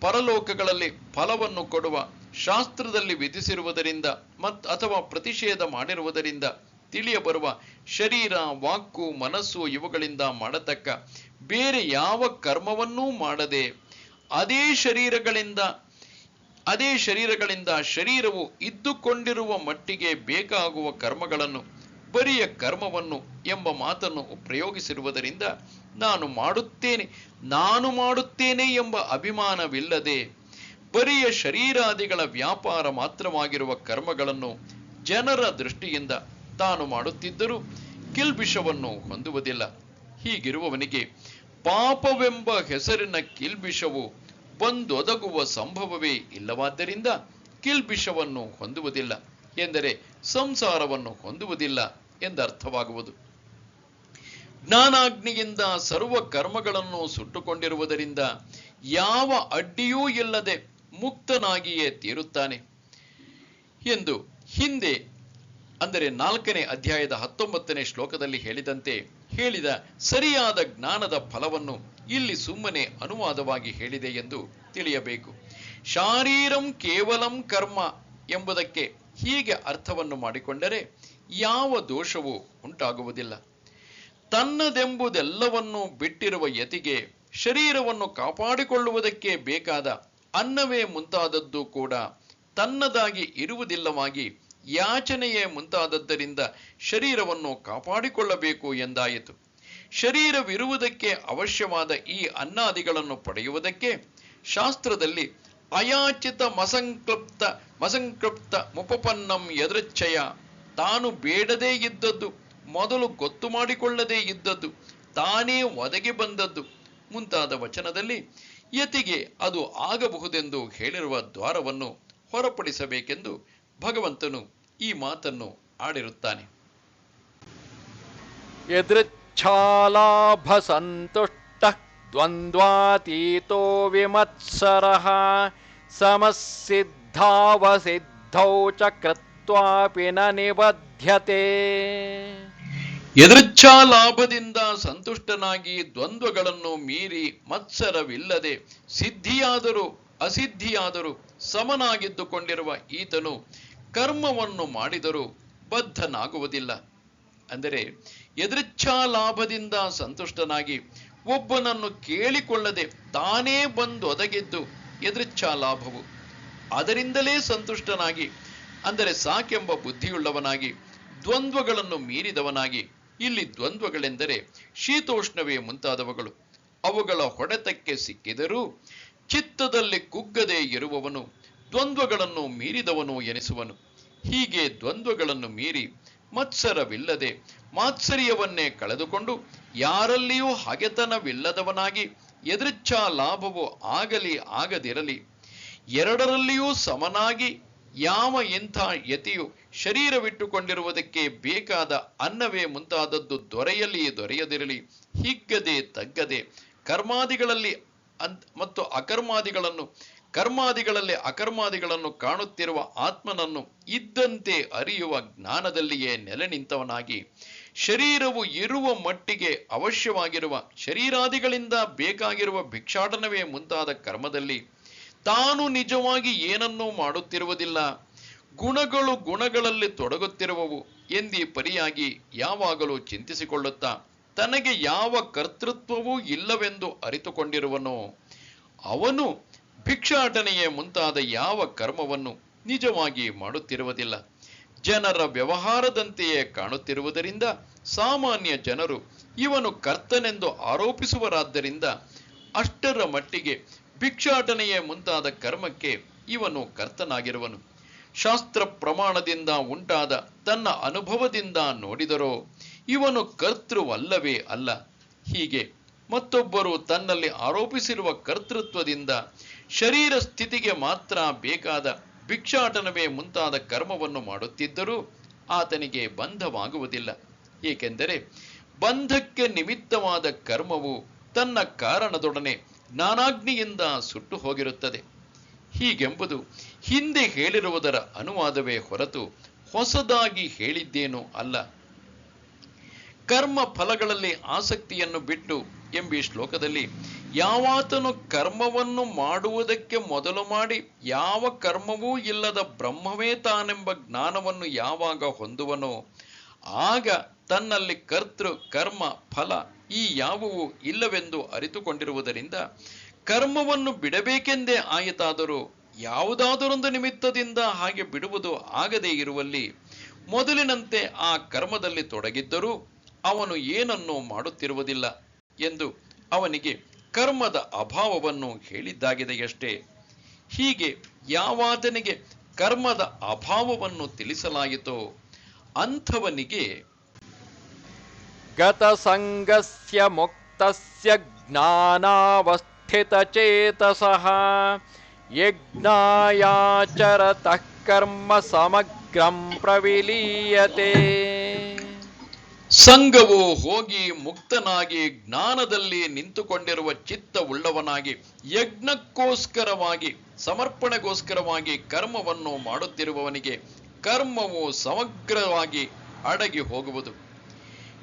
ಪರಲೋಕಗಳಲ್ಲಿ ಫಲವನ್ನು ಕೊಡುವ ಶಾಸ್ತ್ರದಲ್ಲಿ ವಿಧಿಸಿರುವುದರಿಂದ ಅಥವಾ ಪ್ರತಿಷೇಧ ಮಾಡಿರುವುದರಿಂದ ತಿಳಿಯಬರುವ ಶರೀರ ವಾಕು ಮನಸ್ಸು ಇವುಗಳಿಂದ ಮಾಡತಕ್ಕ ಬೇರೆ ಯಾವ ಕರ್ಮವನ್ನೂ ಮಾಡದೆ ಅದೇ ಶರೀರಗಳಿಂದ ಶರೀರವು ಇದ್ದುಕೊಂಡಿರುವ ಮಟ್ಟಿಗೆ ಬೇಕಾಗುವ ಕರ್ಮಗಳನ್ನು ಬರಿಯ ಕರ್ಮವನ್ನು ಎಂಬ ಮಾತನ್ನು ಪ್ರಯೋಗಿಸಿರುವುದರಿಂದ ನಾನು ಮಾಡುತ್ತೇನೆ ಎಂಬ ಅಭಿಮಾನವಿಲ್ಲದೆ ಬರಿಯ ಶರೀರಾದಿಗಳ ವ್ಯಾಪಾರ ಮಾತ್ರವಾಗಿರುವ ಕರ್ಮಗಳನ್ನು ಜನರ ದೃಷ್ಟಿಯಿಂದ ತಾನು ಮಾಡುತ್ತಿದ್ದರೂ ಕಿಲ್ಬಿಷವನ್ನು ಹೊಂದುವುದಿಲ್ಲ. ಹೀಗಿರುವವನಿಗೆ ಪಾಪವೆಂಬ ಹೆಸರಿನ ಕಿಲ್ಬಿಷವು ಬಂದೊದಗುವ ಸಂಭವವೇ ಇಲ್ಲವಾದ್ದರಿಂದ ಕಿಲ್ಬಿಷವನ್ನು ಹೊಂದುವುದಿಲ್ಲ ಎಂದರೆ ಸಂಸಾರವನ್ನು ಹೊಂದುವುದಿಲ್ಲ ಎಂದರ್ಥವಾಗುವುದು. ಜ್ಞಾನಾಗ್ನಿಯಿಂದ ಸರ್ವ ಕರ್ಮಗಳನ್ನು ಸುಟ್ಟುಕೊಂಡಿರುವುದರಿಂದ ಯಾವ ಅಡ್ಡಿಯೂ ಇಲ್ಲದೆ ಮುಕ್ತನಾಗಿಯೇ ತೀರುತ್ತಾನೆ ಎಂದು ಹಿಂದೆ ಅಂದರೆ 4ನೇ ಅಧ್ಯಾಯದ 19ನೇ ಶ್ಲೋಕದಲ್ಲಿ ಹೇಳಿದಂತೆ ಹೇಳಿದ ಸರಿಯಾದ ಜ್ಞಾನದ ಫಲವನ್ನು ಇಲ್ಲಿ ಸುಮ್ಮನೆ ಅನುವಾದವಾಗಿ ಹೇಳಿದೆ ಎಂದು ತಿಳಿಯಬೇಕು. ಶಾರೀರಂ ಕೇವಲಂ ಕರ್ಮ ಎಂಬುದಕ್ಕೆ ಹೀಗೆ ಅರ್ಥವನ್ನು ಮಾಡಿಕೊಂಡರೆ ಯಾವ ದೋಷವೂ ಉಂಟಾಗುವುದಿಲ್ಲ. ತನ್ನದೆಂಬುದೆಲ್ಲವನ್ನೂ ಬಿಟ್ಟಿರುವ ಯತಿಗೆ ಶರೀರವನ್ನು ಕಾಪಾಡಿಕೊಳ್ಳುವುದಕ್ಕೆ ಬೇಕಾದ ಅನ್ನವೇ ಮುಂತಾದದ್ದು ಕೂಡ ತನ್ನದಾಗಿ ಇರುವುದಿಲ್ಲವಾಗಿ ಯಾಚನೆಯೇ ಮುಂತಾದದ್ದರಿಂದ ಶರೀರವನ್ನು ಕಾಪಾಡಿಕೊಳ್ಳಬೇಕು ಎಂದಾಯಿತು. ಶರೀರವಿರುವುದಕ್ಕೆ ಅವಶ್ಯವಾದ ಈ ಅನ್ನಾದಿಗಳನ್ನು ಪಡೆಯುವುದಕ್ಕೆ ಶಾಸ್ತ್ರದಲ್ಲಿ ಅಯಾಚಿತ ಮಸಂಕ್ಲಪ್ತ ಮುಪಪನ್ನಂ ಯದೃಚ್ಛಯ, ತಾನು ಬೇಡದೇ ಇದ್ದದ್ದು, ಮೊದಲು ಗೊತ್ತು ಮಾಡಿಕೊಳ್ಳದೇ ಇದ್ದದ್ದು, ತಾನೇ ಒದಗಿ ಬಂದದ್ದು ಮುಂತಾದ ವಚನದಲ್ಲಿ ಯತಿಗೆ ಅದು ಆಗಬಹುದೆಂದು ಹೇಳಿರುವ ದ್ವಾರವನ್ನು ಹೊರಪಡಿಸಬೇಕೆಂದು ಭಗವಂತನು ಈ ಮಾತನ್ನು ಆಡಿರುತ್ತಾನೆ. ಯದೃಚ್ಛಾಲಾಭ ಸಂತುಷ್ಟ ದ್ವಂದ್ವಾತೀತೋ ವಿಮತ್ಸರಃ ಸಮಸಿದ್ಧಾವಸಿದ್ಧೌ ಚ ಕೃತ್ವಾಪಿ ನ ನಿಬಧ್ಯತೆ. ಯದೃಚ್ಛಾ ಲಾಭದಿಂದ ಸಂತುಷ್ಟನಾಗಿ ದ್ವಂದ್ವಗಳನ್ನು ಮೀರಿ ಮತ್ಸರವಿಲ್ಲದೆ ಸಿದ್ಧಿಯಾದರೂ ಅಸಿದ್ಧಿಯಾದರೂ ಸಮನಾಗಿದ್ದುಕೊಂಡಿರುವ ಈತನು ಕರ್ಮವನ್ನು ಮಾಡಿದರೂ ಬದ್ಧನಾಗುವುದಿಲ್ಲ. ಅಂದರೆ ಯದೃಚ್ಛಾ ಲಾಭದಿಂದ ಸಂತುಷ್ಟನಾಗಿ ಒಬ್ಬನನ್ನು ಕೇಳಿಕೊಳ್ಳದೆ ತಾನೇ ಬಂದೊದಗಿದ್ದು ಯದೃಚ್ಛಾ ಲಾಭವು. ಅದರಿಂದಲೇ ಸಂತುಷ್ಟನಾಗಿ ಅಂದರೆ ಸಾಕೆಂಬ ಬುದ್ಧಿಯುಳ್ಳವನಾಗಿ ದ್ವಂದ್ವಗಳನ್ನು ಮೀರಿದವನಾಗಿ. ಇಲ್ಲಿ ದ್ವಂದ್ವಗಳೆಂದರೆ ಶೀತೋಷ್ಣವೇ ಮುಂತಾದವುಗಳು. ಅವುಗಳ ಹೊಡೆತಕ್ಕೆ ಸಿಕ್ಕಿದರೂ ಚಿತ್ತದಲ್ಲಿ ಕುಗ್ಗದೆ ಇರುವವನು ದ್ವಂದ್ವಗಳನ್ನು ಮೀರಿದವನು ಎನಿಸುವನು. ಹೀಗೆ ದ್ವಂದ್ವಗಳನ್ನು ಮೀರಿ ಮತ್ಸರವಿಲ್ಲದೆ ಮಾತ್ಸರ್ಯವನ್ನೇ ಕಳೆದುಕೊಂಡು ಯಾರಲ್ಲಿಯೂ ಹಗೆತನವಿಲ್ಲದವನಾಗಿ ಯದೃಚ್ಛಾ ಲಾಭವು ಆಗಲಿ ಆಗದಿರಲಿ ಎರಡರಲ್ಲಿಯೂ ಸಮನಾಗಿ ಯಾವ ಇಂಥ ಯತಿಯು ಶರೀರವಿಟ್ಟುಕೊಂಡಿರುವುದಕ್ಕೆ ಬೇಕಾದ ಅನ್ನವೇ ಮುಂತಾದದ್ದು ದೊರೆಯಲಿ ದೊರೆಯದಿರಲಿ ಹಿಗ್ಗದೆ ತಗ್ಗದೆ ಕರ್ಮಾದಿಗಳಲ್ಲಿ ಮತ್ತು ಕರ್ಮಾದಿಗಳಲ್ಲಿ ಅಕರ್ಮಾದಿಗಳನ್ನು ಕಾಣುತ್ತಿರುವ ಆತ್ಮನನ್ನು ಇದ್ದಂತೆ ಅರಿಯುವ ಜ್ಞಾನದಲ್ಲಿಯೇ ನೆಲೆ ನಿಂತವನಾಗಿ ಶರೀರವು ಇರುವ ಮಟ್ಟಿಗೆ ಅವಶ್ಯವಾಗಿರುವ ಶರೀರಾದಿಗಳಿಂದ ಬೇಕಾಗಿರುವ ಭಿಕ್ಷಾಟನವೇ ಮುಂತಾದ ಕರ್ಮದಲ್ಲಿ ತಾನು ನಿಜವಾಗಿ ಏನನ್ನೂ ಮಾಡುತ್ತಿರುವುದಿಲ್ಲ, ಗುಣಗಳು ಗುಣಗಳಲ್ಲಿ ತೊಡಗುತ್ತಿರುವವು ಎಂದೀ ಪರಿಯಾಗಿ ಯಾವಾಗಲೂ ಚಿಂತಿಸಿಕೊಳ್ಳುತ್ತಾ ತನಗೆ ಯಾವ ಕರ್ತೃತ್ವವೂ ಇಲ್ಲವೆಂದು ಅರಿತುಕೊಂಡಿರುವನೋ ಅವನು ಭಿಕ್ಷಾಟನೆಯೇ ಮುಂತಾದ ಯಾವ ಕರ್ಮವನ್ನು ನಿಜವಾಗಿ ಮಾಡುತ್ತಿರುವುದಿಲ್ಲ. ಜನರ ವ್ಯವಹಾರದಂತೆಯೇ ಕಾಣುತ್ತಿರುವುದರಿಂದ ಸಾಮಾನ್ಯ ಜನರು ಇವನು ಕರ್ತನೆಂದು ಆರೋಪಿಸುವರಾದ್ದರಿಂದ ಅಷ್ಟರ ಮಟ್ಟಿಗೆ ಭಿಕ್ಷಾಟನೆಯೇ ಮುಂತಾದ ಕರ್ಮಕ್ಕೆ ಇವನು ಕರ್ತನಾಗಿರುವನು. ಶಾಸ್ತ್ರ ಪ್ರಮಾಣದಿಂದ ಉಂಟಾದ ತನ್ನ ಅನುಭವದಿಂದ ನೋಡಿದರೋ ಇವನು ಕರ್ತೃವಲ್ಲವೇ ಅಲ್ಲ. ಹೀಗೆ ಮತ್ತೊಬ್ಬರು ತನ್ನಲ್ಲಿ ಆರೋಪಿಸಿರುವ ಕರ್ತೃತ್ವದಿಂದ ಶರೀರ ಸ್ಥಿತಿಗೆ ಮಾತ್ರ ಬೇಕಾದ ಭಿಕ್ಷಾಟನವೇ ಮುಂತಾದ ಕರ್ಮವನ್ನು ಮಾಡುತ್ತಿದ್ದರೂ ಆತನಿಗೆ ಬಂಧವಾಗುವುದಿಲ್ಲ. ಏಕೆಂದರೆ ಬಂಧಕ್ಕೆ ನಿಮಿತ್ತವಾದ ಕರ್ಮವು ತನ್ನ ಕಾರಣದೊಡನೆ ಜ್ಞಾನಾಗ್ನಿಯಿಂದ ಸುಟ್ಟು ಹೋಗಿರುತ್ತದೆ. ಹೀಗೆಂಬುದು ಹಿಂದೆ ಹೇಳಿರುವುದರ ಅನುವಾದವೇ ಹೊರತು ಹೊಸದಾಗಿ ಹೇಳಿದ್ದೇನೂ ಅಲ್ಲ. ಕರ್ಮ ಫಲಗಳಲ್ಲಿ ಆಸಕ್ತಿಯನ್ನು ಬಿಟ್ಟು ಎಂಬ ಶ್ಲೋಕದಲ್ಲಿ ಯಾವಾತನು ಕರ್ಮವನ್ನು ಮಾಡುವುದಕ್ಕೆ ಮೊದಲು ಮಾಡಿ ಯಾವ ಕರ್ಮವೂ ಇಲ್ಲದ ಬ್ರಹ್ಮವೇ ತಾನೆಂಬ ಜ್ಞಾನವನ್ನು ಯಾವಾಗ ಹೊಂದುವನೋ ಆಗ ತನ್ನಲ್ಲಿ ಕರ್ತೃ ಕರ್ಮ ಫಲ ಈ ಯಾವುವೂ ಇಲ್ಲವೆಂದು ಅರಿತುಕೊಂಡಿರುವುದರಿಂದ ಕರ್ಮವನ್ನು ಬಿಡಬೇಕೆಂದೇ ಆಯಿತಾದರೂ ಯಾವುದಾದರೊಂದು ನಿಮಿತ್ತದಿಂದ ಹಾಗೆ ಬಿಡುವುದು ಆಗದೇ ಇರುವಲ್ಲಿ ಮೊದಲಿನಂತೆ ಆ ಕರ್ಮದಲ್ಲಿ ತೊಡಗಿದ್ದರೂ ಅವನು ಏನನ್ನೂ ಮಾಡುತ್ತಿರುವುದಿಲ್ಲ ಎಂದು ಅವನಿಗೆ ಕರ್ಮದ ಅಭಾವವನ್ನು ಹೇಳಿದ್ದಾಗಿದೆಯಷ್ಟೇ. ಹೀಗೆ ಯಾವಾತನಿಗೆ ಕರ್ಮದ ಅಭಾವವನ್ನು ತಿಳಿಸಲಾಯಿತೋ ಅಂಥವನಿಗೆ ಗತಸಂಗಸ್ಯ ಮುಕ್ತಸ್ಯ ಜ್ಞಾನಾವಸ್ಥಿತಚೇತಸಃ ಯಜ್ಞಾಯಾಚರತಃ ಕರ್ಮ ಸಮಗ್ರಂ ಪ್ರವಿಲೀಯತೆ. ಸಂಘವು ಹೋಗಿ ಮುಕ್ತನಾಗಿ ಜ್ಞಾನದಲ್ಲಿ ನಿಂತುಕೊಂಡಿರುವ ಚಿತ್ತವುಳ್ಳವನಾಗಿ ಯಜ್ಞಕ್ಕೋಸ್ಕರವಾಗಿ ಸಮರ್ಪಣೆಗೋಸ್ಕರವಾಗಿ ಕರ್ಮವನ್ನು ಮಾಡುತ್ತಿರುವವನಿಗೆ ಕರ್ಮವು ಸಮಗ್ರವಾಗಿ ಅಡಗಿ ಹೋಗುವುದು.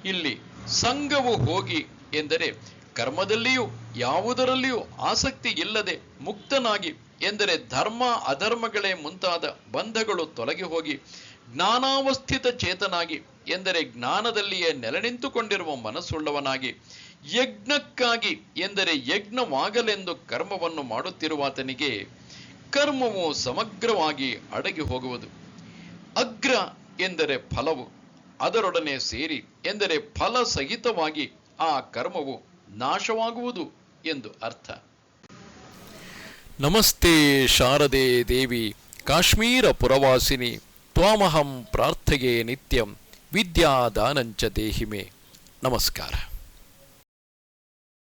ಇಲ್ಲಿ ಸಂಘವು ಹೋಗಿ ಎಂದರೆ ಕರ್ಮದಲ್ಲಿಯೂ ಯಾವುದರಲ್ಲಿಯೂ ಆಸಕ್ತಿ ಇಲ್ಲದೆ ಮುಕ್ತನಾಗಿ ಎಂದರೆ ಧರ್ಮ ಅಧರ್ಮಗಳೇ ಮುಂತಾದ ಬಂಧಗಳು ತೊಲಗಿ ಹೋಗಿ ಜ್ಞಾನಾವಸ್ಥಿತ ಚೇತನಾಗಿ ಎಂದರೆ ಜ್ಞಾನದಲ್ಲಿಯೇ ನೆಲೆ ನಿಂತುಕೊಂಡಿರುವ ಮನಸ್ಸುಳ್ಳವನಾಗಿ ಯಜ್ಞಕ್ಕಾಗಿ ಎಂದರೆ ಯಜ್ಞವಾಗಲೆಂದು ಕರ್ಮವನ್ನು ಮಾಡುತ್ತಿರುವಾತನಿಗೆ ಕರ್ಮವು ಸಮಗ್ರವಾಗಿ ಅಡಗಿ ಹೋಗುವುದು. ಅಗ್ರ ಎಂದರೆ ಫಲವು ಅದರೊಡನೆ ಸೇರಿ ಎಂದರೆ ಫಲ ಸಹಿತವಾಗಿ ಆ ಕರ್ಮವು ನಾಶವಾಗುವುದು ಎಂದು ಅರ್ಥ. ನಮಸ್ತೆ ಶಾರದೆ ದೇವಿ ಕಾಶ್ಮೀರ ಪುರವಾಸಿನಿ ತ್ವಾಮಹಂ ಪ್ರಾರ್ಥಯೇ ನಿತ್ಯಂ ವಿದ್ಯಾದಾನಂಚ ದೇಹಿಮೆ. ನಮಸ್ಕಾರ.